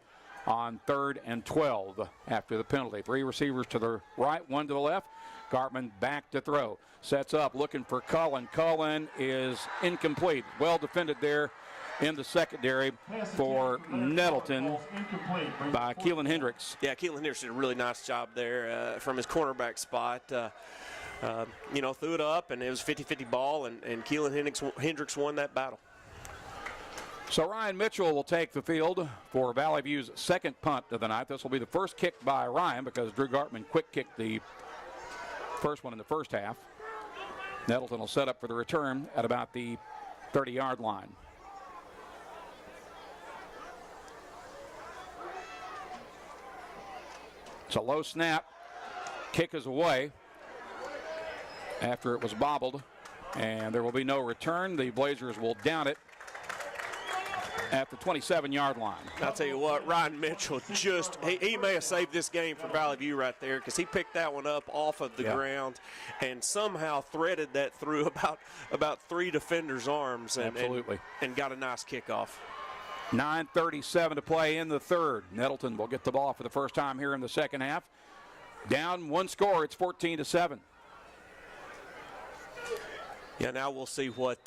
on 3rd and 12 after the penalty. 3 receivers to the right, 1 to the left. Gartman back to throw. Sets up, looking for Cullen. Cullen is incomplete. Well defended there in the secondary for Nettleton by Keelan Hendricks. Yeah, Keelan Hendricks did a really nice job there from his cornerback spot. Threw it up, and it was a 50-50 ball, and Keelan Hendricks won that battle. So Ryan Mitchell will take the field for Valley View's 2nd punt of the night. This will be the first kick by Ryan because Drew Gartman quick kicked the first one in the first half. Nettleton will set up for the return at about the 30-yard line. It's a low snap. Kick is away after it was bobbled, and there will be no return. The Blazers will down it at the 27-yard line. I'll tell you what, Ryan Mitchell he may have saved this game for Valley View right there because he picked that one up off of the ground and somehow threaded that through about 3 defenders' arms and got a nice kickoff. 9:37 to play in the third. Nettleton will get the ball for the first time here in the second half. Down one score, it's 14-7. Yeah, now we'll see what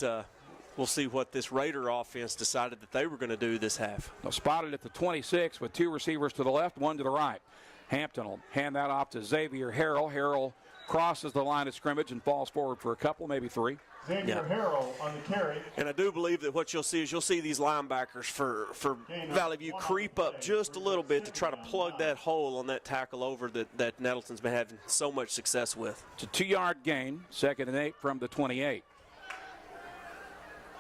this Raider offense decided that they were going to do this half. They'll spot it at the 26 with two receivers to the left, one to the right. Hampton will hand that off to Xavier Harrell. Harrell crosses the line of scrimmage and falls forward for a couple, maybe three. Xavier Harrell on the carry. And I do believe that what you'll see is these linebackers for Valley View creep up just a little bit to try to plug that hole on that tackle over that Nettleton's been having so much success with. It's a 2-yard gain, 2nd and 8 from the 28.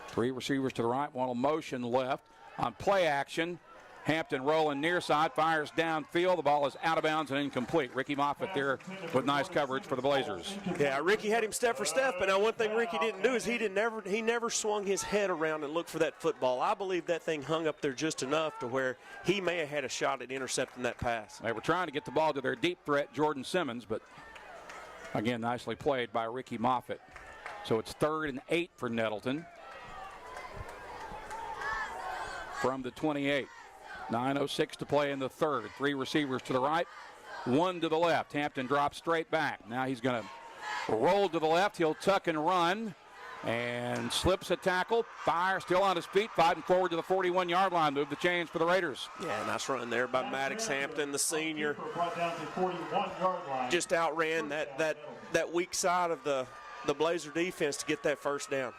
Three receivers to the right, one will motion left. On play action, Hampton rolling near side, fires downfield. The ball is out of bounds and incomplete. Ricky Moffitt there with nice coverage for the Blazers. Yeah, Ricky had him step for step, but now one thing Ricky didn't do is he never swung his head around and looked for that football. I believe that thing hung up there just enough to where he may have had a shot at intercepting that pass. They were trying to get the ball to their deep threat, Jordan Simmons, but again, nicely played by Ricky Moffitt. So it's 3rd and 8 for Nettleton from the 28. 9:06 to play in the third. Three receivers to the right, one to the left. Hampton drops straight back. Now he's going to roll to the left. He'll tuck and run and slips a tackle. Fire still on his feet, fighting forward to the 41-yard line. Move the chains for the Raiders. Yeah, nice run there by Maddox Hampton, the senior. Just outran that weak side of the Blazer defense to get that first down.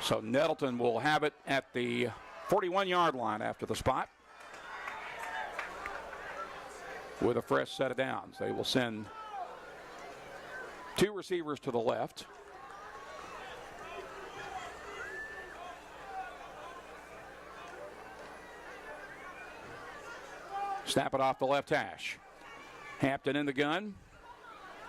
So Nettleton will have it at the 41-yard line after the spot with a fresh set of downs. They will send two receivers to the left. Snap it off the left hash. Hampton in the gun.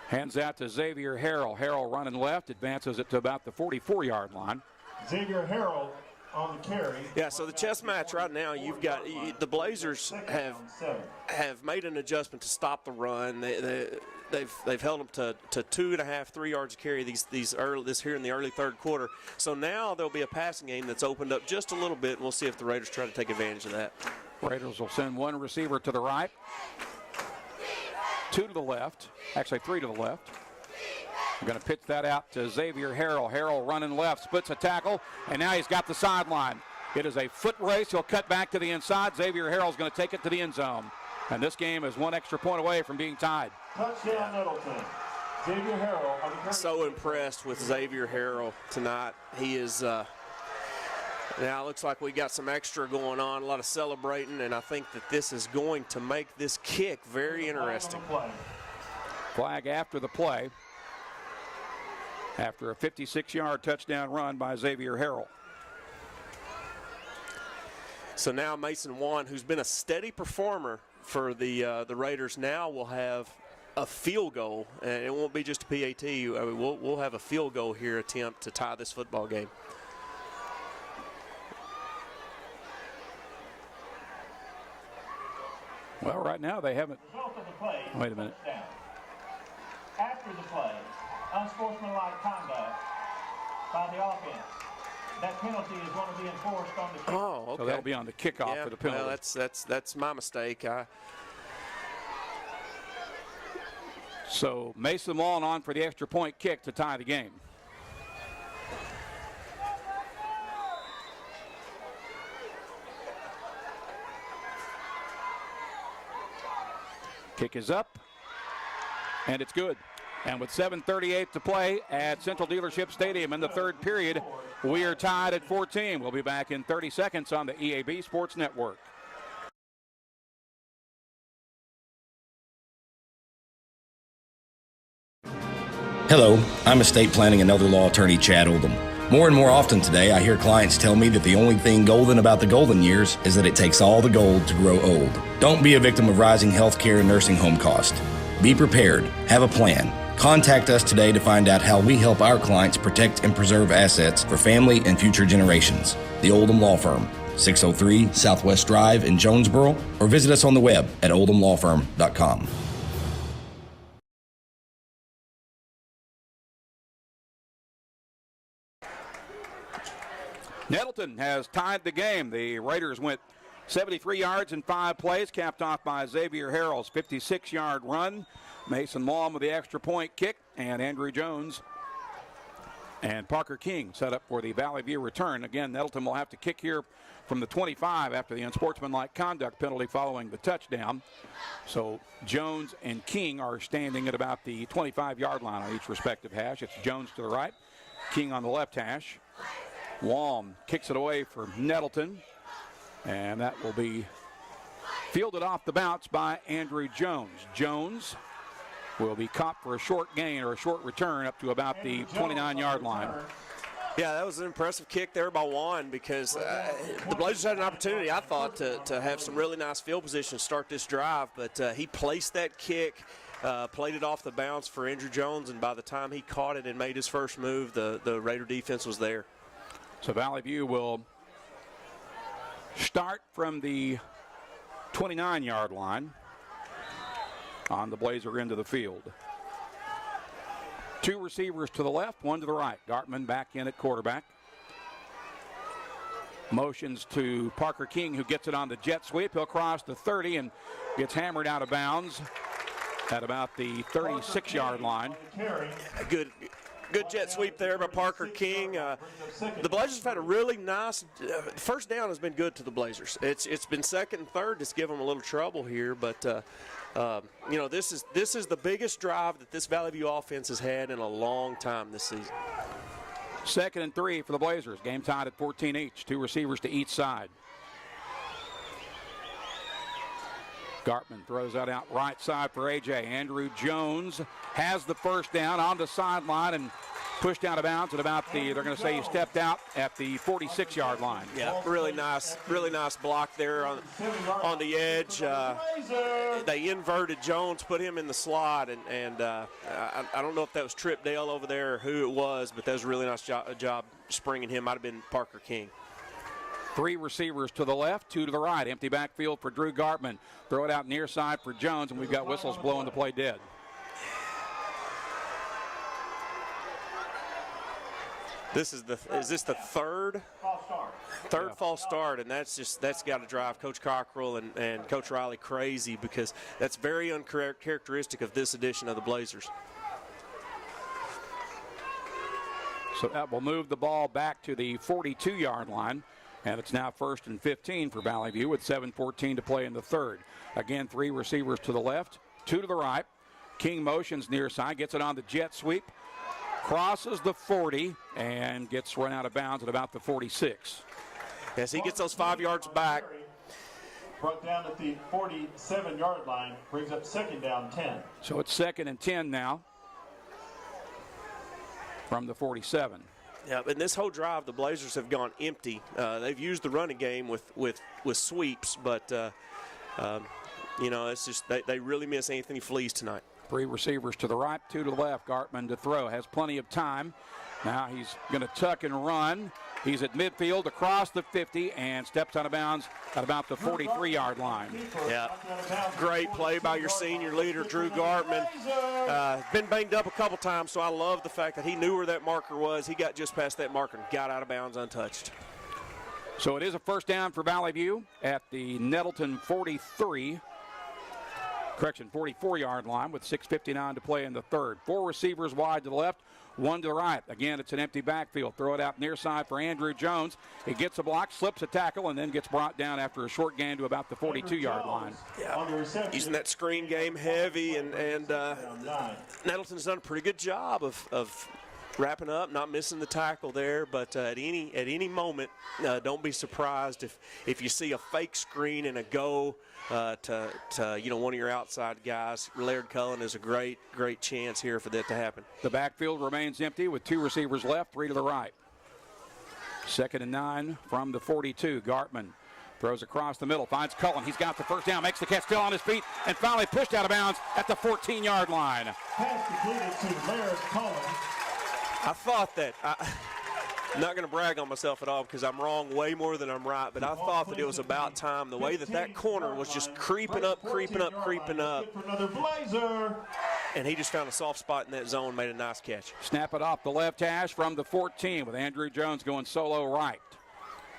Hands out to Xavier Harrell. Harrell running left, advances it to about the 44-yard line. Xavier Harrell on the carry. Yeah, so the chess match right now, you've got the Blazers have made an adjustment to stop the run. They've held them to 2.5, 3 yards a carry this here in the early third quarter. So now there'll be a passing game that's opened up just a little bit, and we'll see if the Raiders try to take advantage of that. Raiders will send one receiver to the right, two to the left, actually three to the left. I'm going to pitch that out to Xavier Harrell. Harrell running left, splits a tackle, and now he's got the sideline. It is a foot race. He'll cut back to the inside. Xavier Harrell's going to take it to the end zone. And this game is one extra point away from being tied. Touchdown Nettleton. Xavier Harrell. So impressed with Xavier Harrell tonight. He is, now it looks like we got some extra going on, a lot of celebrating, and I think that this is going to make this kick very interesting. Flag after the play. After a 56-yard touchdown run by Xavier Harrell. So now Mason Wan, who's been a steady performer for the Raiders, now will have a field goal, and it won't be just a PAT. I mean, we'll have a field goal here attempt to tie this football game. Well, right now they haven't. Wait a minute. After the play, unsportsmanlike conduct by the offense. That penalty is going to be enforced on the kick. Oh, okay. So that'll be on the kickoff for the penalty. Well, that's my mistake. So Mason Mullen on for the extra point kick to tie the game. Kick is up, and it's good. And with 7:38 to play at Central Dealership Stadium in the third period, we are tied at 14. We'll be back in 30 seconds on the EAB Sports Network. Hello, I'm estate planning and elder law attorney Chad Oldham. More and more often today, I hear clients tell me that the only thing golden about the golden years is that it takes all the gold to grow old. Don't be a victim of rising healthcare and nursing home costs. Be prepared. Have a plan. Contact us today to find out how we help our clients protect and preserve assets for family and future generations. The Oldham Law Firm, 603 Southwest Drive in Jonesboro, or visit us on the web at oldhamlawfirm.com. Nettleton has tied the game. The Raiders went 73 yards in 5 plays, capped off by Xavier Harrell's 56-yard run. Mason Long with the extra point kick, and Andrew Jones and Parker King set up for the Valley View return. Again, Nettleton will have to kick here from the 25 after the unsportsmanlike conduct penalty following the touchdown. So Jones and King are standing at about the 25-yard line on each respective hash. It's Jones to the right, King on the left hash. Long kicks it away for Nettleton, and that will be fielded off the bounce by Andrew Jones. Jones will be caught for a short gain or a short return up to about the 29-yard line. Yeah, that was an impressive kick there by Juan because the Blazers had an opportunity, I thought, to have some really nice field position to start this drive, but he placed that kick, played it off the bounce for Andrew Jones, and by the time he caught it and made his first move, the Raider defense was there. So Valley View will start from the 29-yard line on the Blazer end of the field. 2 receivers to the left, 1 to the right. Gartman back in at quarterback. Motions to Parker King, who gets it on the jet sweep. He'll cross the 30 and gets hammered out of bounds at about the 36-yard line. Good jet sweep there by Parker King. The Blazers have had a really nice first down has been good to the Blazers. It's been second and third that's given them a little trouble here, but this is the biggest drive that this Valley View offense has had in a long time this season. 2nd and 3 for the Blazers. Game tied at 14 each. 2 receivers to each side. Gartman throws that out right side for A.J. Andrew Jones has the first down on the sideline and pushed out of bounds at about they're going to say he stepped out at the 46-yard line. Yeah, really nice block there on the edge. They inverted Jones, put him in the slot, and I don't know if that was Trip Dale over there or who it was, but that was a really nice job springing him. Might have been Parker King. 3 receivers to the left, 2 to the right. Empty backfield for Drew Gartman. Throw it out near side for Jones, and we've got whistles blowing the play dead. Is this the third false start, and that's got to drive Coach Cockrell and Coach Riley crazy because that's very uncharacteristic of this edition of the Blazers. So that will move the ball back to the 42-yard line. And it's now 1st and 15 for Valley View with 7:14 to play in the third. Again, 3 receivers to the left, 2 to the right. King motions near side, gets it on the jet sweep, crosses the 40, and gets run out of bounds at about the 46. Yes, he gets those 5 yards back. Brought down at the 47-yard line, brings up 2nd down 10. So it's 2nd and 10 now from the 47. Yeah, in this whole drive, the Blazers have gone empty. They've used the running game with sweeps, but it's just they really miss Anthony Flees tonight. 3 receivers to the right, 2 to the left. Gartman to throw, has plenty of time. Now he's going to tuck and run. He's at midfield across the 50 and steps out of bounds at about the 43-yard line. Yeah, great play by your senior leader, Drew Gartman. Been banged up a couple times, so I love the fact that he knew where that marker was. He got just past that marker and got out of bounds untouched. So it is a first down for Valley View at the Nettleton 44-yard line with 6:59 to play in the third. 4 receivers wide to the left, 1 to the right. Again, it's an empty backfield. Throw it out near side for Andrew Jones. He gets a block, slips a tackle, and then gets brought down after a short gain to about the 42-yard line. Yeah, using that screen game heavy, and Nettleton's done a pretty good job of wrapping up, not missing the tackle there, but at any moment, don't be surprised if you see a fake screen and a go to one of your outside guys. Laird Cullen is a great chance here for that to happen. The backfield remains empty with 2 receivers left, 3 to the right. 2nd and 9 from the 42. Gartman throws across the middle, finds Cullen. He's got the first down, makes the catch, still on his feet, and finally pushed out of bounds at the 14-yard line. Pass completed to Laird Cullen. I thought that. I'm not going to brag on myself at all because I'm wrong way more than I'm right, but I thought that it was about time. The way that corner was just creeping up. And he just found a soft spot in that zone, made a nice catch. Snap it off the left hash from the 14 with Andrew Jones going solo right.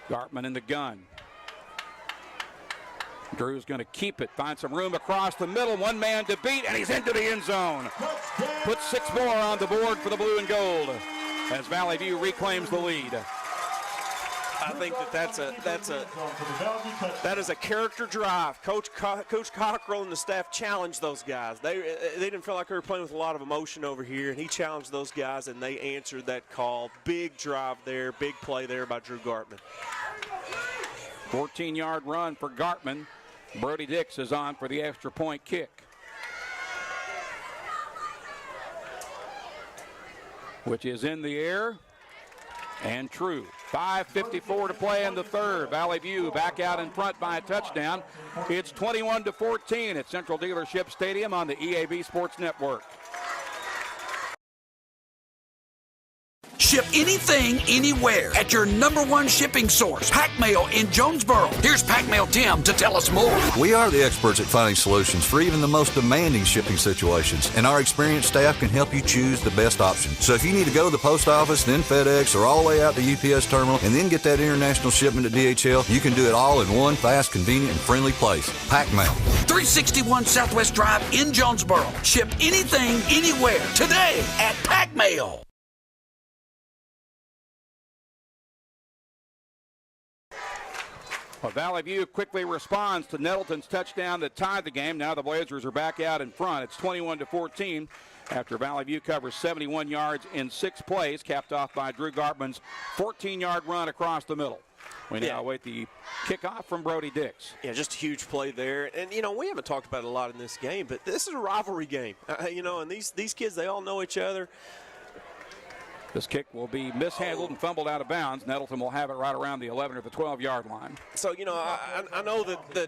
Gartman in the gun. Drew's going to keep it, find some room across the middle, one man to beat, and he's into the end zone. Put 6 more on the board for the blue and gold as Valley View reclaims the lead. I think that is a character drive. Coach Cockrell and the staff challenged those guys. They didn't feel like they were playing with a lot of emotion over here, and he challenged those guys, and they answered that call. Big drive there, big play there by Drew Gartman. 14-yard run for Gartman. Brody Dix is on for the extra point kick. Which is in the air and true. 5:54 to play in the third. Valley View back out in front by a touchdown. It's 21-14 at Central Dealership Stadium on the EAB Sports Network. Ship anything, anywhere at your #1 shipping source, Pack Mail in Jonesboro. Here's Pack Mail Tim to tell us more. We are the experts at finding solutions for even the most demanding shipping situations, and our experienced staff can help you choose the best option. So if you need to go to the post office, then FedEx, or all the way out to UPS terminal, and then get that international shipment to DHL, you can do it all in one fast, convenient, and friendly place. Pack Mail. 361 Southwest Drive in Jonesboro. Ship anything, anywhere, today at Pack Mail. Well, Valley View quickly responds to Nettleton's touchdown that tied the game. Now the Blazers are back out in front. It's 21-14 after Valley View covers 71 yards in 6 plays, capped off by Drew Gartman's 14-yard run across the middle. We now await the kickoff from Brody Dix. Yeah, just a huge play there. And, you know, we haven't talked about it a lot in this game, but this is a rivalry game. You know, and these kids, they all know each other. This kick will be mishandled and fumbled out of bounds. Nettleton will have it right around the 11 or the 12-yard line. So, you know, I know that the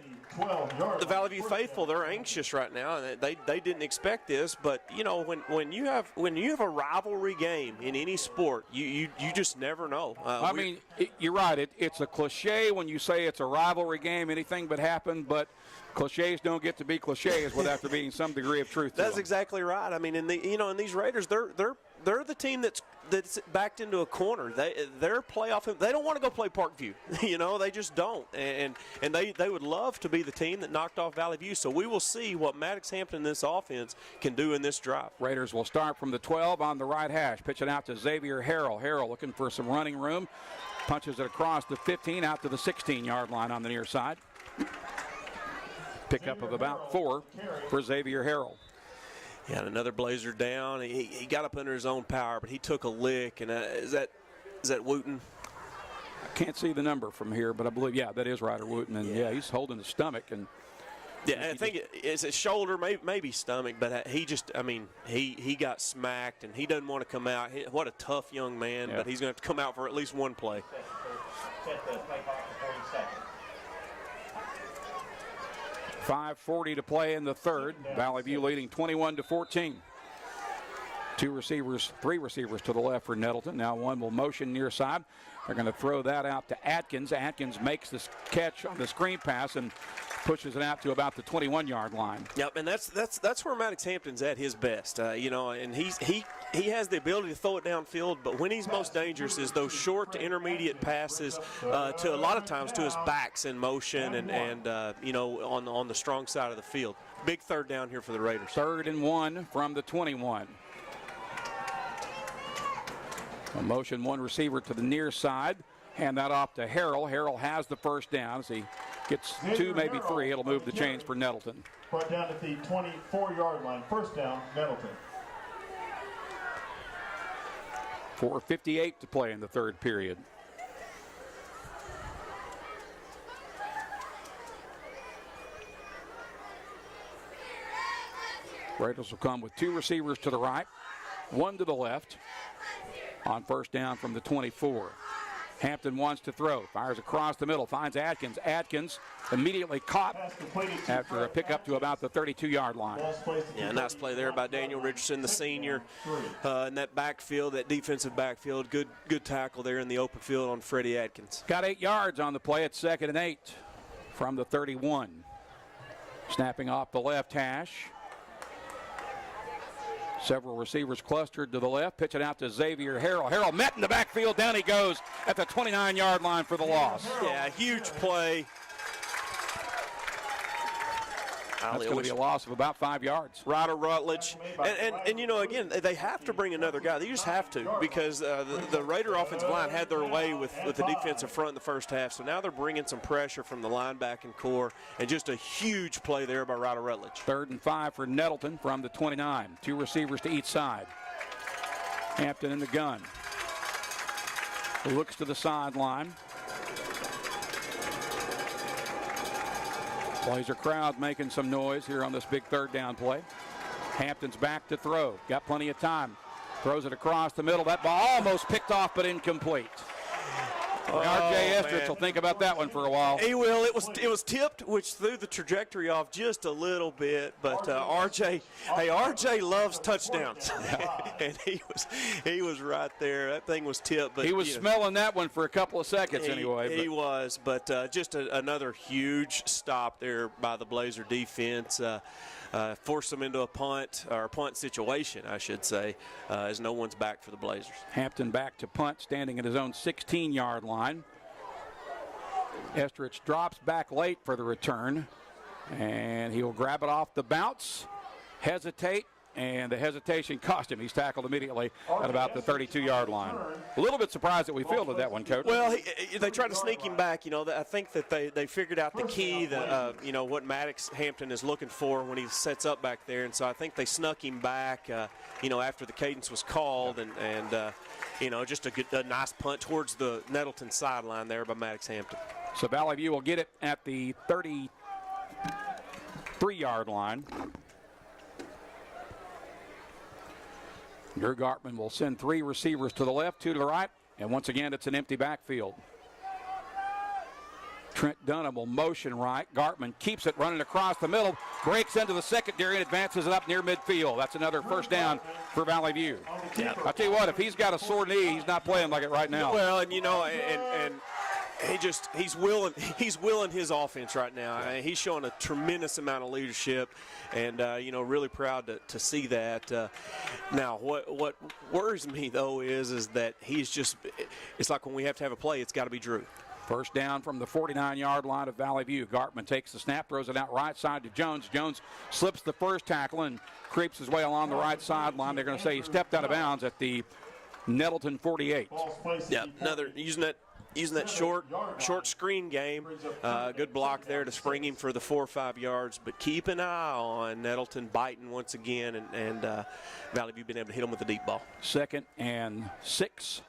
Valley View faithful, they're anxious right now. They didn't expect this, but, you know, when you have a rivalry game in any sport, you just never know. I mean, you're right. It's a cliche when you say it's a rivalry game, anything but happen, but cliches don't get to be cliches without there being some degree of truth to That's them. exactly right. I mean, in these Raiders, they're the team that's backed into a corner. They're playoff. They don't want to go play Parkview. You know, they just don't. And they would love to be the team that knocked off Valley View. So we will see what Maddox Hampton, this offense, can do in this drive. Raiders will start from the 12 on the right hash. Pitch it out to Xavier Harrell. Harrell looking for some running room. Punches it across the 15 out to the 16-yard line on the near side. Pickup of about 4 for Xavier Harrell. Yeah, and another Blazer down. He got up under his own power, but he took a lick. And is that Wooten? I can't see the number from here, but I believe, yeah, that is Ryder Wooten. And, yeah, he's holding the stomach. And yeah, I think it's his shoulder, maybe stomach, but he just, I mean, he got smacked, and he doesn't want to come out. What a tough young man, but he's going to have to come out for at least one play. 5:40 to play in the third. Valley View leading 21-14. 3 receivers to the left for Nettleton. Now one will motion near side. They're going to throw that out to Atkins. Atkins makes this catch on the screen pass and pushes it out to about the 21-yard line. Yep, and that's where Maddox Hampton's at his best. You know, and he has the ability to throw it downfield, but when he's most dangerous is those short to intermediate passes to a lot of times to his backs in motion and you know, on the strong side of the field. Big third down here for the Raiders. 3rd and 1 from the 21. A motion, one receiver to the near side. Hand that off to Harrell. Harrell has the first down. As he gets 2, maybe 3, it'll move the chains for Nettleton. Brought down at the 24-yard line. First down, Nettleton. 4:58 to play in the third period. Raiders will come with 2 receivers to the right, 1 to the left. On first down from the 24. Hampton wants to throw. Fires across the middle. Finds Atkins. Atkins immediately caught after a pickup to about the 32-yard line. Yeah, nice play there by Daniel Richardson, the senior, in that backfield, that defensive backfield. Good tackle there in the open field on Freddie Atkins. Got 8 yards on the play at 2nd and 8 from the 31. Snapping off the left hash. Several receivers clustered to the left. Pitch it out to Xavier Harrell. Harrell met in the backfield. Down he goes at the 29-yard line for the loss. Yeah, huge play. That's going to be a loss of about 5 yards. Ryder Rutledge. And, you know, again, they have to bring another guy. They just have to because the Raider offensive line had their way with the defensive front in the first half. So now they're bringing some pressure from the linebacking core, and just a huge play there by Ryder Rutledge. 3rd and 5 for Nettleton from the 29. 2 receivers to each side. Hampton in the gun. Looks to the sideline. Blazer crowd making some noise here on this big 3rd down play. Hampton's back to throw. Got plenty of time. Throws it across the middle. That ball almost picked off but incomplete. R.J. Estrich will think about that one for a while. He will. It was tipped, which threw the trajectory off just a little bit. But R.J. loves touchdowns, and he was right there. That thing was tipped, but he was smelling that one for a couple of seconds anyway. He was, but just another huge stop there by the Blazer defense. Force them into a punt situation, I should say, as no one's back for the Blazers. Hampton back to punt, standing at his own 16-yard line. Estrich drops back late for the return, and he'll grab it off the bounce, hesitate, and the hesitation cost him. He's tackled immediately at about the 32-yard line. A little bit surprised that we fielded that one, Coach. Well, they tried to sneak him back. You know, I think that they figured out the key, you know, what Maddox Hampton is looking for when he sets up back there, and so I think they snuck him back, you know, after the cadence was called, and you know, just a nice punt towards the Nettleton sideline there by Maddox Hampton. So Valley View will get it at the 33-yard line. Drew Gartman will send 3 receivers to the left, 2 to the right, and once again it's an empty backfield. Trent Dunham will motion right. Gartman keeps it running across the middle, breaks into the secondary and advances it up near midfield. That's another first down for Valley View. Yeah. I'll tell you what, if he's got a sore knee, he's not playing like it right now. Well, and you know, and he's willing his offense right now. He's showing a tremendous amount of leadership, and you know, really proud to see that. Now, what worries me though is that it's like when we have to have a play, it's got to be Drew. First down from the 49-yard line of Valley View. Gartman takes the snap, throws it out right side to Jones. Jones slips the first tackle and creeps his way along the right sideline. They're going to say he stepped out of bounds at the Nettleton 48. Yeah, another using that short screen game. Good block there to spring him for the 4 or 5 yards. But keep an eye on Nettleton biting once again, and Valley View been able to hit him with the deep ball. 2nd and 6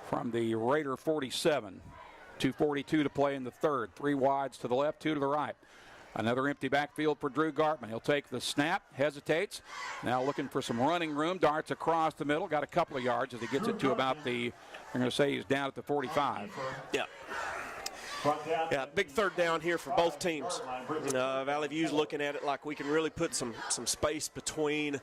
from the Raider 47. 2:42 to play in the 3rd. 3 wides to the left, 2 to the right. Another empty backfield for Drew Gartman. He'll take the snap, hesitates. Now looking for some running room, darts across the middle. Got a couple of yards as he gets it to about the, I'm going to say he's down at the 45. Yeah. Yeah, big 3rd down here for both teams. Valley View's looking at it like we can really put some space between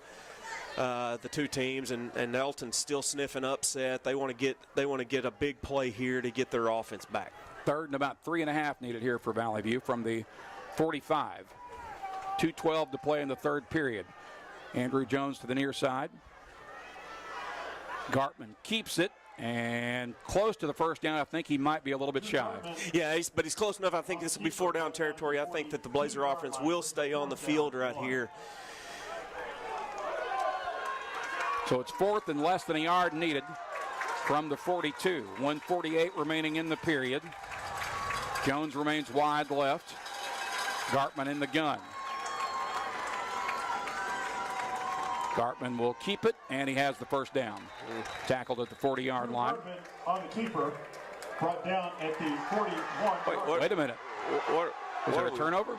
the 2 teams, and Nettleton's still sniffing upset. They want to get a big play here to get their offense back. 3rd and about 3.5 needed here for Valley View from the 45. 2:12 to play in the 3rd period. Andrew Jones to the near side. Gartman keeps it and close to the first down. I think he might be a little bit shy. Yeah, but he's close enough. I think this will be 4 down territory. I think that the Blazer offense will stay on the field right here. So it's 4th and less than a yard needed from the 42. 1:48 remaining in the period. Jones remains wide left. Gartman in the gun. Gartman will keep it, and he has the first down. Tackled at the 40-yard line. On the keeper, brought down at the 41. Wait a minute. Was there a turnover?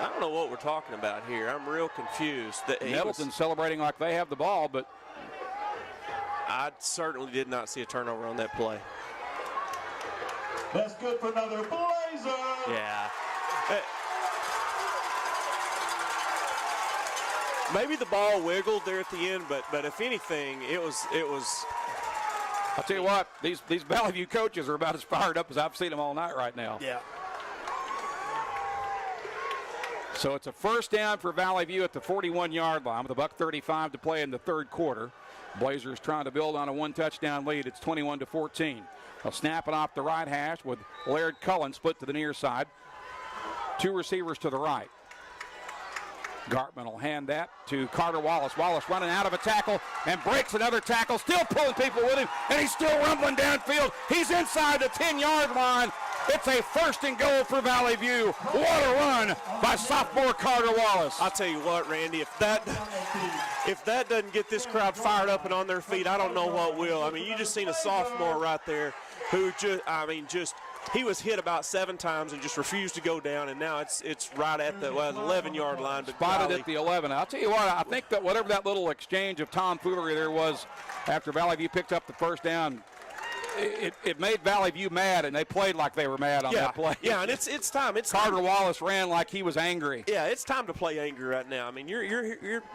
I don't know what we're talking about here. I'm real confused. Nettleton celebrating like they have the ball, but I certainly did not see a turnover on that play. That's good for another Blazer. Yeah. Maybe the ball wiggled there at the end, but if anything, it was. I'll tell you what, these Valley View coaches are about as fired up as I've seen them all night right now. Yeah. So it's a first down for Valley View at the 41-yard line with $1:35 to play in the third quarter. Blazers trying to build on a one-touchdown lead. It's 21-14. They'll snap it off the right hash with Laird Cullen split to the near side. Two receivers to the right. Gartman will hand that to Carter Wallace. Wallace running out of a tackle and breaks another tackle, still pulling people with him, and he's still rumbling downfield. He's inside the 10-yard line. It's a first and goal for Valley View. What a run by sophomore Carter Wallace. I'll tell you what, Randy, if that doesn't get this crowd fired up and on their feet, I don't know what will. I mean, you just seen a sophomore right there who he was hit about 7 times and just refused to go down, and now it's right at the 11-yard line. But spotted at the 11. I'll tell you what, I think that whatever that little exchange of tomfoolery there was after Valley View picked up the first down, it made Valley View mad, and they played like they were mad on that play. Yeah, and it's time. Carter Wallace ran like he was angry. Yeah, it's time to play angry right now. I mean,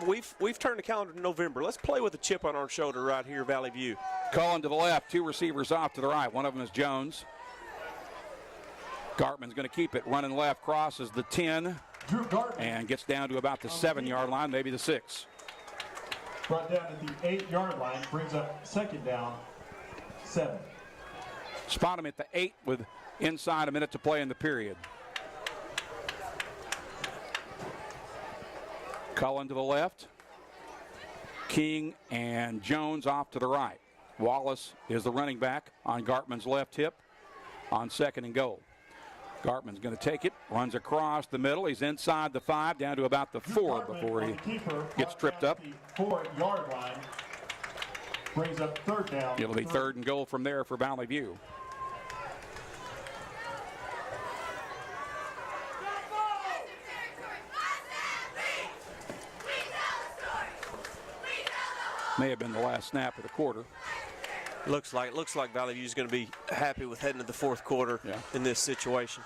we've turned the calendar to November. Let's play with a chip on our shoulder right here, Valley View. Cullen to the left, two receivers off to the right. One of them is Jones. Gartman's going to keep it, running left, crosses the 10, and gets down to about the 7-yard line, maybe the 6. Brought down at the 8-yard line, brings up second down, 7. Spot him at the 8 with inside a minute to play in the period. Cullen to the left. King and Jones off to the right. Wallace is the running back on Gartman's left hip on second and goal. Gartman's going to take it, runs across the middle. He's inside the 5, down to about the 4 before he gets tripped up. 4-yard line, brings up third down. It'll be third and goal from there for Valley View. May have been the last snap of the quarter. Looks like Valley View is going to be happy with heading to the fourth quarter in this situation.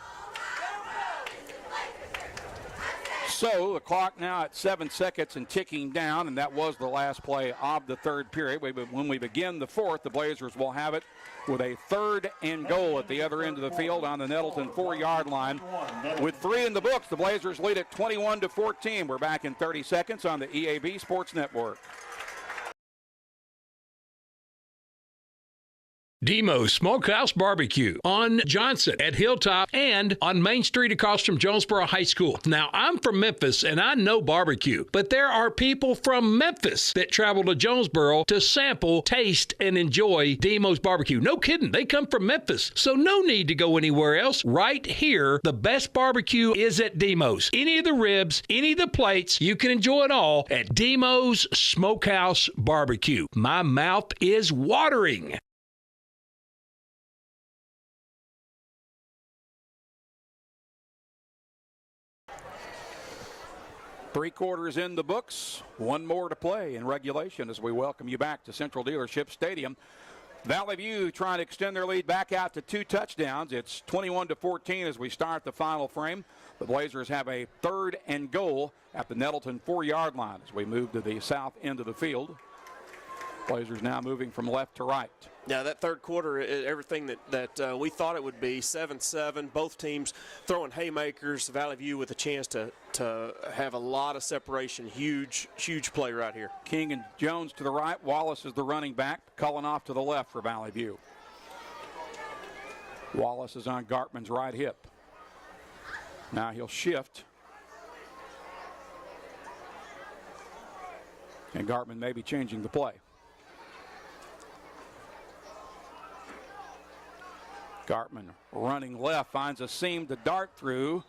So the clock now at 7 seconds and ticking down, and that was the last play of the third period. When we begin the fourth, the Blazers will have it with a third and goal at the other end of the field on the Nettleton 4-yard line. With 3 in the books, the Blazers lead at 21-14. We're back in 30 seconds on the EAB Sports Network. Demo's Smokehouse Barbecue on Johnson at Hilltop and on Main Street across from Jonesboro High School. Now, I'm from Memphis and I know barbecue, but there are people from Memphis that travel to Jonesboro to sample, taste, and enjoy Demo's Barbecue. No kidding, they come from Memphis, so no need to go anywhere else. Right here, the best barbecue is at Demo's. Any of the ribs, any of the plates, you can enjoy it all at Demo's Smokehouse Barbecue. My mouth is watering. Three quarters in the books, one more to play in regulation as we welcome you back to Central Dealership Stadium. Valley View trying to extend their lead back out to 2 touchdowns. It's 21-14 as we start the final frame. The Blazers have a third and goal at the Nettleton 4-yard line as we move to the south end of the field. Blazers now moving from left to right. Yeah, that third quarter, everything that we thought it would be, 7-7. Both teams throwing haymakers. Valley View with a chance to have a lot of separation. Huge play right here. King and Jones to the right. Wallace is the running back. Cullen off to the left for Valley View. Wallace is on Gartman's right hip. Now he'll shift. And Gartman may be changing the play. Gartman running left, finds a seam to dart through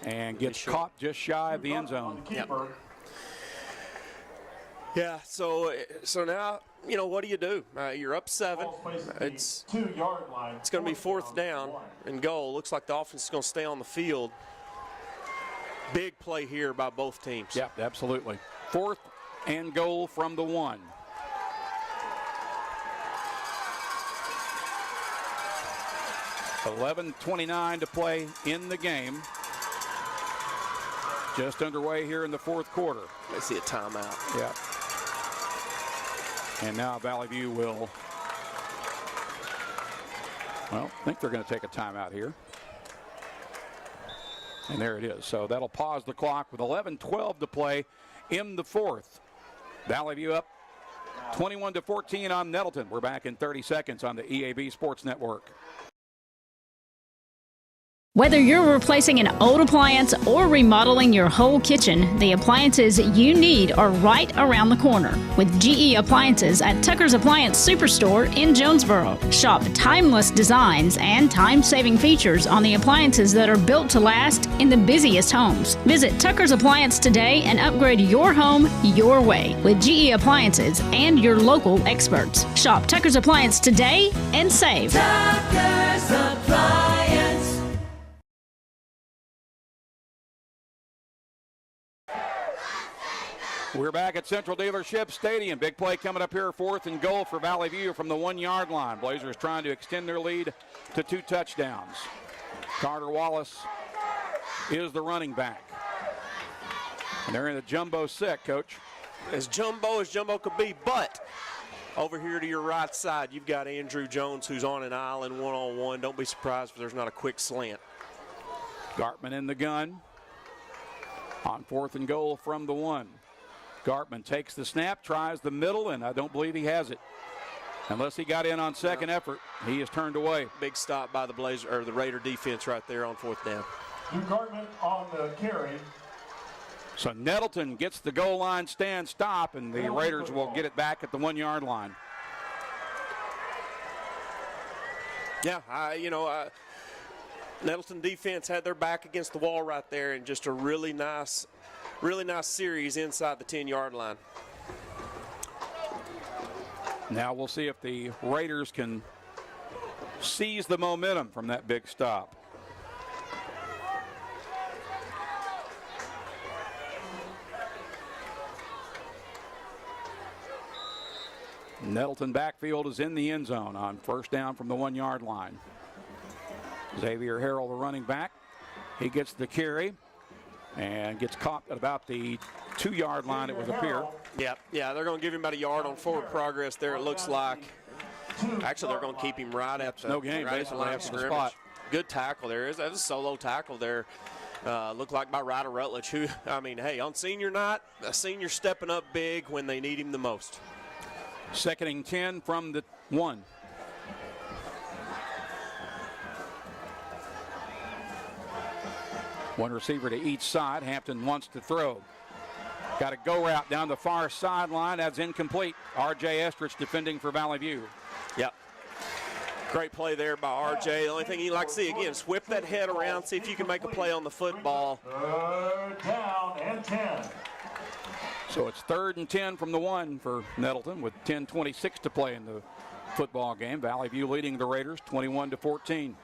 and gets caught just shy of the end zone. Yep. Yeah, so now, what do you do? You're up 7. It's 2-yard line. It's going to be fourth down and goal. Looks like the offense is going to stay on the field. Big play here by both teams. Yep, absolutely. Fourth and goal from the 1. $11:29 to play in the game. Just underway here in the fourth quarter. Let's see a timeout. Yeah. And now Valley View will, I think they're going to take a timeout here. And there it is. So that'll pause the clock with 11:12 to play in the fourth. Valley View up 21-14 on Nettleton. We're back in 30 seconds on the EAB Sports Network. Whether you're replacing an old appliance or remodeling your whole kitchen, the appliances you need are right around the corner with GE Appliances at Tucker's Appliance Superstore in Jonesboro. Shop timeless designs and time-saving features on the appliances that are built to last in the busiest homes. Visit Tucker's Appliance today and upgrade your home your way with GE Appliances and your local experts. Shop Tucker's Appliance today and save. Tucker's Appliance. We're back at Central Dealership Stadium. Big play coming up here, 4th and goal for Valley View from the 1-yard line. Blazers trying to extend their lead to 2 touchdowns. Carter Wallace is the running back. And they're in the jumbo set, Coach. As jumbo could be, but over here to your right side, you've got Andrew Jones, who's on an island one-on-one. Don't be surprised if there's not a quick slant. Gartman in the gun on 4th and goal from the 1. Gartman takes the snap, tries the middle, and I don't believe he has it. Unless he got in on second effort, he is turned away. Big stop by the Blazer or the Raider defense right there on 4th down. Gartman on the carry. So Nettleton gets the goal line stand stop, and the Raiders will get it back at the 1-yard line. Yeah, Nettleton defense had their back against the wall right there, and just a really nice series inside the 10-yard line. Now we'll see if the Raiders can seize the momentum from that big stop. Nettleton backfield is in the end zone on 1st down from the 1-yard line. Xavier Harrell, the running back, he gets the carry and gets caught at about the 2-yard line, it would appear. Yeah, they're going to give him about a yard on forward progress there, it looks like. Actually, they're going to keep him right at the, no game, right at the line of scrimmage. Spot. Good tackle there. There's a solo tackle there. Looked like by Ryder Rutledge, who, hey, on senior night, a senior stepping up big when they need him the most. 2nd and 10 from the 1. One receiver to each side. Hampton wants to throw. Got a go route down the far sideline. That's incomplete. R.J. Estrich defending for Valley View. Yep. Great play there by R.J. The only thing you like to see, again, is whip that head around, see if you can make a play on the football. 3rd down and 10. So it's 3rd and 10 from the 1 for Nettleton with 10:26 to play in the football game. Valley View leading the Raiders 21-14.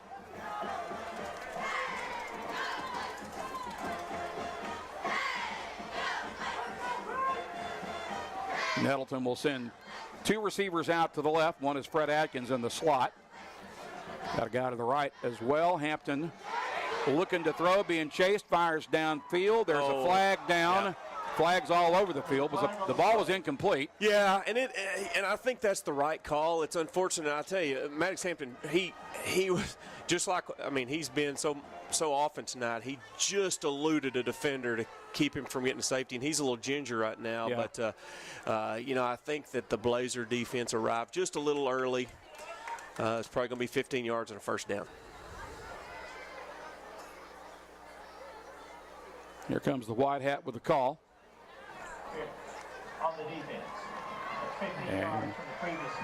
Nettleton will send 2 receivers out to the left. One is Fred Atkins in the slot. Got a guy to the right as well. Hampton looking to throw, being chased, fires downfield. There's a flag down. Yeah. Flags all over the field. The ball was incomplete. Yeah, and I think that's the right call. It's unfortunate. I tell you, Maddox Hampton, he was just like, he's been so often tonight. He just eluded a defender to keep him from getting to safety, and he's a little ginger right now. Yeah. But I think that the Blazer defense arrived just a little early. It's probably going to be 15 yards and a 1st down. Here comes the white hat with the call. On the defense. And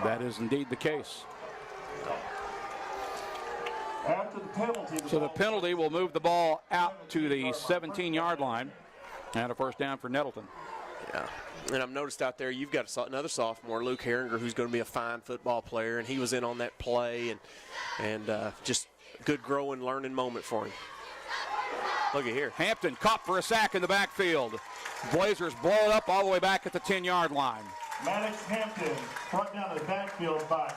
that is indeed the case. After the penalty, so the penalty will move the ball out to the 17-yard line, and a 1st down for Nettleton. Yeah, and I've noticed out there you've got another sophomore, Luke Herringer, who's going to be a fine football player, and he was in on that play, and just a good growing, learning moment for him. Look at here. Hampton caught for a sack in the backfield. Blazers blow it up all the way back at the 10-yard line. Maddox Hampton brought down the backfield by.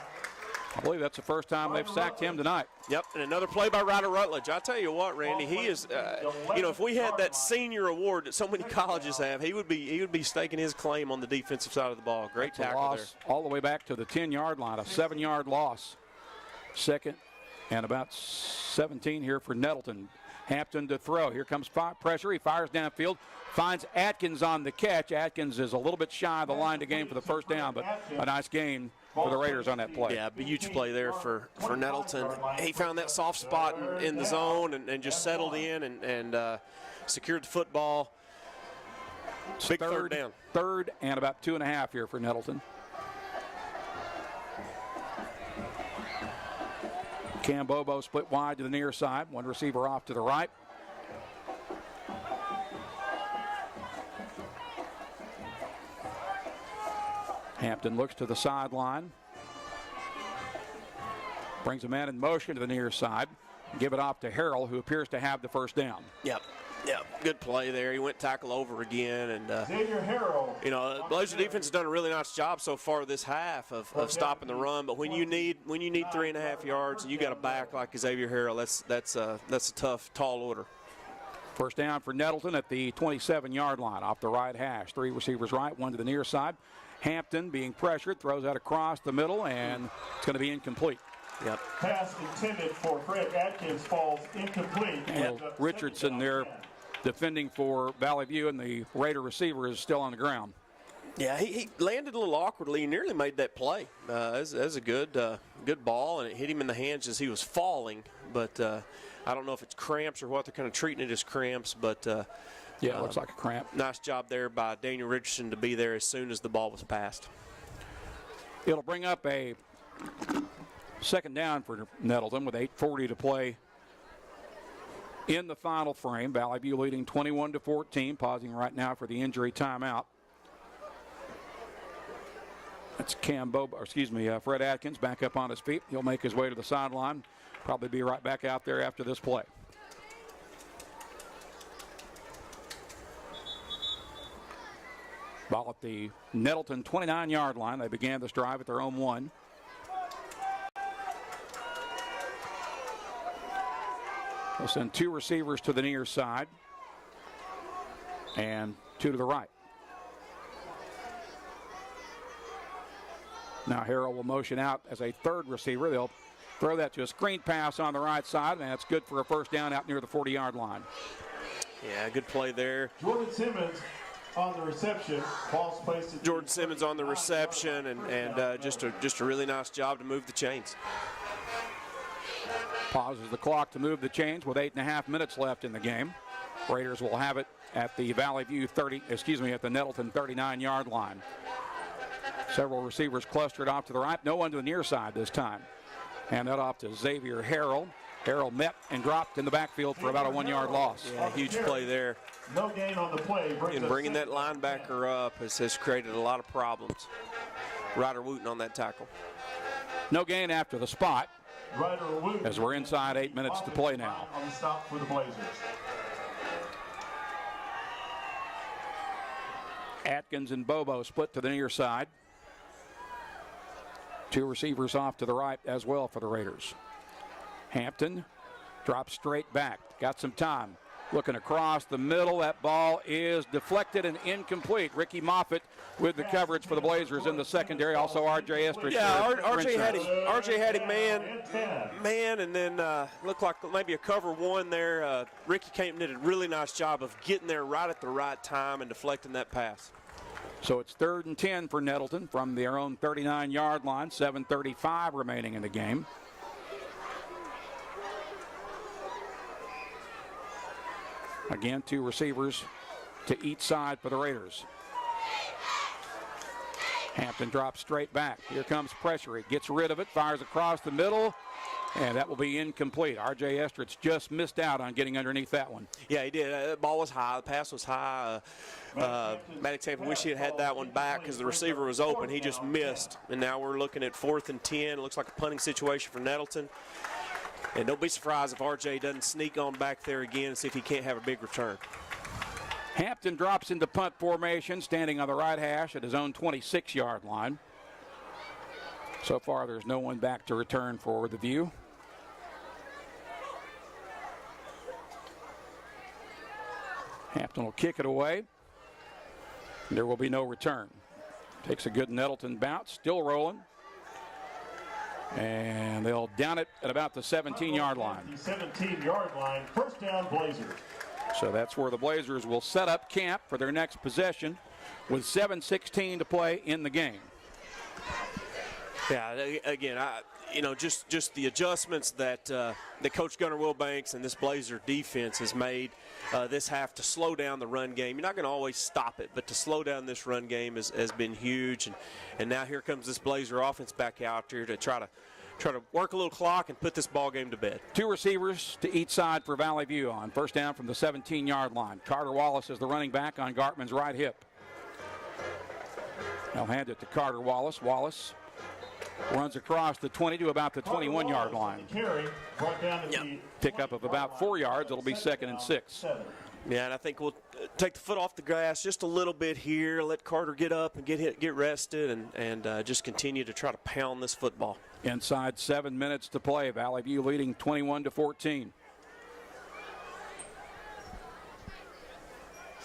I believe that's the first time they've sacked him tonight. Yep, and another play by Ryder Rutledge. I tell you what, Randy, he is. If we had that senior award that so many colleges have, he would be staking his claim on the defensive side of the ball. Great tackle there. All the way back to the 10-yard line, a 7-yard loss. 2nd and about 17 here for Nettleton. Hampton to throw. Here comes pressure. He fires downfield. Finds Atkins on the catch. Atkins is a little bit shy of the line to gain for the first down, but a nice gain for the Raiders on that play. Yeah, a huge play there for Nettleton. He found that soft spot in the zone and just settled in and secured the football. Big third down. Third and about 2.5 here for Nettleton. Cam Bobo split wide to the near side. One receiver off to the right. Hampton looks to the sideline. Brings a man in motion to the near side. Give it off to Harrell, who appears to have the first down. Yep, good play there. He went tackle over again, and the Blazer defense has done a really nice job so far this half of stopping the run. But when you need 3.5 yards and you got a back like Xavier Harrell, that's a tough, tall order. First down for Nettleton at the 27-yard line off the right hash. 3 receivers right, 1 to the near side. Hampton being pressured, throws out across the middle, and it's going to be incomplete. Yep. Pass intended for Fred Atkins falls incomplete. And Richardson there defending for Valley View, and the Raider receiver is still on the ground. Yeah, he landed a little awkwardly. He nearly made that play. That's a good ball, and it hit him in the hands as he was falling. But I don't know if it's cramps or what. They're kind of treating it as cramps. But yeah, it looks like a cramp. Nice job there by Daniel Richardson to be there as soon as the ball was passed. It'll bring up a second down for Nettleton with 8:40 to play in the final frame. Valley View leading 21-14. Pausing right now for the injury timeout. That's Fred Atkins back up on his feet. He'll make his way to the sideline. Probably be right back out there after this play. Ball at the Nettleton 29-yard line. They began this drive at their own 1. They'll send 2 receivers to the near side and 2 to the right. Now Harrell will motion out as a third receiver. They'll throw that to a screen pass on the right side, and that's good for a first down out near the 40-yard line. Yeah, good play there. Jordan Simmons on the reception. Ball's placed. Jordan Simmons on the reception, and just a really nice job to move the chains. Pauses the clock to move the chains with 8.5 minutes left in the game. Raiders will have it at the Valley View at the Nettleton 39-yard line. Several receivers clustered off to the right. No one to the near side this time. And that off to Xavier Harrell. Harrell met and dropped in the backfield for about a 1-yard loss. Yeah, huge play there. No gain on the play. And bringing that linebacker up has created a lot of problems. Ryder Wooten on that tackle. No gain after the spot. As we're inside 8 minutes to play now. On the stop for the Blazers. Atkins and Bobo split to the near side. 2 receivers off to the right as well for the Raiders. Hampton drops straight back. Got some time. Looking across the middle. That ball is deflected and incomplete. Ricky Moffitt with the coverage for the Blazers in the secondary. Also R.J. Estrich. Yeah, RJ had him man, and then looked like maybe a cover 1 there. Ricky Campton did a really nice job of getting there right at the right time and deflecting that pass. So it's 3rd and 10 for Nettleton from their own 39-yard line. 7:35 remaining in the game. Again, 2 receivers to each side for the Raiders. Hampton drops straight back. Here comes pressure. He gets rid of it, fires across the middle, and that will be incomplete. R.J. Estrich just missed out on getting underneath that one. Yeah, he did. The ball was high. The pass was high. Maddox Hampton wish he had that one back because the receiver was open. He just missed. And now we're looking at 4th and 10. It looks like a punting situation for Nettleton. And don't be surprised if R.J. doesn't sneak on back there again and see if he can't have a big return. Hampton drops into punt formation, standing on the right hash at his own 26-yard line. So far, there's no one back to return for the View. Hampton will kick it away. There will be no return. Takes a good Nettleton bounce, still rolling. And they'll down it at about the 17-yard line. The 17-yard line, first down Blazers. So that's where the Blazers will set up camp for their next possession with 7:16 to play in the game. Yeah, again, just the adjustments that Coach Gunnar Wilbanks and this Blazer defense has made this half to slow down the run game. You're not going to always stop it, but to slow down this run game has been huge. And now here comes this Blazer offense back out here to try to work a little clock and put this ball game to bed. 2 receivers to each side for Valley View on first down from the 17-yard line. Carter Wallace is the running back on Gartman's right hip. They'll hand it to Carter Wallace. Wallace runs across the 20 to about the 21-yard line. Pick up of about 4 yards. It'll be 2nd and 6. Yeah, and I think we'll take the foot off the gas just a little bit here, let Carter get up and get rested, and just continue to try to pound this football. Inside 7 minutes to play. Valley View leading 21-14.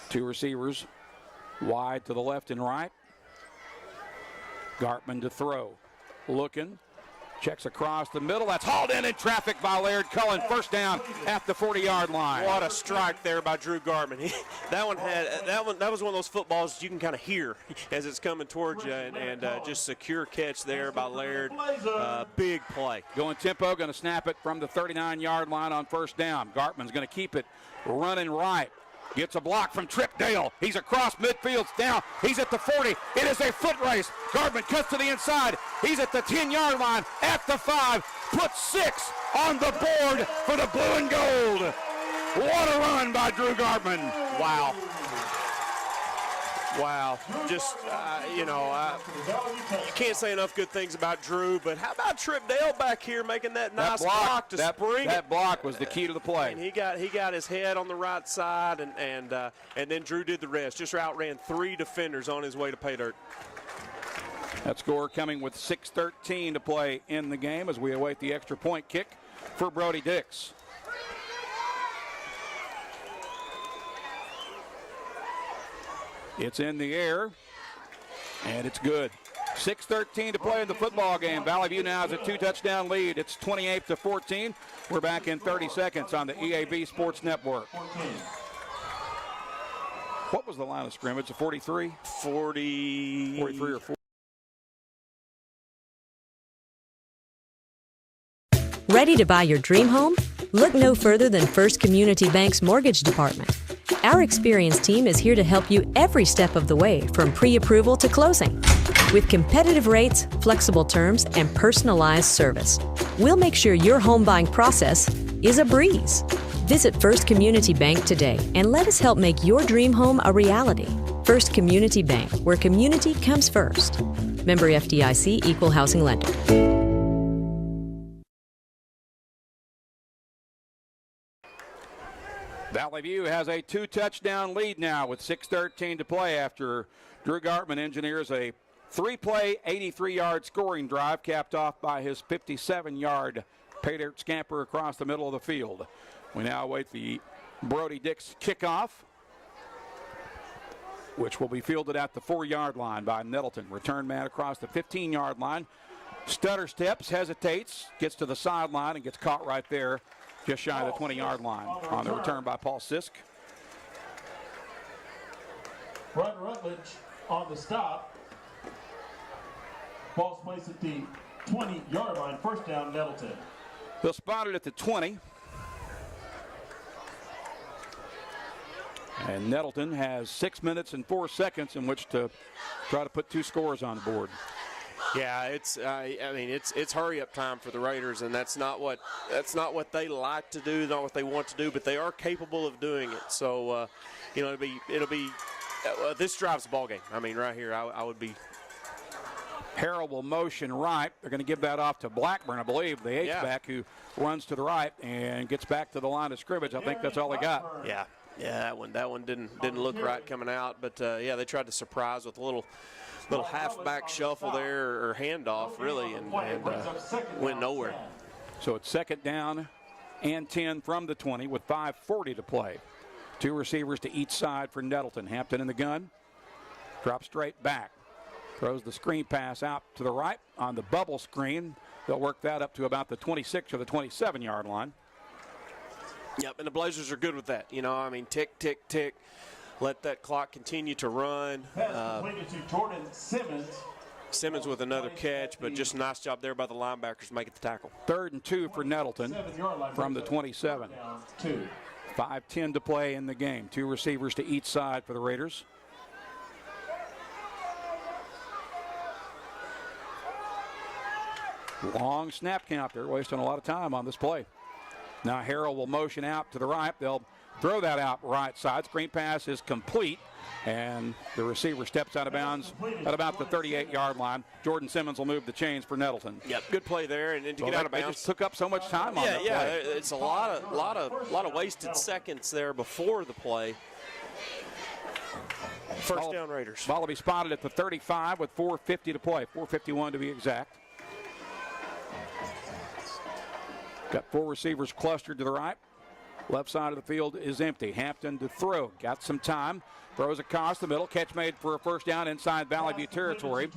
2 receivers wide to the left and right. Gartman to throw. Looking. Checks across the middle. That's hauled in traffic by Laird Cullen. First down at the 40-yard line. What a strike there by Drew Gartman. That was one of those footballs you can kind of hear as it's coming towards you, and just secure catch there by Laird. Big play. Going tempo, going to snap it from the 39-yard line on first down. Gartman's going to keep it running right. Gets a block from Trip Dale. He's across midfield. Down. He's at the 40. It is a foot race. Gartman cuts to the inside. He's at the 10-yard line. At the 5. Puts 6 on the board for the blue and gold. What a run by Drew Gartman. Wow. Wow. Just, you can't say enough good things about Drew, but how about Trip Dale back here making that nice block to spring? That block was the key to the play. And he got his head on the right side, and then Drew did the rest. Just outran 3 defenders on his way to pay dirt. That score coming with 6:13 to play in the game as we await the extra point kick for Brody Dix. It's in the air, and it's good. 6:13 to play in the football game. Valley View now has a 2-touchdown lead. It's 28-14. We're back in 30 seconds on the EAB Sports Network. What was the line of scrimmage? A 43? 43 or 4. Ready to buy your dream home? Look no further than First Community Bank's Mortgage Department. Our experienced team is here to help you every step of the way, from pre-approval to closing. With competitive rates, flexible terms, and personalized service, we'll make sure your home buying process is a breeze. Visit First Community Bank today and let us help make your dream home a reality. First Community Bank, where community comes first. Member FDIC, Equal Housing Lender. Valley View has a 2-touchdown lead now with 6:13 to play after Drew Gartman engineers a 3-play, 83-yard scoring drive capped off by his 57-yard pay dirt scamper across the middle of the field. We now await the Brody Dix kickoff, which will be fielded at the 4-yard line by Nettleton. Return man across the 15-yard line. Stutter steps, hesitates, gets to the sideline, and gets caught right there just shy of the 20-yard line on the return by Paul Sisk. Brett Rutledge on the stop. Ball's placed at the 20-yard line. First down, Nettleton. They'll spot it at the 20. And Nettleton has 6 minutes and 4 seconds in which to try to put 2 scores on the board. Yeah, it's hurry-up time for the Raiders, and that's not what they like to do, not what they want to do, but they are capable of doing it. So, it'll be this drives the ball game. I mean, right here, I would be. Harrell will motion right. They're going to give that off to Blackburn, I believe, the H-back who runs to the right and gets back to the line of scrimmage. I think that's all they got. Yeah, that one didn't look right coming out, but they tried to surprise with a little halfback shuffle there or handoff, really, and went nowhere. So it's 2nd down and 10 from the 20 with 5:40 to play. 2 receivers to each side for Nettleton. Hampton in the gun. Drops straight back. Throws the screen pass out to the right on the bubble screen. They'll work that up to about the 26 or the 27-yard line. Yep, and the Blazers are good with that. You know, I mean, tick, tick, tick. Let that clock continue to run. Completed to Jordan Simmons. Simmons with another catch, but just a nice job there by the linebackers making the tackle. 3rd and 2 for Nettleton from the 27. 5:10 to play in the game. 2 receivers to each side for the Raiders. Long snap count. They're wasting a lot of time on this play. Now Harrell will motion out to the right. They'll throw that out right side. Screen pass is complete. And the receiver steps out of bounds at about the 38-yard line. Jordan Simmons will move the chains for Nettleton. Yep, good play there, and then to get out of bounds. They just took up so much time on that play. It's a lot of wasted seconds there before the play. First down, Raiders. Ball will be spotted at the 35 with 4:50 to play. 4:51 to be exact. Got 4 receivers clustered to the right. Left side of the field is empty. Hampton to throw. Got some time. Throws across the middle. Catch made for a first down inside Valley View territory.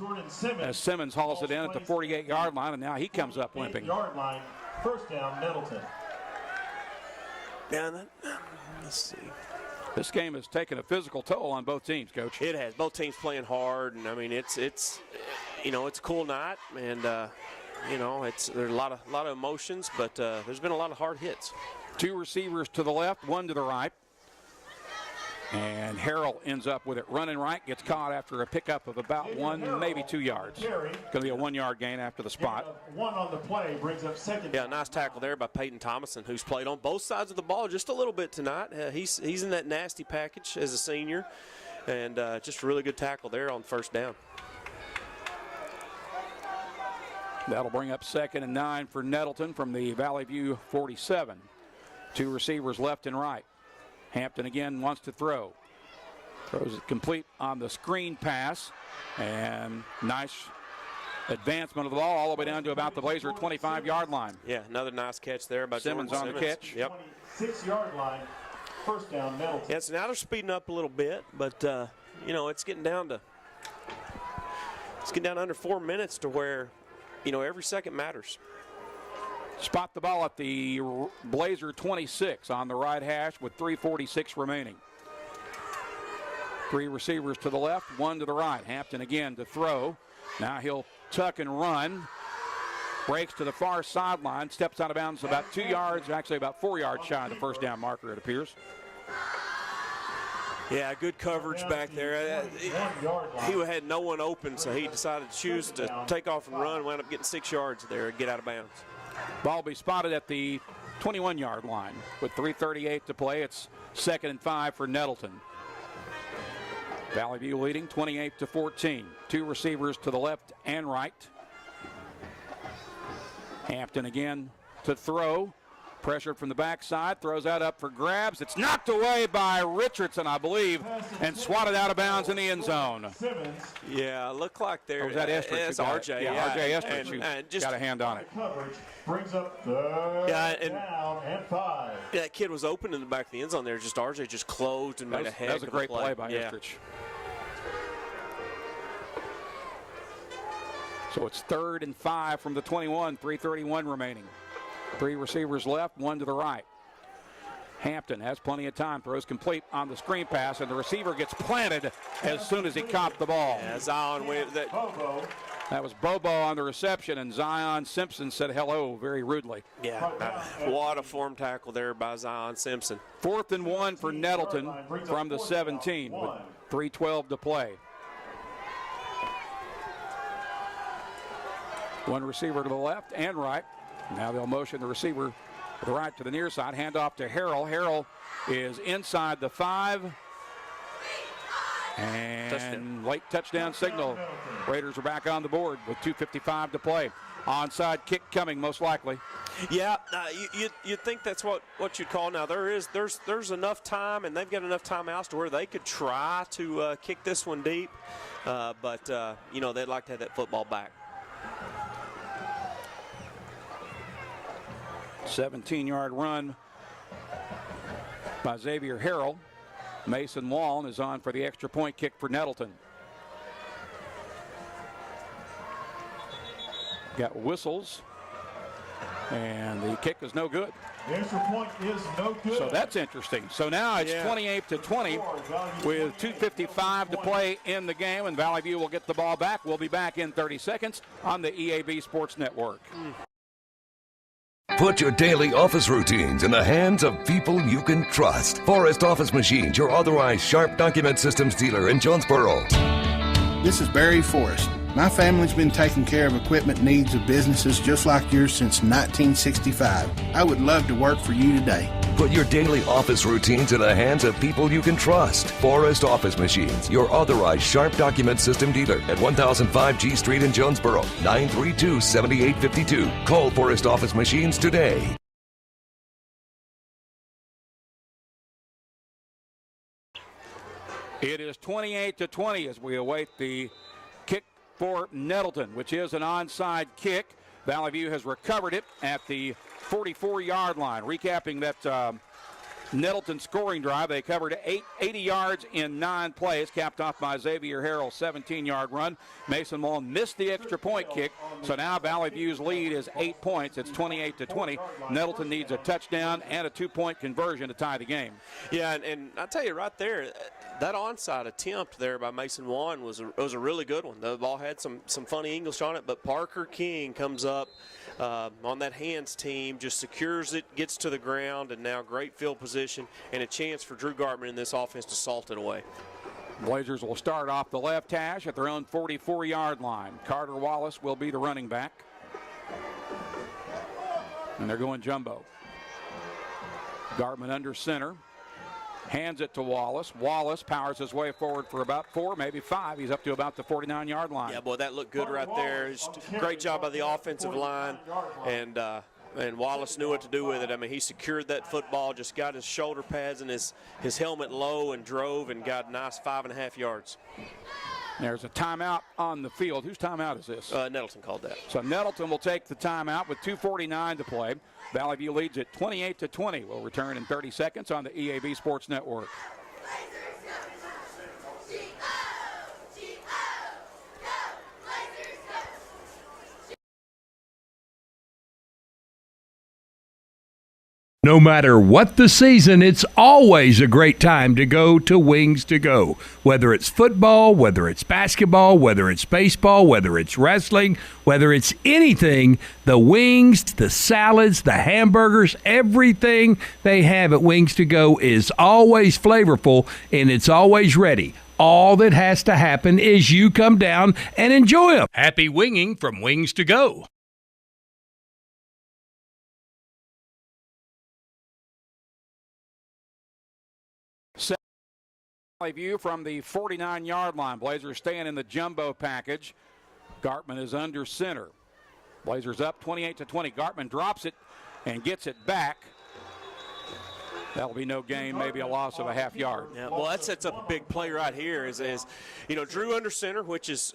As Simmons hauls it in at the 48-yard line, and now he comes up limping. Yard line. First down, Nettleton. Let's see. This game has taken a physical toll on both teams, Coach. It has. Both teams playing hard, and I mean it's you know, it's a cool night, and you know, there's a lot of emotions, but there's been a lot of hard hits. 2 receivers to the left, 1 to the right. And Harrell ends up with it running right, gets caught after a pickup of about 1, maybe 2 yards. Going to be a 1-yard gain after the spot. 1 on the play brings up second. Yeah, nice tackle there by Peyton Thomason, who's played on both sides of the ball just a little bit tonight. He's in that nasty package as a senior, and just a really good tackle there on first down. That'll bring up 2nd and 9 for Nettleton from the Valley View 47. 2 receivers left and right. Hampton again wants to throw. Throws it complete on the screen pass. And nice advancement of the ball all the way down to about the Blazer 25-yard line. Yeah, another nice catch there by Simmons on the catch. Yep. 26-yard line. First down, Nettleton. Yeah, so now they're speeding up a little bit, but you know, it's getting down to under 4 minutes to where, you know, every second matters. Spot the ball at the Blazer 26 on the right hash with 3:46 remaining. 3 receivers to the left, 1 to the right. Hampton again to throw. Now he'll tuck and run. Breaks to the far sideline, steps out of bounds about 2 yards, actually about 4 yards shy of the first down marker, it appears. Yeah, good coverage back there. He had no one open, so he decided to choose to take off and run, wound up getting 6 yards there and get out of bounds. Ball will be spotted at the 21-yard line with 3:38 to play. It's 2nd and 5 for Nettleton. Valley View leading 28-14. 2 receivers to the left and right. Hampton again to throw. Pressured from the backside, throws that up for grabs. It's knocked away by Richardson, I believe, and swatted out of bounds in the end zone. Yeah, looked like there. Was that Estrich? It's RJ. Yeah, RJ Estrich who just got a hand on it. Coverage brings up third down and 5. Yeah, that kid was open in the back of the end zone there. Just RJ just closed and made a heck of a play. That was a great play by Estrich. So it's 3rd and 5 from the 21, 3:31 remaining. 3 receivers left, 1 to the right. Hampton has plenty of time, throws complete on the screen pass, and the receiver gets planted as soon as he caught the ball. Yeah, Zion with that. That was Bobo on the reception, and Zion Simpson said hello very rudely. Yeah, what a form tackle there by Zion Simpson. 4th and 1 for Nettleton from the 17 with 3:12 to play. 1 receiver to the left and right. Now they'll motion the receiver to the right to the near side. Hand off to Harrell. Harrell is inside the 5. And late touchdown signal. Raiders are back on the board with 2:55 to play. Onside kick coming most likely. Yeah, you'd think that's what you'd call now. There's enough time, and they've got enough timeouts to where they could try to kick this one deep. But you know, they'd like to have that football back. 17-yard run by Xavier Harrell. Mason Wallen is on for the extra point kick for Nettleton. Got whistles And the kick is no good. The extra point is no good. So that's interesting. So now it's 28-20 with 2:55 to play in the game, and Valley View will get the ball back. We'll be back in 30 seconds on the EAB Sports Network. Put your daily office routines in the hands of people you can trust. Forrest Office Machines, your authorized Sharp document systems dealer in Jonesboro. This is Barry Forrest. My family's been taking care of equipment needs of businesses just like yours since 1965. I would love to work for you today. Put your daily office routines in the hands of people you can trust. Forrest Office Machines, your authorized Sharp document system dealer at 1005 G Street in Jonesboro, 932-7852. Call Forrest Office Machines today. It is 28-20 as we await the kick for Nettleton, which is an onside kick. Valley View has recovered it at the 44-yard line. Recapping that Nettleton scoring drive, they covered 80 yards in 9 plays, capped off by Xavier Harrell's 17-yard run. Mason Mullen missed the extra point kick, so now Valley View's lead is 8 points. It's 28-20. Nettleton needs a touchdown and a 2-point conversion to tie the game. Yeah, and I tell you right there, that onside attempt there by Mason Mullen was a really good one. The ball had some funny English on it, but Parker King comes up on that hands team, just secures it, gets to the ground, and now great field position and a chance for Drew Gartman in this offense to salt it away. Blazers will start off the left hash at their own 44-yard line. Carter Wallace will be the running back. And they're going jumbo. Gartman under center. Hands it to Wallace. Wallace powers his way forward for about 4, maybe 5. He's up to about the 49-yard line. Yeah, boy, that looked good right there. Just great job by the offensive line, and Wallace knew what to do with it. I mean, he secured that football, just got his shoulder pads and his helmet low and drove and got a nice 5.5 yards. There's a timeout on the field. Whose timeout is this? Nettleton called that. So Nettleton will take the timeout with 2:49 to play. Valley View leads at 28-20. We'll return in 30 seconds on the EAB Sports Network. No matter what the season, it's always a great time to go to Wings to Go. Whether it's football, whether it's basketball, whether it's baseball, whether it's wrestling, whether it's anything, the wings, the salads, the hamburgers, everything they have at Wings to Go is always flavorful and it's always ready. All that has to happen is you come down and enjoy them. Happy winging from Wings to Go. View from the 49-yard line. Blazers staying in the jumbo package. Gartman is under center. Blazers up 28-20. Gartman drops it and gets it back. That'll be no gain, maybe a loss of a half yard. Yeah, well, that sets up a big play right here. Is Drew under center, which is,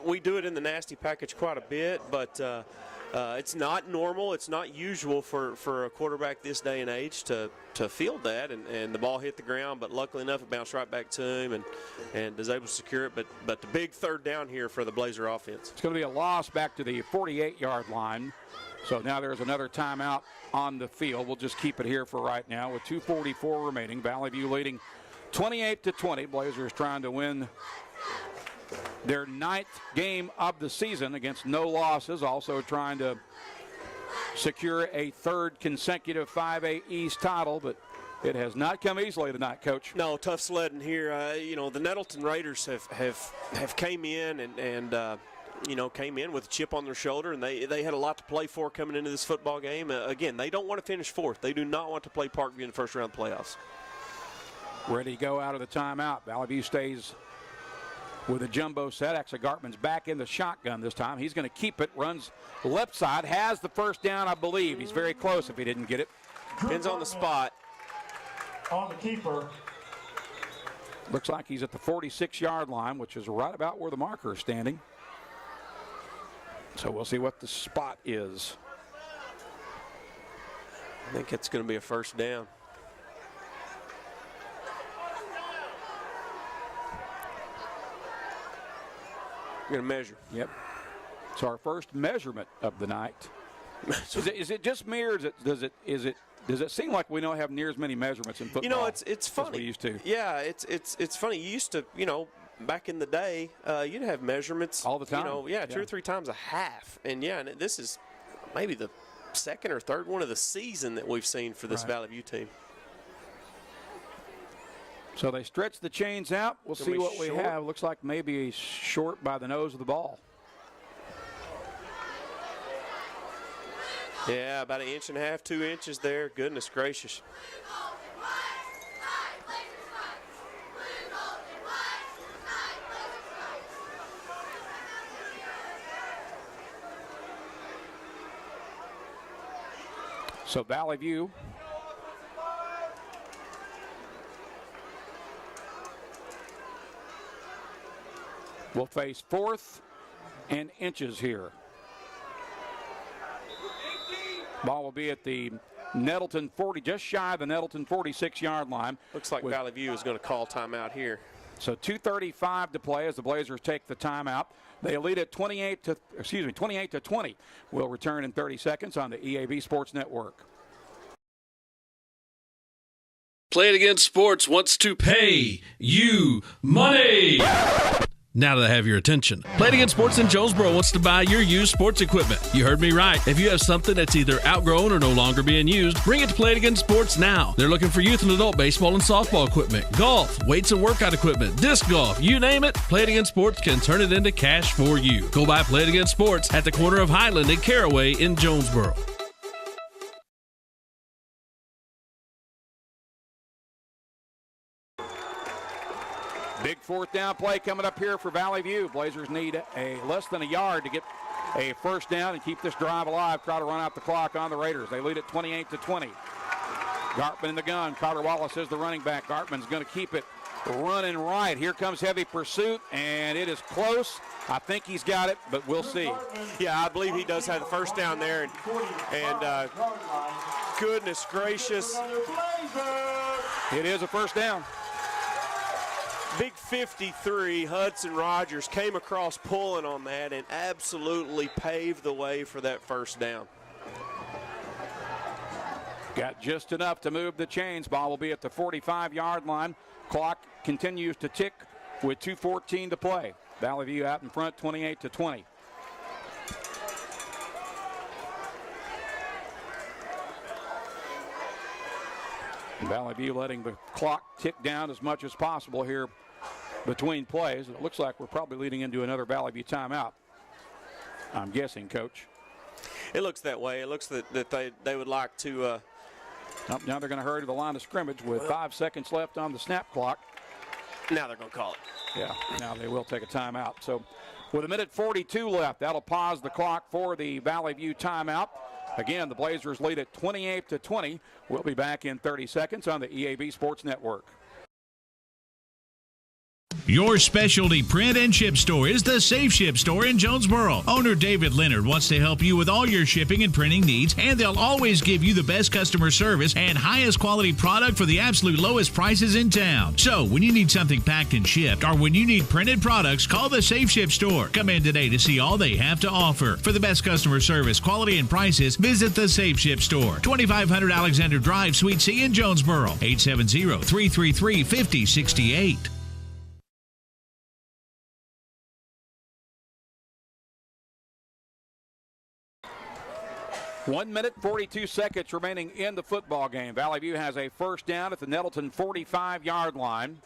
we do it in the nasty package quite a bit, but it's not normal. It's not usual for a quarterback this day and age to field that, and the ball hit the ground, but luckily enough it bounced right back to him and is able to secure it. But the big third down here for the Blazer offense. It's going to be a loss back to the 48-yard line. So now there's another timeout on the field. We'll just keep it here for right now with 2:44 remaining. Valley View leading 28-20. Blazers trying to win their 9th game of the season against no losses, also trying to secure a 3rd consecutive 5A East title, but it has not come easily tonight, Coach. No, tough sledding here. The Nettleton Raiders have came in and came in with a chip on their shoulder, and they had a lot to play for coming into this football game. Again, they don't want to finish 4th. They do not want to play Parkview in the first round of the playoffs. Ready to go out of the timeout. Valley View stays with a jumbo set. Actually, Gartman's back in the shotgun this time. He's going to keep it, runs left side, has the first down, I believe. He's very close if he didn't get it. Depends on the spot. On the keeper. Looks like he's at the 46-yard line, which is right about where the marker is standing. So we'll see what the spot is. I think it's going to be a first down. We're going to measure. Yep. So our first measurement of the night. Is it just me, or does it seem like we don't have near as many measurements in football? You know, it's funny. As we used to. Yeah, it's funny. You used to, back in the day, you'd have measurements all the time. 2 or 3 times a half, and and this is maybe the second or third one of the season that we've seen for this Valley View team. So they stretch the chains out. We'll see what we have. Looks like maybe short by the nose of the ball. Yeah, about 1.5 inches, 2 inches there. Goodness gracious. So Valley View will face 4th and inches here. Ball will be at the Nettleton 40, just shy of the Nettleton 46-yard line. Looks like Valley View is going to call timeout here. So 2:35 to play as the Blazers take the timeout. They lead at 28 to 20. We'll return in 30 seconds on the EAB Sports Network. Play It Again Sports wants to pay you money. Now that I have your attention, Play It Again Sports in Jonesboro wants to buy your used sports equipment. You heard me right. If you have something that's either outgrown or no longer being used, bring it to Play It Again Sports now. They're looking for youth and adult baseball and softball equipment, golf, weights and workout equipment, disc golf, you name it, Play It Again Sports can turn it into cash for you. Go by Play It Again Sports at the corner of Highland and Caraway in Jonesboro. Big 4th down play coming up here for Valley View. Blazers need a less than a yard to get a first down and keep this drive alive. Try to run out the clock on the Raiders. They lead at 28 to 20. Gartman in the gun. Carter Wallace is the running back. Gartman's going to keep it running right. Here comes heavy pursuit, and it is close. I think he's got it, but we'll see. Yeah, I believe he does have the first down there. And goodness gracious. It is a first down. Big 53, Hudson Rogers came across pulling on that and absolutely paved the way for that first down. Got just enough to move the chains. Ball will be at the 45-yard line. Clock continues to tick with 2:14 to play. Valley View out in front, 28 to 20. Valley View letting the clock tick down as much as possible here between plays. It looks like we're probably leading into another Valley View timeout, I'm guessing, Coach. It looks that way. It looks that they would like to. Now they're going to hurry to the line of scrimmage with 5 seconds left on the snap clock. Now they're going to call it. Yeah, now they will take a timeout. So with 1:42 left, that'll pause the clock for the Valley View timeout. Again, the Blazers lead at 28 to 20. We'll be back in 30 seconds on the EAB Sports Network. Your specialty print and ship store is the Safe Ship Store in Jonesboro. Owner David Leonard wants to help you with all your shipping and printing needs, and they'll always give you the best customer service and highest quality product for the absolute lowest prices in town. So when you need something packed and shipped, or when you need printed products, call the Safe Ship Store. Come in today to see all they have to offer. For the best customer service, quality, and prices, visit the Safe Ship Store, 2500 Alexander Drive, Suite C in Jonesboro, 870-333-5068. 1 minute, 42 seconds remaining in the football game. Valley View has a first down at the Nettleton 45-yard line.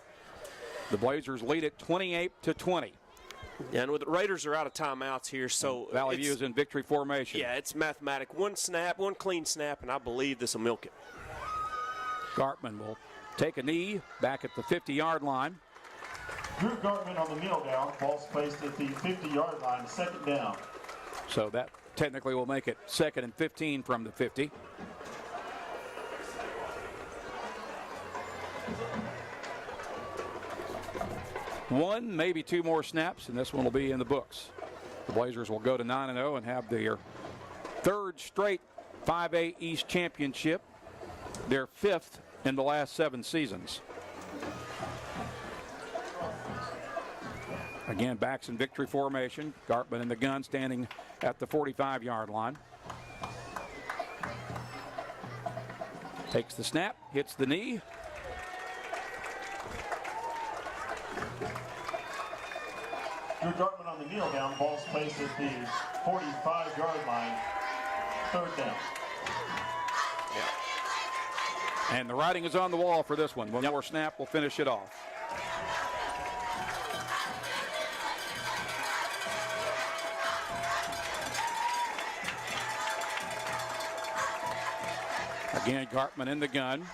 The Blazers lead it 28 to 20. Yeah, and with the Raiders are out of timeouts here, so Valley View is in victory formation. Yeah, it's mathematic. One snap, one clean snap, and I believe this will milk it. Gartman will take a knee back at the 50-yard line. Drew Gartman on the kneel down. Ball's placed at the 50-yard line, second down. So that technically will make it 2nd and 15 from the 50. One, maybe two more snaps, and this one will be in the books. The Blazers will go to 9-0 and have their third straight 5A East championship, their 5th in the last 7 seasons. Again, backs in victory formation. Gartman in the gun standing at the 45-yard line. Takes the snap, hits the knee. Drew Gartman on the kneel down. Ball's placed at the 45-yard line. Third down. And the writing is on the wall for this one. One more snap will finish it off. Again, Gartman in the gun.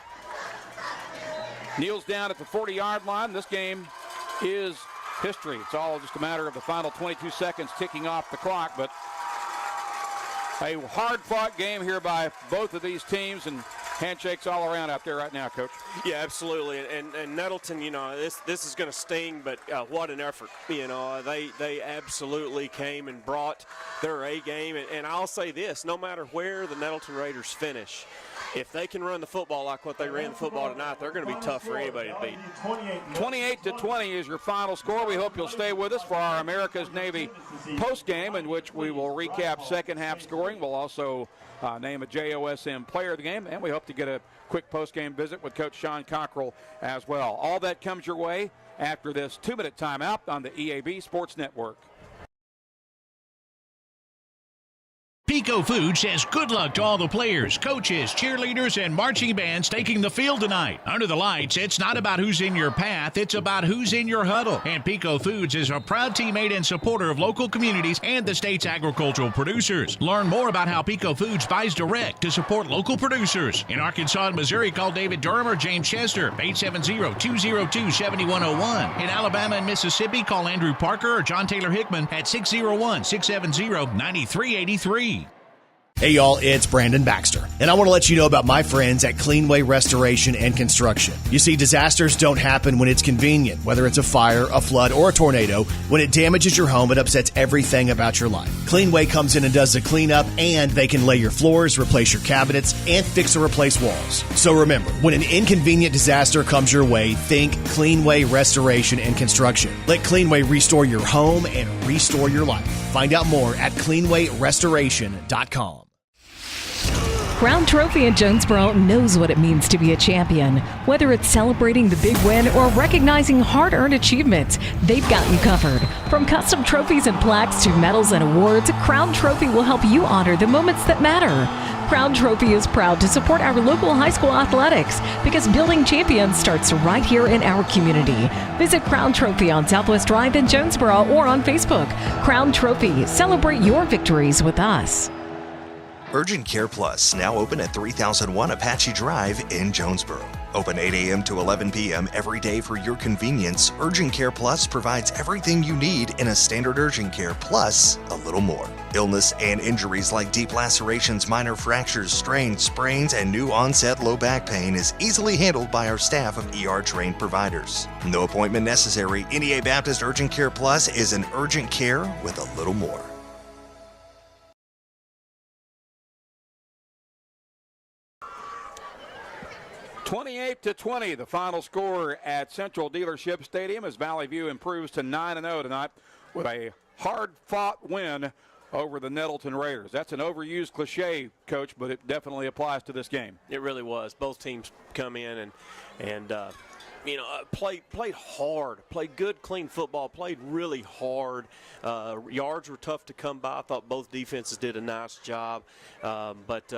Kneels down at the 40-yard line. This game is history. It's all just a matter of the final 22 seconds ticking off the clock, but a hard-fought game here by both of these teams, and handshakes all around out there right now, Coach. Yeah, absolutely. And Nettleton, you know, this is going to sting, but what an effort. You know, they absolutely came and brought their A game. And I'll say this, no matter where the Nettleton Raiders finish, if they can run the football like what they ran the football tonight, they're going to be tough for anybody to beat. 28-20 is your final score. We hope you'll stay with us for our America's Navy postgame, in which we will recap second half scoring. We'll also name a JOSM player of the game, and we hope to get a quick postgame visit with Coach Sean Cockrell as well. All that comes your way after this 2-minute timeout on the EAB Sports Network. Pico Food says good luck to all the players, coaches, cheerleaders, and marching bands taking the field tonight. Under the lights, it's not about who's in your path, it's about who's in your huddle. And Pico Foods is a proud teammate and supporter of local communities and the state's agricultural producers. Learn more about how Pico Foods buys direct to support local producers. In Arkansas and Missouri, call David Durham or James Chester, 870-202-7101. In Alabama and Mississippi, call Andrew Parker or John Taylor Hickman at 601-670-9383. Hey y'all, it's Brandon Baxter, and I want to let you know about my friends at Cleanway Restoration and Construction. You see, disasters don't happen when it's convenient, whether it's a fire, a flood, or a tornado. When it damages your home, it upsets everything about your life. Cleanway comes in and does the cleanup, and they can lay your floors, replace your cabinets, and fix or replace walls. So remember, when an inconvenient disaster comes your way, think Cleanway Restoration and Construction. Let Cleanway restore your home and restore your life. Find out more at cleanwayrestoration.com. Crown Trophy in Jonesboro knows what it means to be a champion. Whether it's celebrating the big win or recognizing hard-earned achievements, they've got you covered. From custom trophies and plaques to medals and awards, Crown Trophy will help you honor the moments that matter. Crown Trophy is proud to support our local high school athletics because building champions starts right here in our community. Visit Crown Trophy on Southwest Drive in Jonesboro or on Facebook. Crown Trophy, celebrate your victories with us. Urgent Care Plus, now open at 3001 Apache Drive in Jonesboro. Open 8 a.m. to 11 p.m. every day for your convenience. Urgent Care Plus provides everything you need in a standard urgent care, plus a little more. Illness and injuries like deep lacerations, minor fractures, strains, sprains, and new onset low back pain is easily handled by our staff of ER-trained providers. No appointment necessary. NEA Baptist Urgent Care Plus is an urgent care with a little more. (28-20), the final score at Central Dealership Stadium as Valley View improves to 9-0 tonight with a hard-fought win over the Nettleton Raiders. That's an overused cliche, Coach, but it definitely applies to this game. It really was. Both teams come in and played hard, played good, clean football, played really hard. Yards were tough to come by. I thought both defenses did a nice job, but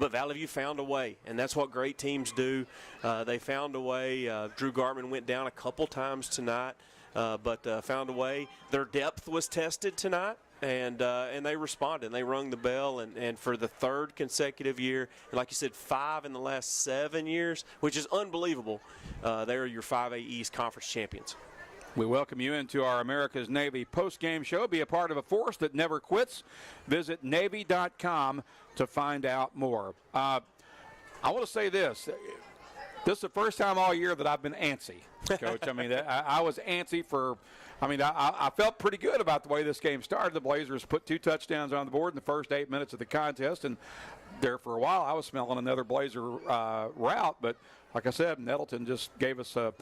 Valley View found a way, and that's what great teams do. They found a way. Drew Gartman went down a couple times tonight, but found a way. Their depth was tested tonight. And they responded. They rung the bell, and for the third consecutive year, and like you said, 5 in the last 7 years, which is unbelievable, they're your 5A East Conference champions. We welcome you into our America's Navy post-game show. Be a part of a force that never quits. Visit Navy.com to find out more. I want to say this. This is the first time all year that I've been antsy, Coach. I mean, I was antsy for – I felt pretty good about the way this game started. The Blazers put 2 touchdowns on the board in the first 8 minutes of the contest, and there for a while. I was smelling another Blazer route, but like I said, Nettleton just gave us a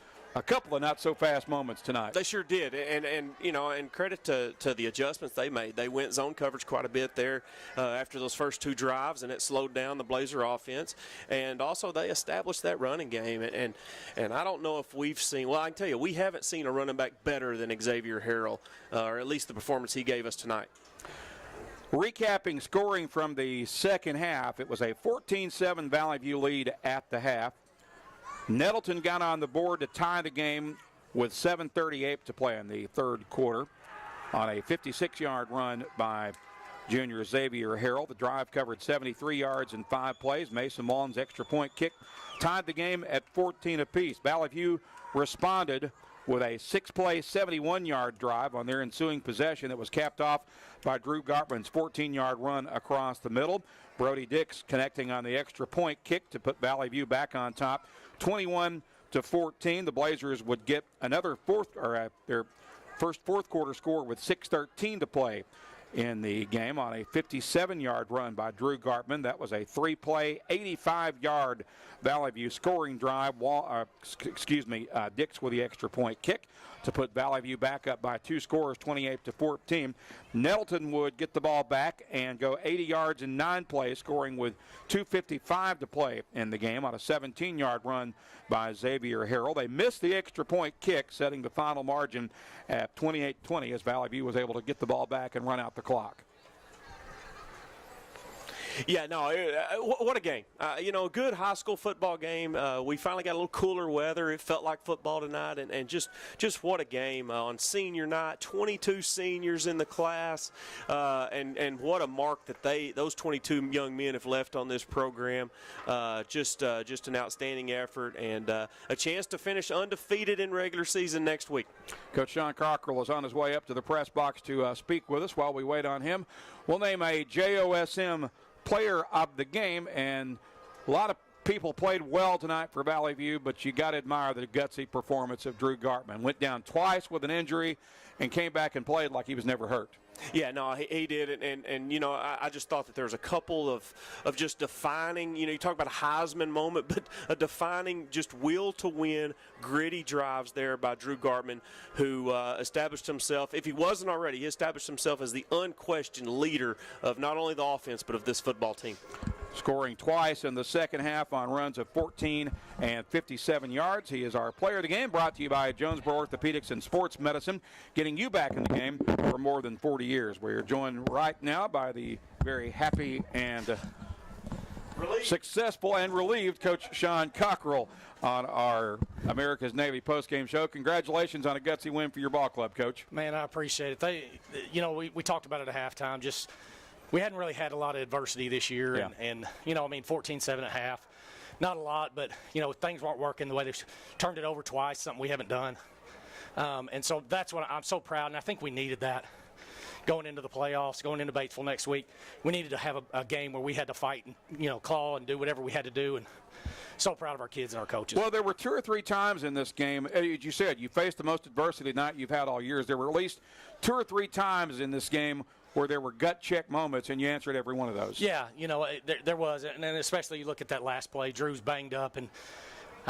couple of not-so-fast moments tonight. They sure did, and credit to the adjustments they made. They went zone coverage quite a bit there after those first 2 drives, and it slowed down the Blazer offense. And also they established that running game. And I don't know if we've seen – well, I can tell you, we haven't seen a running back better than Xavier Harrell, or at least the performance he gave us tonight. Recapping scoring from the second half, it was a 14-7 Valley View lead at the half. Nettleton got on the board to tie the game with 7:38 to play in the third quarter on a 56-yard run by junior Xavier Harrell. The drive covered 73 yards in 5 plays. Mason Mullen's extra point kick tied the game at 14 apiece. Valley View responded with a 6-play, 71-yard drive on their ensuing possession that was capped off by Drew Gartman's 14-yard run across the middle. Brody Dix connecting on the extra point kick to put Valley View back on top, 21-14. The Blazers would get another their first fourth quarter score with 6:13 to play in the game on a 57-yard run by Drew Gartman. That was a 3-play, 85-yard Valley View scoring drive. Dix with the extra point kick to put Valley View back up by 2 scores, 28-14. Nettleton would get the ball back and go 80 yards in 9 plays, scoring with 2:55 to play in the game on a 17-yard run by Xavier Harrell. They missed the extra point kick, setting the final margin at 28-20 as Valley View was able to get the ball back and run out the clock. Yeah, no, what a game. Good high school football game. We finally got a little cooler weather. It felt like football tonight, and just what a game on senior night. 22 seniors in the class, and what a mark that those 22 young men have left on this program. Just an outstanding effort, and a chance to finish undefeated in regular season next week. Coach Sean Cockrell is on his way up to the press box to speak with us. While we wait on him, we'll name a JOSM player of the game, and a lot of people played well tonight for Valley View, but you got to admire the gutsy performance of Drew Gartman. Went down twice with an injury and came back and played like he was never hurt. Yeah, no, he did, and I just thought that there was a couple of just defining, you talk about a Heisman moment, but a defining just will to win, gritty drives there by Drew Gartman, who established himself, if he wasn't already, he established himself as the unquestioned leader of not only the offense but of this football team. Scoring twice in the second half on runs of 14 and 57 yards. He is our player of the game, brought to you by Jonesboro Orthopedics and Sports Medicine, getting you back in the game for more than 40 years. We are joined right now by the very happy and successful and relieved Coach Sean Cockrell on our America's Navy postgame show. Congratulations on a gutsy win for your ball club, Coach. Man, I appreciate it. We talked about it at halftime. We hadn't really had a lot of adversity this year, yeah. and 14-7 at half, not a lot, but things weren't working the way they turned it over twice, something we haven't done, and so that's what I'm so proud, and I think we needed that going into the playoffs, going into Batesville next week. We needed to have a game where we had to fight and claw and do whatever we had to do, and so proud of our kids and our coaches. Well, there were 2 or 3 times in this game, as you said, you faced the most adversity tonight you've had all years. There were at least 2 or 3 times in this game where there were gut check moments, and you answered every one of those. Yeah, there was, and then especially you look at that last play. Drew's banged up, and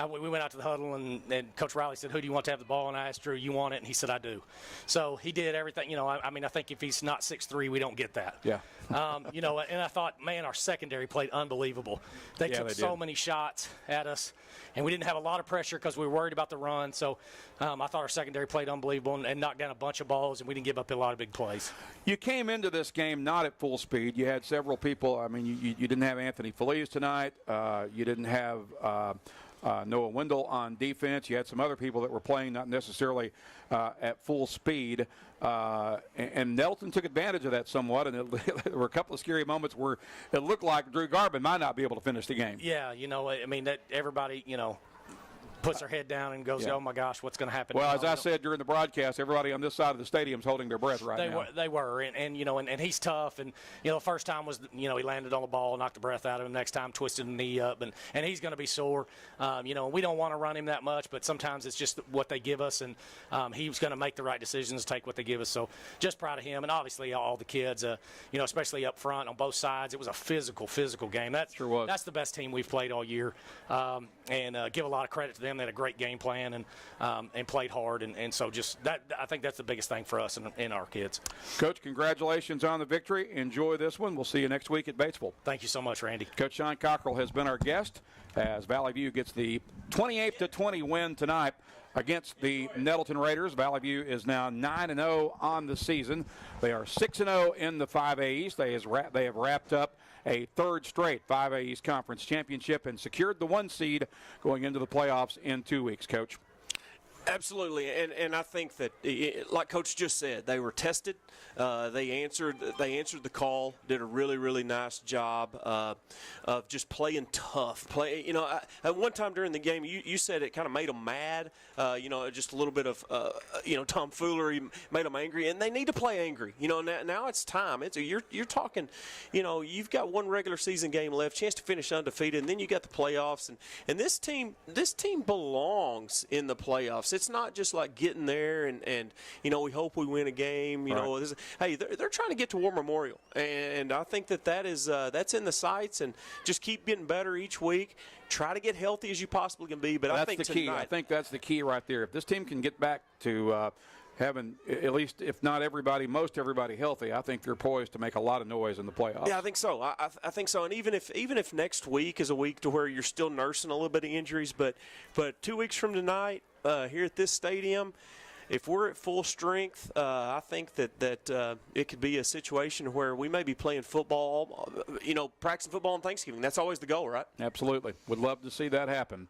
we went out to the huddle, and Coach Riley said, "Who do you want to have the ball?" And I asked Drew, "You want it?" And he said, "I do." So he did everything. I think if he's not 6'3", we don't get that. Yeah. And I thought, man, our secondary played unbelievable. They took so many shots at us, and we didn't have a lot of pressure because we were worried about the run. So I thought our secondary played unbelievable and knocked down a bunch of balls, and we didn't give up a lot of big plays. You came into this game not at full speed. You had several people. You didn't have Anthony Feliz tonight. You didn't have Noah Wendell on defense. You had some other people that were playing not necessarily at full speed. And Nettleton took advantage of that somewhat, and there were a couple of scary moments where it looked like Drew Gartman might not be able to finish the game. Yeah, that everybody, puts her head down and goes, oh, my gosh, what's going to happen? Well, as I said during the broadcast, everybody on this side of the stadium is holding their breath right now. They were, and you know, and he's tough. And, you know, the first time was, you know, he landed on the ball, knocked the breath out of him. Next time, twisted the knee up, and he's going to be sore. You know, we don't want to run him that much, but sometimes it's just what they give us, and he was going to make the right decisions, take what they give us. So just proud of him, and obviously all the kids, you know, especially up front on both sides. It was a physical game. That sure was. That's the best team we've played all year, and give a lot of credit to them. They had a great game plan and played hard, and so just that, I think that's the biggest thing for us and our kids. Coach, congratulations on the victory. Enjoy this one. We'll see you next week at Batesville. Thank you so much, Randy. Coach Sean Cockrell has been our guest as Valley View gets the 28-20 win tonight against the Nettleton Raiders. Valley View is now 9-0 on the season. They are 6-0 in the 5A East. They have wrapped up a third straight 5A East Conference championship and secured the 1 seed going into the playoffs in 2 weeks, Coach. Absolutely, and I think that, like Coach just said, they were tested. They answered the call. Did a really, really nice job of just playing tough. You know, at one time during the game, you said it kind of made them mad. You know, just a little bit of you know, tomfoolery made them angry, and they need to play angry. You know, now it's time. You're talking. You know, you've got one regular season game left, chance to finish undefeated, and then you got the playoffs, and this team belongs in the playoffs. It's not just like getting there and you know, we hope we win a game. You know, hey, they're trying to get to War Memorial, and I think that's in the sights, and just keep getting better each week. Try to get healthy as you possibly can be. But that's I think the key. I think that's the key right there. If this team can get back to having at least, if not everybody, most everybody healthy, I think they're poised to make a lot of noise in the playoffs. Yeah, I think so. I think so. And even if next week is a week to where you're still nursing a little bit of injuries, but 2 weeks from tonight here at this stadium, if we're at full strength, I think that it could be a situation where we may be playing football, you know, practicing football on Thanksgiving. That's always the goal, right? Absolutely. Would love to see that happen.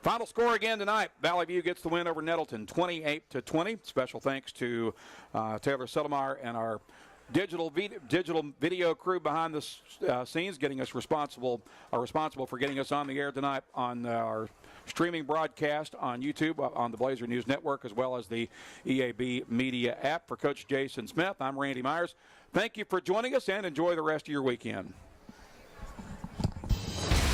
Final score again tonight. Valley View gets the win over Nettleton, 28-20. Special thanks to Taylor Settlemyer and our digital video crew behind the scenes, getting us responsible for getting us on the air tonight on our streaming broadcast on YouTube, on the Blazer News Network, as well as the EAB Media app. For Coach Jason Smith, I'm Randy Myers. Thank you for joining us, and enjoy the rest of your weekend.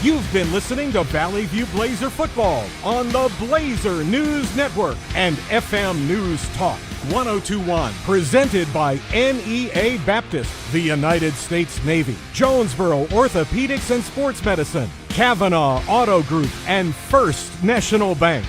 You've been listening to Valley View Blazer football on the Blazer News Network and FM News Talk 1021. Presented by NEA Baptist, the United States Navy, Jonesboro Orthopedics and Sports Medicine, Kavanaugh Auto Group, and First National Bank.